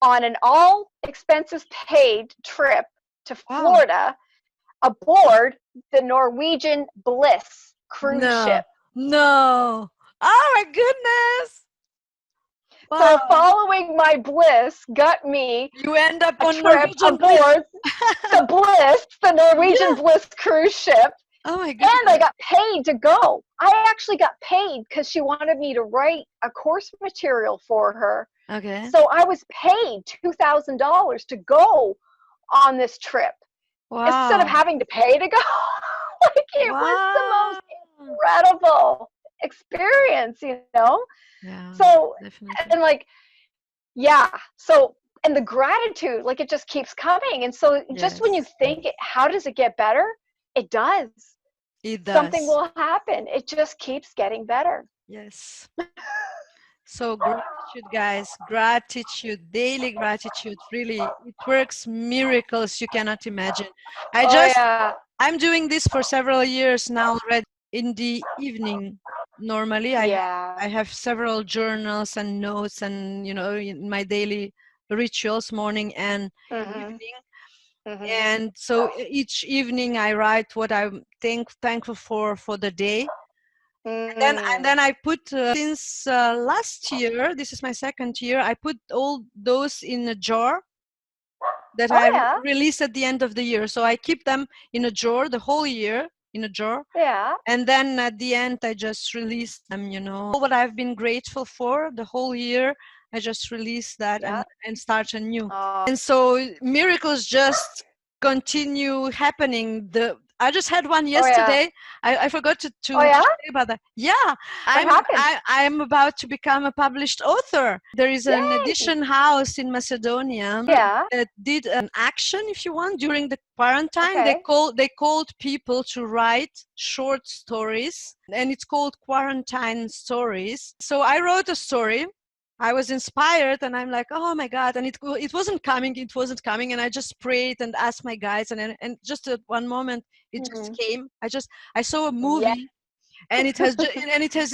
Speaker 2: on an all expenses paid trip to
Speaker 1: Wow.
Speaker 2: Florida aboard the Norwegian Bliss cruise
Speaker 1: No.
Speaker 2: ship.
Speaker 1: No. Oh my goodness.
Speaker 2: So
Speaker 1: Wow.
Speaker 2: following my bliss got me
Speaker 1: You end up
Speaker 2: a
Speaker 1: on
Speaker 2: trip
Speaker 1: Norwegian Bliss.
Speaker 2: aboard the Norwegian
Speaker 1: Yeah.
Speaker 2: Bliss cruise ship,
Speaker 1: Oh my
Speaker 2: and I
Speaker 1: goodness.
Speaker 2: got paid to go. I actually got paid because she wanted me to write a course material for her
Speaker 1: Okay.
Speaker 2: So I was paid $2,000 to go on this trip instead of
Speaker 1: Wow.
Speaker 2: having to pay to go. Like, it was the
Speaker 1: Wow.
Speaker 2: most incredible experience, you know?
Speaker 1: Yeah,
Speaker 2: So,
Speaker 1: definitely.
Speaker 2: and like, yeah. So, and the gratitude, like, it just keeps coming. And so, just when you
Speaker 1: Yes,
Speaker 2: think, how does it get better? It does.
Speaker 1: it
Speaker 2: Something
Speaker 1: does.
Speaker 2: will happen. It just keeps getting better.
Speaker 1: Yes. So gratitude, guys, gratitude, daily gratitude, really, it works miracles you cannot imagine. I
Speaker 2: Oh,
Speaker 1: just,
Speaker 2: yeah.
Speaker 1: I'm doing this for several years now already. In the evening, normally
Speaker 2: Yeah.
Speaker 1: I have several journals and notes and, in my daily rituals, morning and
Speaker 2: Mm-hmm.
Speaker 1: evening.
Speaker 2: Mm-hmm.
Speaker 1: And so each evening I write what I'm thankful for the day. And then
Speaker 2: Mm.
Speaker 1: I put, since last year, this is my second year, I put all those in a jar that
Speaker 2: Oh,
Speaker 1: I
Speaker 2: yeah.
Speaker 1: release at the end of the year. So I keep them in a jar the whole year, in a jar.
Speaker 2: Yeah.
Speaker 1: And then at the end, I just release them, what I've been grateful for the whole year. I just release that
Speaker 2: Yeah.
Speaker 1: and start anew.
Speaker 2: Oh,
Speaker 1: And so miracles just continue happening. I just had one
Speaker 2: oh, yeah.
Speaker 1: yesterday. I forgot
Speaker 2: Oh,
Speaker 1: to
Speaker 2: yeah.
Speaker 1: say about that. Yeah,
Speaker 2: What happened?
Speaker 1: I'm about to become a published author. There is an
Speaker 2: Yay.
Speaker 1: edition house in Macedonia
Speaker 2: Yeah.
Speaker 1: that did an action, if you want, during the quarantine. They
Speaker 2: Okay.
Speaker 1: called people to write short stories, and it's called Quarantine Stories. So I wrote a story. I was inspired, and I'm like, oh my god! And it wasn't coming. It wasn't coming, and I just prayed and asked my guides, and just at one moment it just
Speaker 2: Mm-hmm.
Speaker 1: came. I saw a
Speaker 2: Yeah.
Speaker 1: movie, and it has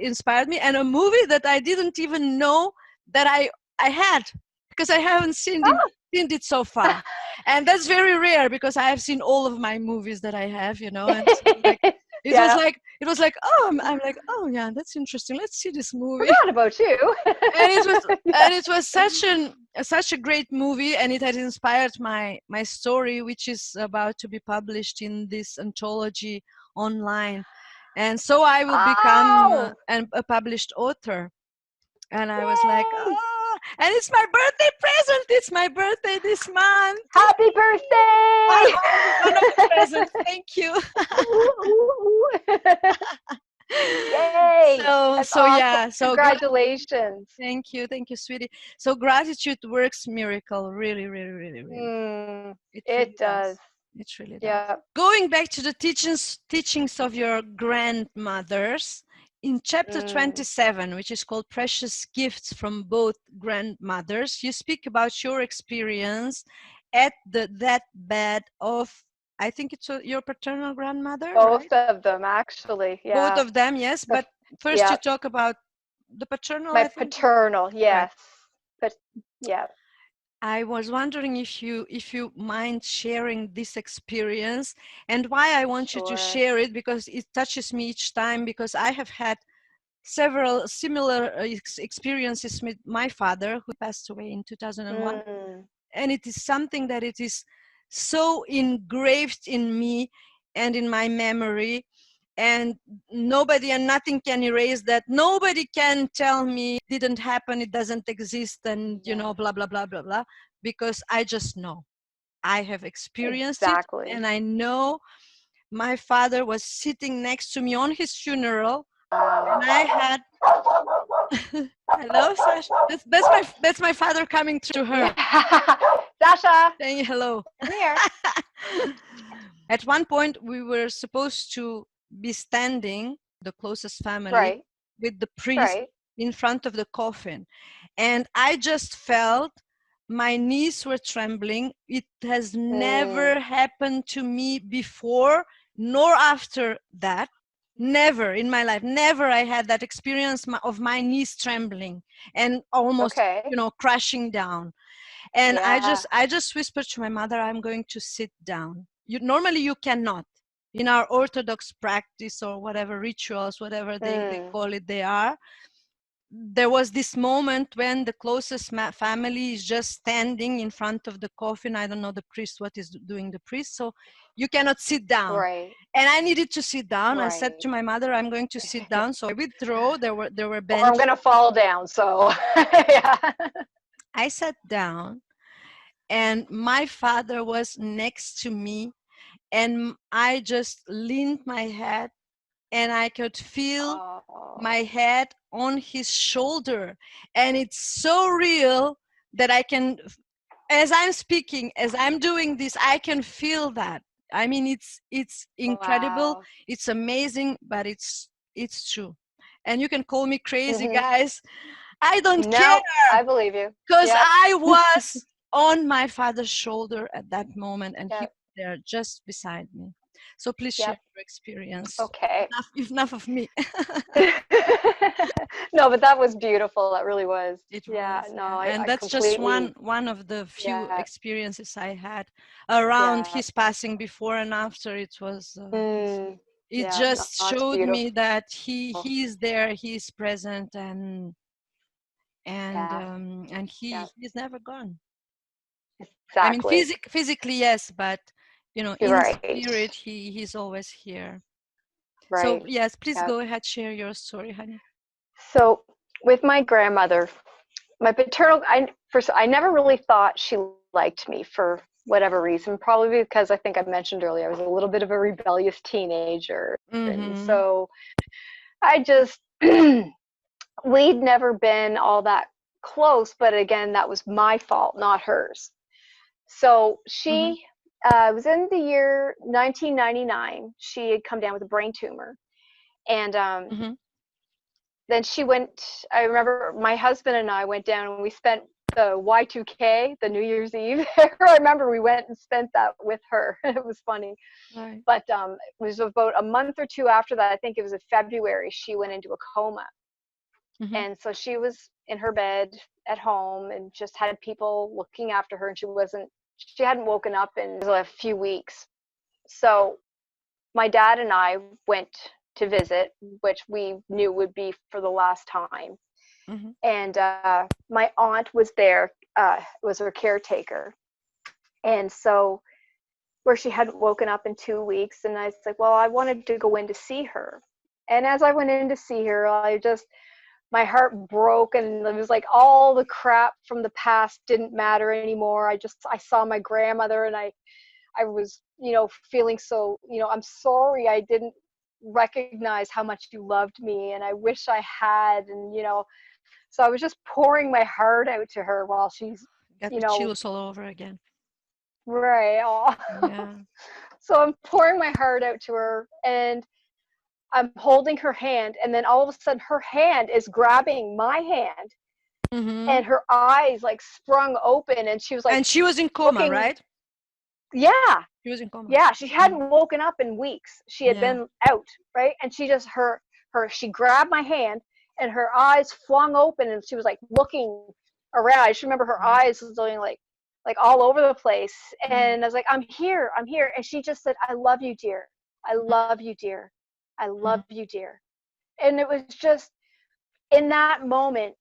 Speaker 1: inspired me, and a movie that I didn't even know that I had, because I haven't
Speaker 2: Oh.
Speaker 1: seen it so far. And that's very rare, because I have seen all of my movies that I have, and so like
Speaker 2: Yeah.
Speaker 1: it was like, oh, I'm like, oh yeah, that's interesting, let's see this movie.
Speaker 2: Forgot about you.
Speaker 1: And it was
Speaker 2: Yeah.
Speaker 1: such a great movie, and it has inspired my story, which is about to be published in this anthology online. And so I will become
Speaker 2: Oh.
Speaker 1: a published author. And I was like,
Speaker 2: Yay.
Speaker 1: oh, and it's my birthday present. It's my birthday this month.
Speaker 2: Happy birthday.
Speaker 1: One of the presents. Thank you.
Speaker 2: Ooh, ooh, ooh. Yay. That's
Speaker 1: So
Speaker 2: awesome.
Speaker 1: yeah.
Speaker 2: Congratulations.
Speaker 1: Thank you, sweetie. So gratitude works miracle. Really, really, really, really.
Speaker 2: Mm,
Speaker 1: It
Speaker 2: it
Speaker 1: really
Speaker 2: does.
Speaker 1: does. It really does.
Speaker 2: Yeah.
Speaker 1: Going back to the teachings of your grandmothers, in chapter
Speaker 2: Mm.
Speaker 1: 27, which is called Precious Gifts from Both Grandmothers, you speak about your experience at the deathbed of, I think it's your paternal grandmother, right?
Speaker 2: Both of them, actually.
Speaker 1: Both
Speaker 2: Yeah.
Speaker 1: of them, yes.
Speaker 2: The,
Speaker 1: But first you
Speaker 2: yeah.
Speaker 1: talk about the paternal,
Speaker 2: My
Speaker 1: I think.
Speaker 2: paternal.
Speaker 1: Right.
Speaker 2: Yes. But yeah.
Speaker 1: I was wondering if you mind sharing this experience, and why I want you to
Speaker 2: Sure.
Speaker 1: share it, because it touches me each time, because I have had several similar experiences with my father, who passed away in 2001.
Speaker 2: Mm.
Speaker 1: And it is something that it is so engraved in me and in my memory, and nobody and nothing can erase that. Nobody can tell me it didn't happen, it doesn't exist, and
Speaker 2: Yeah.
Speaker 1: blah blah blah blah blah, because I just know, I have experienced it,
Speaker 2: Exactly.
Speaker 1: and I know my father was sitting next to me on his funeral.
Speaker 2: Wow.
Speaker 1: And I had hello, Sasha. That's my father coming through
Speaker 2: Yeah.
Speaker 1: her,
Speaker 2: Sasha,
Speaker 1: saying hello.
Speaker 2: come here.
Speaker 1: At one point, we were supposed to be standing, the closest family,
Speaker 2: Right.
Speaker 1: with the priest
Speaker 2: Right.
Speaker 1: in front of the coffin. And I just felt my knees were trembling. It has
Speaker 2: Mm.
Speaker 1: never happened to me before, nor after that. Never in my life, never I had that experience of my knees trembling and almost,
Speaker 2: Okay.
Speaker 1: crashing down. And
Speaker 2: Yeah.
Speaker 1: I just whispered to my mother, I'm going to sit down. Normally you cannot. In our Orthodox practice, or whatever rituals, whatever they
Speaker 2: Mm.
Speaker 1: call it, they are, there was this moment when the closest family is just standing in front of the coffin. I don't know the priest, what is doing the priest. So you cannot sit down.
Speaker 2: Right.
Speaker 1: And I needed to sit down. I said
Speaker 2: Right.
Speaker 1: to my mother, I'm going to sit down. So I withdraw. There were
Speaker 2: Or I'm
Speaker 1: benches.
Speaker 2: gonna fall down. So yeah.
Speaker 1: I sat down, and my father was next to me, and I just leaned my head, and I could feel my
Speaker 2: Oh,
Speaker 1: head on his shoulder. And it's so real that I can, as I'm speaking, as I'm doing this, I can feel that. I mean, it's incredible,
Speaker 2: wow.
Speaker 1: it's amazing, but it's true. And you can call me crazy,
Speaker 2: Hmm.
Speaker 1: guys. I don't care,
Speaker 2: No, I believe you.
Speaker 1: because
Speaker 2: Yep.
Speaker 1: I was on my father's shoulder at that moment, and he
Speaker 2: Yep.
Speaker 1: was there just beside me. So please share
Speaker 2: Yep.
Speaker 1: your experience.
Speaker 2: Okay.
Speaker 1: Enough of me.
Speaker 2: No, but that was beautiful. That really was.
Speaker 1: It
Speaker 2: Yeah.
Speaker 1: was,
Speaker 2: No,
Speaker 1: yeah.
Speaker 2: I,
Speaker 1: And
Speaker 2: I
Speaker 1: that's just
Speaker 2: completely.
Speaker 1: one of the few
Speaker 2: Yeah.
Speaker 1: experiences I had around
Speaker 2: Yeah.
Speaker 1: his passing. Before and after,
Speaker 2: Mm,
Speaker 1: it
Speaker 2: yeah. No,
Speaker 1: just
Speaker 2: it's
Speaker 1: showed
Speaker 2: beautiful.
Speaker 1: me that he's there, he's present, and
Speaker 2: Yeah. Yeah.
Speaker 1: he's never gone. I mean,
Speaker 2: Exactly.
Speaker 1: physically, yes, but
Speaker 2: You're
Speaker 1: in
Speaker 2: right.
Speaker 1: spirit, he's always here. So
Speaker 2: Right.
Speaker 1: yes, please
Speaker 2: Yeah.
Speaker 1: go ahead, share your story, honey.
Speaker 2: So with my grandmother, my paternal, I never really thought she liked me for whatever reason. Probably because I think I mentioned earlier I was a little bit of a rebellious teenager, and
Speaker 1: Mm-hmm.
Speaker 2: so I just we'd never been all that close. But again, that was my fault, not hers. So
Speaker 1: Mm-hmm.
Speaker 2: she was in the year 1999. She had come down with a brain tumor, and
Speaker 1: Mm-hmm.
Speaker 2: then she went. I remember my husband and I went down and we spent the Y2K, the New Year's Eve. I remember we went and spent that with her. It was funny.
Speaker 1: Right.
Speaker 2: But it was about a month or two after that. I think it was in February. She went into a coma,
Speaker 1: Mm-hmm.
Speaker 2: and so she was in her bed at home and just had people looking after her. And she hadn't woken up in a few weeks. So my dad and I went to visit, which we knew would be for the last time.
Speaker 1: Mm-hmm.
Speaker 2: And my aunt was there, was her caretaker. And so, where she hadn't woken up in 2 weeks, and I was like, well, I wanted to go in to see her. And as I went in to see her, my heart broke, and it was like all the crap from the past didn't matter anymore. I saw my grandmother, and I was, feeling so, I'm sorry I didn't recognize how much you loved me, and I wish I had. And, so I was just pouring my heart out to her while she's,
Speaker 1: Got
Speaker 2: you
Speaker 1: the
Speaker 2: know,
Speaker 1: chills all over again.
Speaker 2: right. Aw.
Speaker 1: Yeah.
Speaker 2: So I'm pouring my heart out to her, and I'm holding her hand, and then all of a sudden her hand is grabbing my hand,
Speaker 1: Mm-hmm.
Speaker 2: and her eyes like sprung open, and she was like
Speaker 1: And she was in coma,
Speaker 2: looking.
Speaker 1: right?
Speaker 2: Yeah.
Speaker 1: She was in coma.
Speaker 2: Yeah, she
Speaker 1: Mm.
Speaker 2: hadn't woken up in weeks. She had
Speaker 1: Yeah.
Speaker 2: been out, right? And she just she grabbed my hand, and her eyes flung open, and she was like looking around. I just remember her
Speaker 1: Mm.
Speaker 2: eyes was doing like all over the place.
Speaker 1: Mm.
Speaker 2: And I was like, I'm here, I'm here. And she just said, I love you, dear. I love you, dear. I love
Speaker 1: Mm.
Speaker 2: you, dear. And it was just in that moment,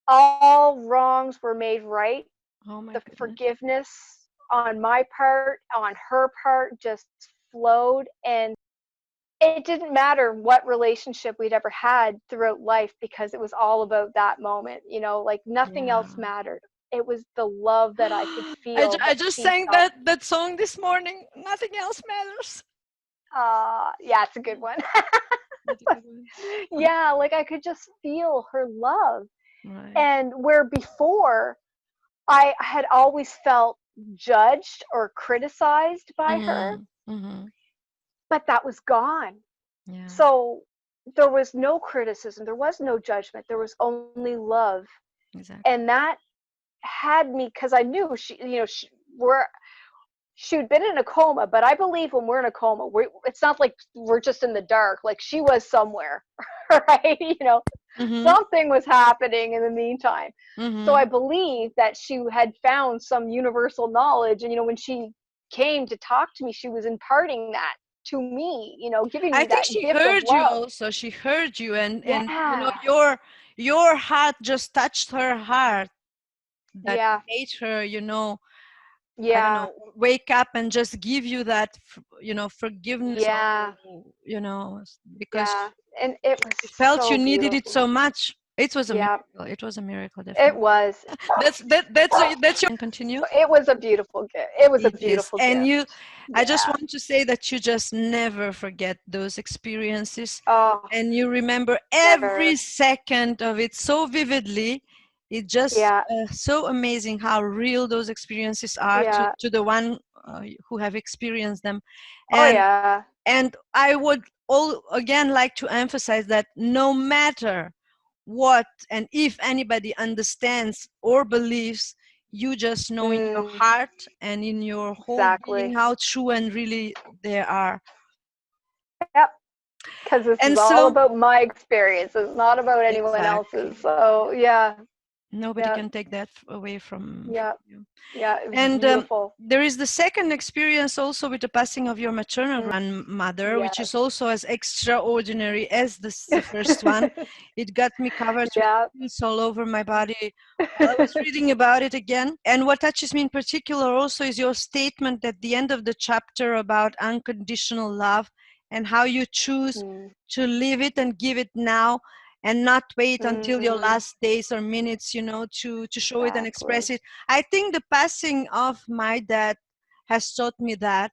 Speaker 2: all wrongs were made right.
Speaker 1: Oh my
Speaker 2: The
Speaker 1: goodness.
Speaker 2: forgiveness on my part, on her part, just flowed. And it didn't matter what relationship we'd ever had throughout life, because it was all about that moment, like nothing
Speaker 1: Yeah.
Speaker 2: else mattered. It was the love that I could feel
Speaker 1: I
Speaker 2: that
Speaker 1: just
Speaker 2: she
Speaker 1: sang
Speaker 2: felt.
Speaker 1: that song this morning. Nothing else matters.
Speaker 2: Yeah, it's a good one.
Speaker 1: That's a good one.
Speaker 2: Yeah, like I could just feel her love.
Speaker 1: Right.
Speaker 2: And where before I had always felt judged or criticized by her,
Speaker 1: Mm-hmm. Mm-hmm.
Speaker 2: but that was gone.
Speaker 1: Yeah.
Speaker 2: So there was no criticism, there was no judgment, there was only love.
Speaker 1: Exactly.
Speaker 2: And that had me, because I knew she'd been in a coma. But I believe when we're in a coma, it's not like we're just in the dark. Like she was somewhere, right?
Speaker 1: Mm-hmm.
Speaker 2: Something was happening in the meantime. So
Speaker 1: Mm-hmm.
Speaker 2: I believe that she had found some universal knowledge. And, when she came to talk to me, she was imparting that to me, giving
Speaker 1: I
Speaker 2: me
Speaker 1: think
Speaker 2: that
Speaker 1: she
Speaker 2: gift of
Speaker 1: heard you
Speaker 2: love.
Speaker 1: also. She heard you, and
Speaker 2: Yeah.
Speaker 1: your heart just touched her heart, that
Speaker 2: Yeah.
Speaker 1: made her, I don't
Speaker 2: Yeah.
Speaker 1: know, wake up and just give you that, forgiveness,
Speaker 2: Yeah.
Speaker 1: because
Speaker 2: Yeah. And it was
Speaker 1: she felt you
Speaker 2: so
Speaker 1: needed it so
Speaker 2: beautiful.
Speaker 1: much. It was a
Speaker 2: Yeah.
Speaker 1: miracle. It was a miracle,
Speaker 2: It
Speaker 1: definitely.
Speaker 2: was.
Speaker 1: That's your continue.
Speaker 2: It was a beautiful gift. It was a
Speaker 1: It is.
Speaker 2: beautiful
Speaker 1: And
Speaker 2: gift.
Speaker 1: I just
Speaker 2: Yeah.
Speaker 1: want to say that you just never forget those experiences,
Speaker 2: Oh,
Speaker 1: and you remember
Speaker 2: never.
Speaker 1: every second of it so vividly. It's just
Speaker 2: Yeah.
Speaker 1: so amazing how real those experiences are
Speaker 2: Yeah.
Speaker 1: to the one who have experienced them.
Speaker 2: Oh,
Speaker 1: And
Speaker 2: yeah.
Speaker 1: I would all again like to emphasize that no matter what and if anybody understands or believes, you just know in your
Speaker 2: Mm,
Speaker 1: heart and in your whole being
Speaker 2: exactly.
Speaker 1: how true and really they are.
Speaker 2: Yep. Because this is
Speaker 1: And
Speaker 2: all
Speaker 1: so,
Speaker 2: about my experience. It's not about anyone else's.
Speaker 1: exactly,
Speaker 2: So, yeah.
Speaker 1: nobody
Speaker 2: Yeah.
Speaker 1: can take that away from
Speaker 2: Yeah.
Speaker 1: you.
Speaker 2: Yeah. It was
Speaker 1: And
Speaker 2: beautiful.
Speaker 1: there is the second experience also with the passing of your maternal
Speaker 2: Mm,
Speaker 1: grandmother, which is
Speaker 2: yes.
Speaker 1: also as extraordinary as the first one. It got me covered with
Speaker 2: Yeah.
Speaker 1: chills all over my body while I was reading about it again. And what touches me in particular also is your statement at the end of the chapter about unconditional love and how you choose
Speaker 2: Mm,
Speaker 1: to live it and give it now and not wait until your
Speaker 2: mm,
Speaker 1: last days or minutes, to show it and express
Speaker 2: exactly.
Speaker 1: it. I think the passing of my dad has taught me that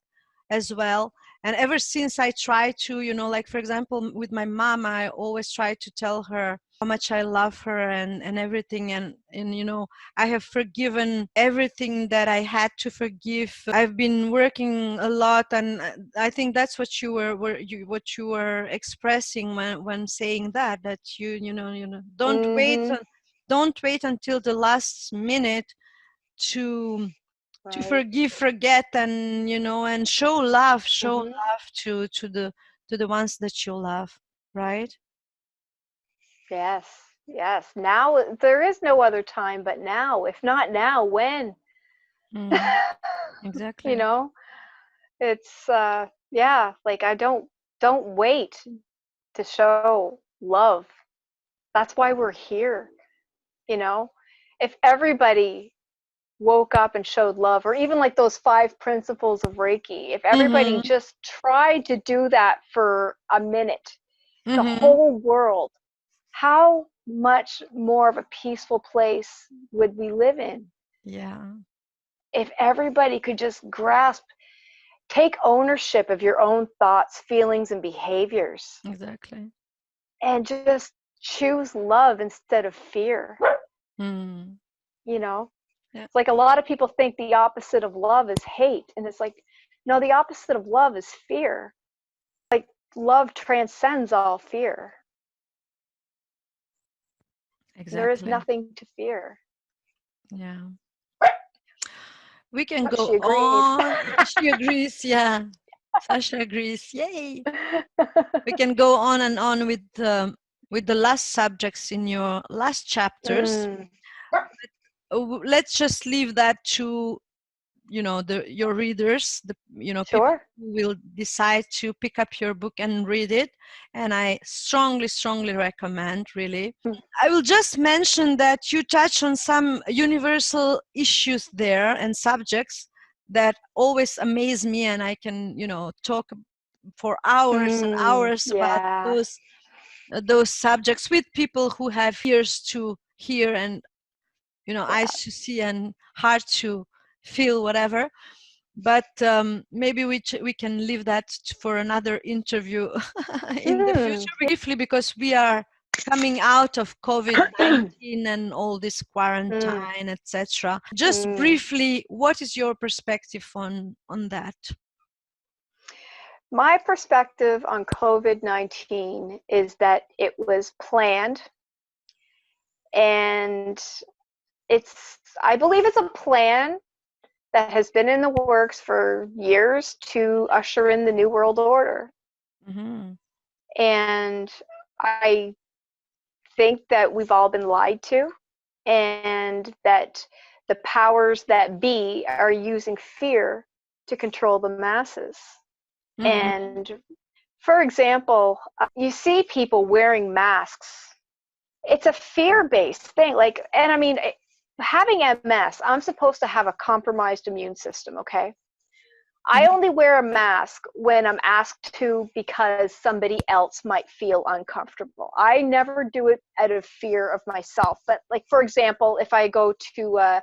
Speaker 1: as well. And ever since I try to, like for example, with my mom, I always try to tell her how much I love her and everything. And I have forgiven everything that I had to forgive. I've been working a lot, and I think that's what what you were expressing when saying that
Speaker 2: Mm-hmm.
Speaker 1: don't wait until the last minute to
Speaker 2: Right.
Speaker 1: forgive, forget, and show
Speaker 2: Mm-hmm.
Speaker 1: love to the ones that you love, right?
Speaker 2: Yes. Yes. Now there is no other time but now. If not now, when?
Speaker 1: Mm,
Speaker 2: You
Speaker 1: exactly.
Speaker 2: know, it's yeah, like I don't wait to show love. That's why we're here, you know? If everybody woke up and showed love, or even like those 5 principles of Reiki, if everybody
Speaker 1: Mm-hmm.
Speaker 2: just tried to do that for a minute, the
Speaker 1: Mm-hmm.
Speaker 2: whole world, how much more of a peaceful place would we live in
Speaker 1: Yeah,
Speaker 2: if everybody could just take ownership of your own thoughts, feelings, and behaviors
Speaker 1: exactly.
Speaker 2: and just choose love instead of fear,
Speaker 1: Mm.
Speaker 2: you know?
Speaker 1: Yeah,
Speaker 2: It's like a lot of people think the opposite of love is hate. And it's like, no, the opposite of love is fear. Like, love transcends all fear. There is
Speaker 1: exactly.
Speaker 2: nothing to fear.
Speaker 1: Yeah. We can
Speaker 2: Oh,
Speaker 1: go
Speaker 2: she agrees.
Speaker 1: on. She agrees, yeah. Sasha agrees. Yay. We can go on and on with the last subjects in your last chapters.
Speaker 2: Mm,
Speaker 1: Let's just leave that to your readers, the people
Speaker 2: sure.
Speaker 1: who will decide to pick up your book and read it. And I strongly recommend, really.
Speaker 2: Mm,
Speaker 1: I will just mention that you touch on some universal issues there and subjects that always amaze me, and I can talk for hours and hours about
Speaker 2: yeah.
Speaker 1: those subjects with people who have ears to hear and
Speaker 2: Yeah.
Speaker 1: eyes to see and heart to feel whatever. But maybe we can leave that for another interview in the
Speaker 2: Mm.
Speaker 1: future, briefly, because we are coming out of COVID-19 and all this
Speaker 2: Mm.
Speaker 1: quarantine, etc. Just
Speaker 2: Mm.
Speaker 1: briefly, what is your perspective on that?
Speaker 2: My perspective on COVID-19 is that it was planned, and I believe it's a plan that has been in the works for years to usher in the New World Order.
Speaker 1: Mm-hmm.
Speaker 2: And I think that we've all been lied to, and that the powers that be are using fear to control the masses.
Speaker 1: Mm-hmm.
Speaker 2: And for example, you see people wearing masks it's a fear-based thing. Like, and I mean, having MS, I'm supposed to have a compromised immune system, okay? I only wear a mask when I'm asked to because somebody else might feel uncomfortable. I never do it out of fear of myself. But like, for example, if I go to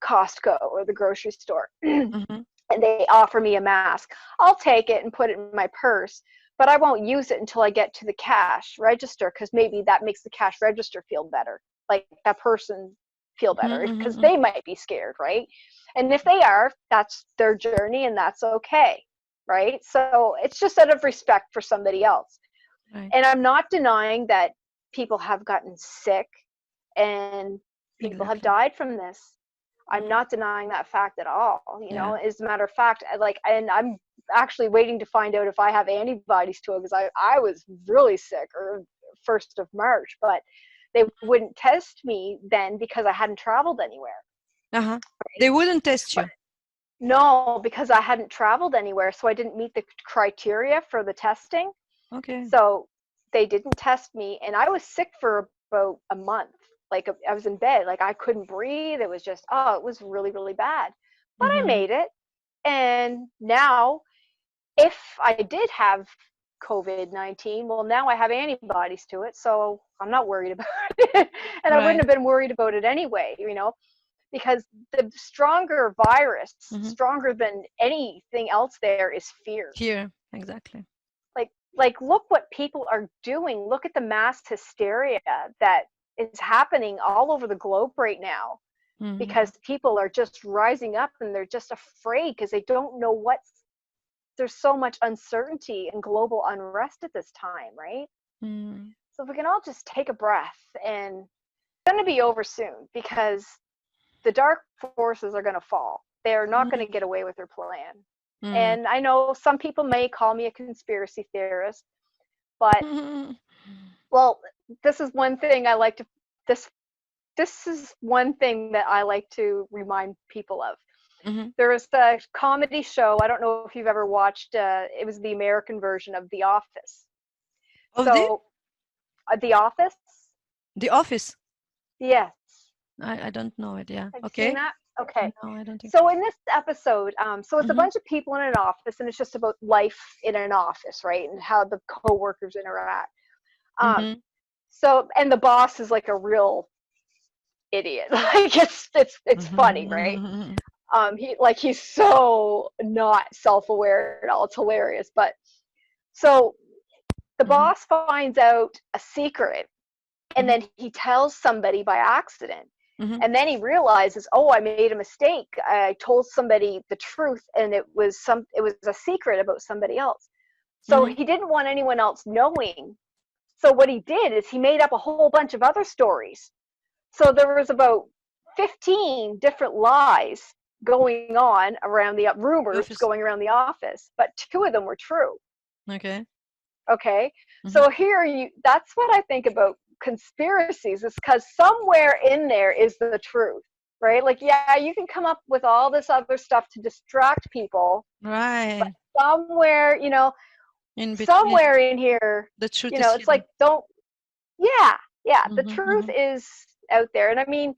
Speaker 2: Costco or the grocery store
Speaker 1: Mm-hmm.
Speaker 2: and they offer me a mask, I'll take it and put it in my purse. But I won't use it until I get to the cash register, because maybe that makes the cash register feel better. Like that person feel better, because
Speaker 1: Mm-hmm.
Speaker 2: they might be scared, right? And if they are, that's their journey and that's okay, right? So it's just out of respect for somebody else.
Speaker 1: Right.
Speaker 2: And I'm not denying that people have gotten sick and people have
Speaker 1: Exactly.
Speaker 2: died from this. I'm
Speaker 1: Mm-hmm.
Speaker 2: not denying that fact at all. You
Speaker 1: Yeah.
Speaker 2: know, as a matter of fact, like, and I'm actually waiting to find out if I have antibodies to it, because I was really sick, or 1st of March, but they wouldn't test me then because I hadn't traveled anywhere.
Speaker 1: Uh-huh.
Speaker 2: Right?
Speaker 1: They wouldn't test
Speaker 2: But
Speaker 1: you.
Speaker 2: no, because I hadn't traveled anywhere, so I didn't meet the criteria for the testing.
Speaker 1: Okay.
Speaker 2: So they didn't test me, and I was sick for about a month. Like, I was in bed, like I couldn't breathe. It was just, oh, it was really, really bad. But I
Speaker 1: Mm-hmm.
Speaker 2: made it. And now, if I did have COVID-19, well, now I have antibodies to it, so I'm not worried about it. And I wouldn't
Speaker 1: Right.
Speaker 2: have been worried about it anyway, you know, because the stronger virus,
Speaker 1: Mm-hmm.
Speaker 2: stronger than anything else there, is fear.
Speaker 1: Here. Exactly.
Speaker 2: Like look what people are doing. Look at the mass hysteria that is happening all over the globe right now,
Speaker 1: Mm-hmm.
Speaker 2: because people are just rising up and they're just afraid because they don't know there's so much uncertainty and global unrest at this time, right?
Speaker 1: Mm.
Speaker 2: So if we can all just take a breath, and it's going to be over soon, because the dark forces are going to fall. They're not going to get away with their plan.
Speaker 1: Mm.
Speaker 2: And I know some people may call me a conspiracy theorist, but,
Speaker 1: Mm.
Speaker 2: well, this is one thing I like to this this is one thing that I like to remind people of.
Speaker 1: Mm-hmm.
Speaker 2: There was a comedy show. I don't know if you've ever watched. It was the American version of The Office.
Speaker 1: Of the
Speaker 2: So, The Office.
Speaker 1: the office.
Speaker 2: Yes.
Speaker 1: I don't know it. Yeah.
Speaker 2: Have you seen
Speaker 1: Okay.
Speaker 2: that? Okay.
Speaker 1: No, I don't think.
Speaker 2: So in this episode, so it's a
Speaker 1: Mm-hmm.
Speaker 2: bunch of people in an office, and it's just about life in an office, right, and how the coworkers interact. Um,
Speaker 1: Mm-hmm.
Speaker 2: so, and the boss is like a real idiot. Like, it's funny, right?
Speaker 1: Mm-hmm.
Speaker 2: He's so not self-aware at all. It's hilarious. But so the
Speaker 1: Mm-hmm.
Speaker 2: boss finds out a secret, and
Speaker 1: Mm-hmm.
Speaker 2: then he tells somebody by accident.
Speaker 1: Mm-hmm.
Speaker 2: And then he realizes, oh, I made a mistake. I told somebody the truth, and it was a secret about somebody else. So
Speaker 1: Mm-hmm.
Speaker 2: he didn't want anyone else knowing. So what he did is he made up a whole bunch of other stories. So there was about 15 different lies going on around the
Speaker 1: The
Speaker 2: rumors
Speaker 1: office.
Speaker 2: going around the office, but 2 of them were true.
Speaker 1: Okay.
Speaker 2: Okay.
Speaker 1: Mm-hmm.
Speaker 2: So that's what I think about conspiracies, is because somewhere in there is the truth, right? Like, yeah, you can come up with all this other stuff to distract people, but
Speaker 1: Right.
Speaker 2: somewhere,
Speaker 1: In between,
Speaker 2: somewhere in here,
Speaker 1: the truth is
Speaker 2: it's like,
Speaker 1: hidden.
Speaker 2: don't, yeah, yeah, the
Speaker 1: Mm-hmm.
Speaker 2: truth
Speaker 1: Mm-hmm.
Speaker 2: is out there. And I mean,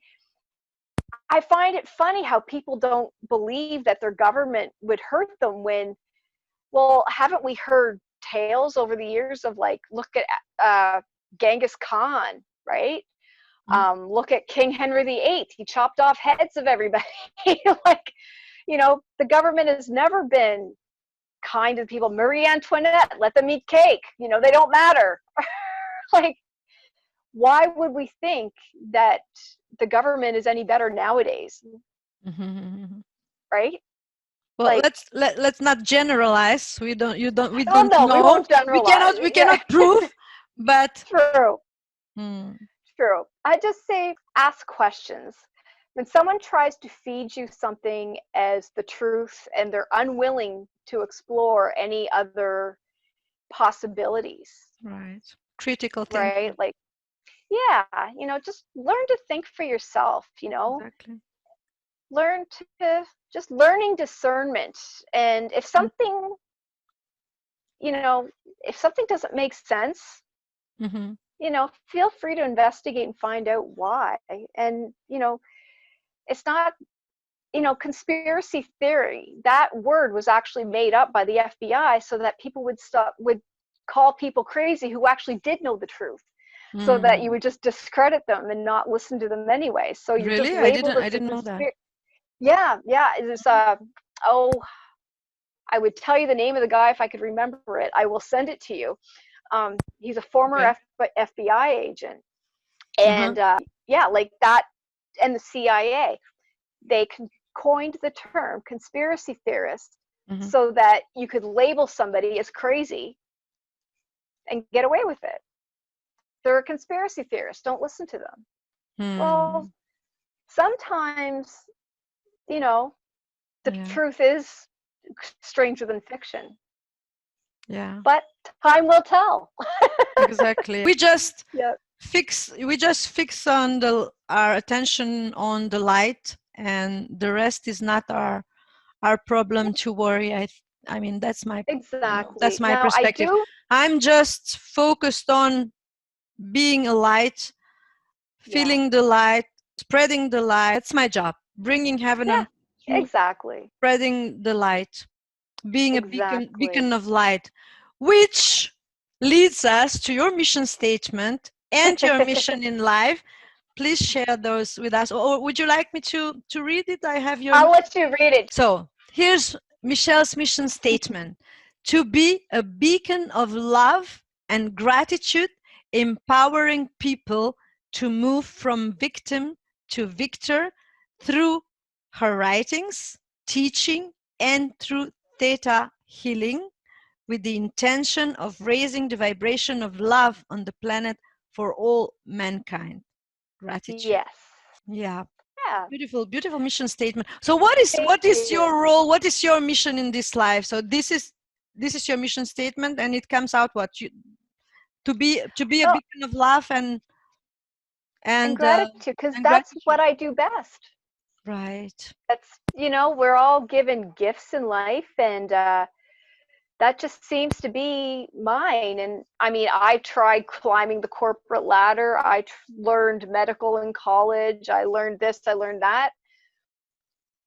Speaker 2: I find it funny how people don't believe that their government would hurt them when, well, haven't we heard tales over the years of, like, look at Genghis Khan, right? Look at King Henry VIII. He chopped off heads of everybody. Like, the government has never been kind to people. Marie Antoinette, let them eat cake. They don't matter. Like, why would we think that the government is any better nowadays,
Speaker 1: Mm-hmm.
Speaker 2: right?
Speaker 1: Well,
Speaker 2: Like,
Speaker 1: let's not generalize. We
Speaker 2: oh
Speaker 1: don't
Speaker 2: no, we
Speaker 1: know.
Speaker 2: won't generalize.
Speaker 1: We
Speaker 2: Yeah,
Speaker 1: cannot prove, but
Speaker 2: true.
Speaker 1: mm,
Speaker 2: True. I just say ask questions. When someone tries to feed you something as the truth and they're unwilling to explore any other possibilities,
Speaker 1: right. Critical
Speaker 2: right?
Speaker 1: thinking.
Speaker 2: Like, yeah, just learn to think for yourself,
Speaker 1: Exactly.
Speaker 2: learn to just learning discernment. And you know, if something doesn't make sense,
Speaker 1: Mm-hmm.
Speaker 2: feel free to investigate and find out why. And, it's not, conspiracy theory, that word was actually made up by the FBI so that people would call people crazy who actually did know the truth, so that you would just discredit them and not listen to them anyway. So you're just
Speaker 1: Really?
Speaker 2: labeled
Speaker 1: I
Speaker 2: as a
Speaker 1: didn't know that.
Speaker 2: conspiracy. Yeah, yeah. It's oh, I would tell you the name of the guy if I could remember it. I will send it to you. He's a former
Speaker 1: Okay.
Speaker 2: FBI agent,
Speaker 1: Uh-huh.
Speaker 2: and yeah, like that, and the CIA. They coined the term conspiracy theorist
Speaker 1: Mm-hmm.
Speaker 2: so that you could label somebody as crazy and get away with it. They're a conspiracy theorist. Don't listen to them. Well,
Speaker 1: Hmm.
Speaker 2: sometimes, you know, the
Speaker 1: Yeah.
Speaker 2: truth is stranger than fiction,
Speaker 1: Yeah.
Speaker 2: but time will tell.
Speaker 1: Exactly.
Speaker 2: Yeah,
Speaker 1: We just fix on our attention on the light, and the rest is not our problem to worry. I mean, that's my, that's
Speaker 2: exactly.
Speaker 1: my
Speaker 2: Now, I
Speaker 1: perspective.
Speaker 2: do,
Speaker 1: I'm just focused on being a light,
Speaker 2: yeah,
Speaker 1: feeling the light, spreading the light. That's my job, bringing heaven
Speaker 2: yeah,
Speaker 1: on through
Speaker 2: exactly,
Speaker 1: spreading the light, being a
Speaker 2: exactly.
Speaker 1: beacon of light, which leads us to your mission statement and your mission in life. Please share those with us. Or would you like me to read it? I have your
Speaker 2: I'll
Speaker 1: mission.
Speaker 2: let you read it.
Speaker 1: So here's Michelle's mission statement: to be a beacon of love and gratitude, empowering people to move from victim to victor through her writings, teaching, and through theta healing, with the intention of raising the vibration of love on the planet for all mankind. Gratitude.
Speaker 2: Yes.
Speaker 1: Yeah.
Speaker 2: Yeah.
Speaker 1: Beautiful, beautiful mission statement. So
Speaker 2: Thank
Speaker 1: what is
Speaker 2: you.
Speaker 1: your role? What is your mission in this life? So this is your mission statement, and it comes out what you to be a
Speaker 2: Oh,
Speaker 1: beacon of love
Speaker 2: and
Speaker 1: and
Speaker 2: gratitude, because
Speaker 1: and
Speaker 2: that's what
Speaker 1: gratitude.
Speaker 2: I do best.
Speaker 1: Right.
Speaker 2: That's, we're all given gifts in life, and that just seems to be mine. And I mean, I tried climbing the corporate ladder. I learned medical in college. I learned this, I learned that.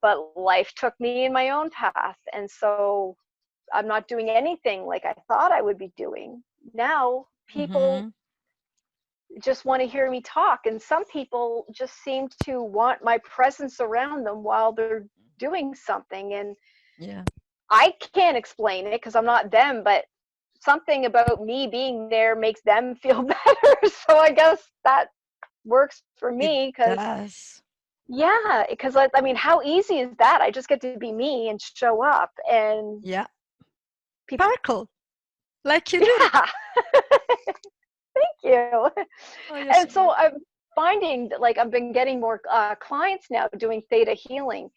Speaker 2: But life took me in my own path. And so I'm not doing anything like I thought I would be doing. Now, people
Speaker 1: Mm-hmm.
Speaker 2: just want to hear me talk. And some people just seem to want my presence around them while they're doing something. And
Speaker 1: Yeah.
Speaker 2: I can't explain it because I'm not them, but something about me being there makes them feel better. So I guess that works for
Speaker 1: It
Speaker 2: me because,
Speaker 1: does.
Speaker 2: yeah, because I mean, how easy is that? I just get to be me and show up, and
Speaker 1: Yeah.
Speaker 2: people,
Speaker 1: Sparkle, like you do.
Speaker 2: yeah, thank you.
Speaker 1: Oh, you're so
Speaker 2: And so
Speaker 1: welcome.
Speaker 2: I'm finding that, like, I've been getting more clients now doing theta healing,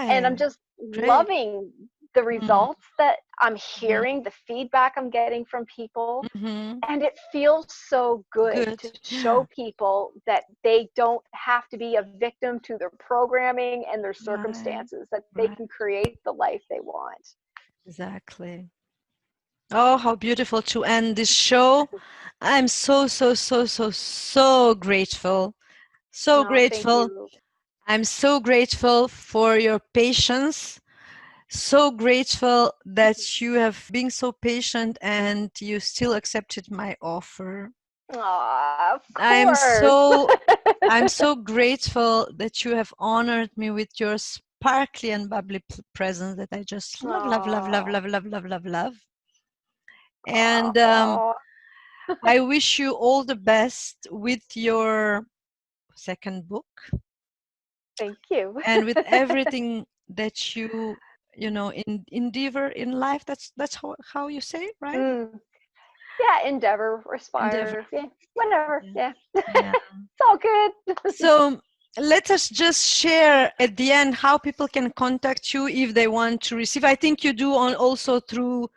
Speaker 2: and I'm
Speaker 1: Right.
Speaker 2: just
Speaker 1: Great.
Speaker 2: loving the
Speaker 1: Mm-hmm.
Speaker 2: results that I'm hearing, the feedback I'm getting from people.
Speaker 1: Mm-hmm.
Speaker 2: And it feels so good
Speaker 1: Good.
Speaker 2: to
Speaker 1: Yeah.
Speaker 2: show people that they don't have to be a victim to their programming and their
Speaker 1: Right.
Speaker 2: circumstances, that they
Speaker 1: Right.
Speaker 2: can create the life they want.
Speaker 1: Exactly. Oh, how beautiful to end this show. I'm so grateful. So
Speaker 2: No, thank
Speaker 1: grateful.
Speaker 2: you.
Speaker 1: I'm so grateful for your patience. So grateful that you have been so patient and you still accepted my offer.
Speaker 2: Aw, of
Speaker 1: I'm
Speaker 2: course.
Speaker 1: so grateful that you have honored me with your sparkly and bubbly presence that I just
Speaker 2: Aw,
Speaker 1: love. And
Speaker 2: aw.
Speaker 1: I wish you all the best with your second book
Speaker 2: Thank you.
Speaker 1: and with everything that you know endeavor in life. That's how you say it, right?
Speaker 2: Mm, yeah, endeavor,
Speaker 1: Endeavor.
Speaker 2: aspire, yeah, whatever,
Speaker 1: Yeah.
Speaker 2: yeah.
Speaker 1: Yeah.
Speaker 2: It's all good.
Speaker 1: So let us just share at the end how people can contact you if they want to receive. I think you do on also through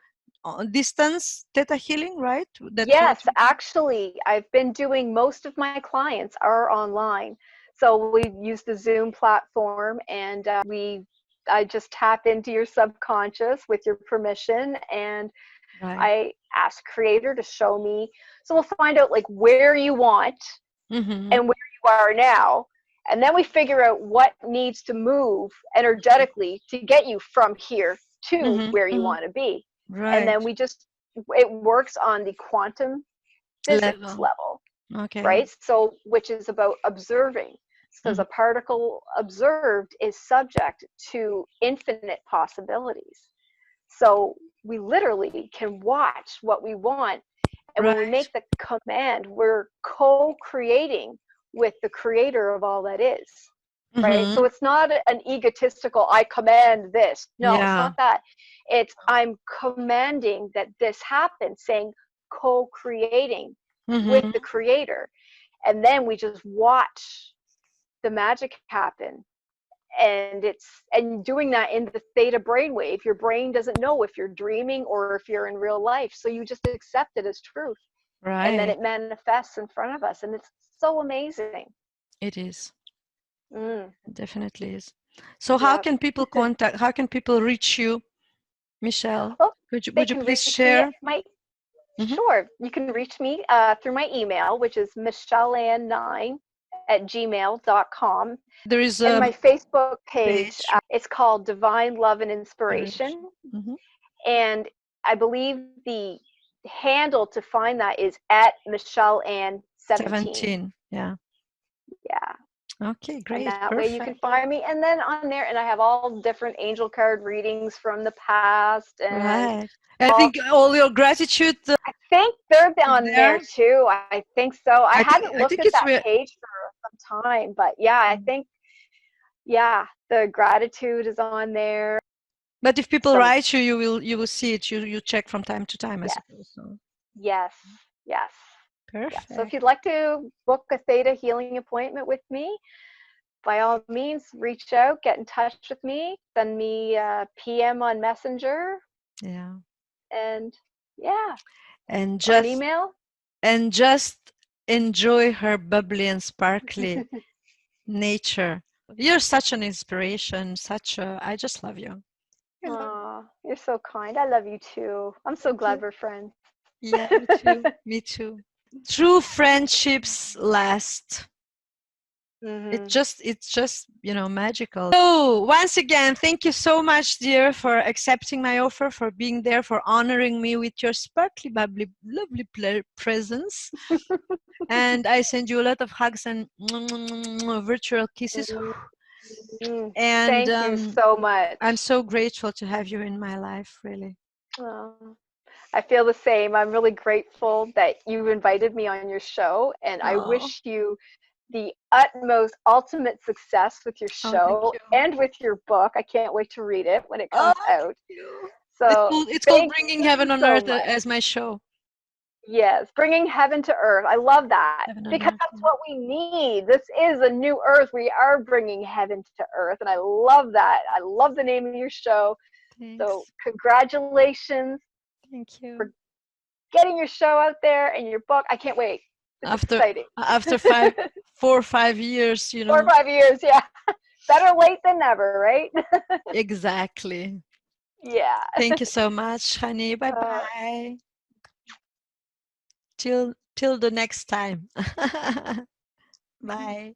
Speaker 1: distance theta healing, right? That's what
Speaker 2: Yes, actually, I've been doing, most of my clients are online. So we use the Zoom platform, and I just tap into your subconscious with your permission, and
Speaker 1: Right.
Speaker 2: I ask Creator to show me. So we'll find out like where you want
Speaker 1: Mm-hmm.
Speaker 2: and where you are now. And then we figure out what needs to move energetically to get you from here to
Speaker 1: Mm-hmm.
Speaker 2: where you
Speaker 1: Mm-hmm.
Speaker 2: want to be. And
Speaker 1: Right.
Speaker 2: then it works on the quantum physics
Speaker 1: Level.
Speaker 2: level,
Speaker 1: Okay.
Speaker 2: right? So, which is about observing. So,
Speaker 1: Mm-hmm.
Speaker 2: the particle observed is subject to infinite possibilities. So, we literally can watch what we want. And when we
Speaker 1: Right.
Speaker 2: make the command, we're co creating with the creator of all that is, right?
Speaker 1: Mm-hmm.
Speaker 2: So, it's not an egotistical, I command this. No, it's
Speaker 1: Yeah.
Speaker 2: not that. It's I'm commanding that this happens, saying co creating with
Speaker 1: Mm-hmm.
Speaker 2: the creator. And then we just watch the magic happen. And doing that in the theta brainwave, your brain doesn't know if you're dreaming or if you're in real life. So you just accept it as truth. And then
Speaker 1: Right.
Speaker 2: it manifests in front of us. And it's so amazing.
Speaker 1: It is.
Speaker 2: Mm,
Speaker 1: It definitely is. So
Speaker 2: yeah.
Speaker 1: how can people reach you, Michele?
Speaker 2: Well, they
Speaker 1: Would you
Speaker 2: can
Speaker 1: please
Speaker 2: reach me at
Speaker 1: share?
Speaker 2: my,
Speaker 1: Mm-hmm.
Speaker 2: sure, you can reach me through my email, which is michelleann9@gmail.com.
Speaker 1: There is
Speaker 2: And
Speaker 1: a
Speaker 2: my Facebook page,
Speaker 1: page.
Speaker 2: it's called Divine Love and
Speaker 1: Inspiration.
Speaker 2: Inspiration.
Speaker 1: Mm-hmm.
Speaker 2: And I believe the handle to find that is at Michelle Ann 17.
Speaker 1: 17. Yeah.
Speaker 2: Yeah.
Speaker 1: Okay,
Speaker 2: And
Speaker 1: great.
Speaker 2: that way you can
Speaker 1: Perfect.
Speaker 2: find me. And then on there, and I have all different angel card readings from the past. And
Speaker 1: Right. I think all your gratitude
Speaker 2: I think they're
Speaker 1: is
Speaker 2: on there
Speaker 1: there.
Speaker 2: too. I think so. I haven't
Speaker 1: I
Speaker 2: looked
Speaker 1: think
Speaker 2: at
Speaker 1: it's
Speaker 2: that
Speaker 1: where.
Speaker 2: page for some time, but yeah, I think, yeah, the gratitude is on there.
Speaker 1: But if people
Speaker 2: Some,
Speaker 1: write you, you will see it. You check from time to time, I
Speaker 2: yes,
Speaker 1: suppose. So
Speaker 2: yes, yes. Yeah. So if
Speaker 1: perfect.
Speaker 2: you'd like to book a theta healing appointment with me, by all means, reach out, get in touch with me, send me a PM on Messenger,
Speaker 1: Yeah.
Speaker 2: and yeah,
Speaker 1: And
Speaker 2: or an
Speaker 1: just
Speaker 2: email.
Speaker 1: enjoy her bubbly and sparkly nature. You're such an inspiration, I just love you. I love you.
Speaker 2: Oh, you're so kind. I love you too. I'm so
Speaker 1: Thank
Speaker 2: glad
Speaker 1: you.
Speaker 2: we're friends.
Speaker 1: Yeah, me too. Me too. True friendships last.
Speaker 2: Hmm.
Speaker 1: It's just, magical. So once again, thank you so much, dear, for accepting my offer, for being there, for honoring me with your sparkly, bubbly, lovely presence. And I send you a lot of hugs and virtual kisses.
Speaker 2: Mm.
Speaker 1: And
Speaker 2: Thank you so much.
Speaker 1: I'm so grateful to have you in my life, really.
Speaker 2: Oh, I feel the same. I'm really grateful that you invited me on your show, and I
Speaker 1: Oh,
Speaker 2: wish you the utmost ultimate success with your
Speaker 1: oh, thank
Speaker 2: show
Speaker 1: you.
Speaker 2: and with your book. I can't wait to read it when it
Speaker 1: Oh,
Speaker 2: comes out.
Speaker 1: thank you.
Speaker 2: So
Speaker 1: It's called
Speaker 2: thank
Speaker 1: Bringing
Speaker 2: you
Speaker 1: Heaven on
Speaker 2: so
Speaker 1: Earth
Speaker 2: much.
Speaker 1: as my show.
Speaker 2: Yes, bringing heaven to earth. I love that
Speaker 1: Heaven on
Speaker 2: because
Speaker 1: Earth.
Speaker 2: that's
Speaker 1: Yeah.
Speaker 2: what we need. This is a new earth. We are bringing heaven to earth. And I love that. I love the name of your show. So,
Speaker 1: Thanks.
Speaker 2: congratulations
Speaker 1: Thank you.
Speaker 2: for getting your show out there and your book. I can't wait. It's
Speaker 1: After
Speaker 2: exciting.
Speaker 1: after 4 or 5 years,
Speaker 2: 4 or 5 years. Yeah. Better late than never, right?
Speaker 1: exactly.
Speaker 2: Yeah.
Speaker 1: Thank you so much, honey. Bye
Speaker 2: Uh,
Speaker 1: bye. Till the next time. Bye.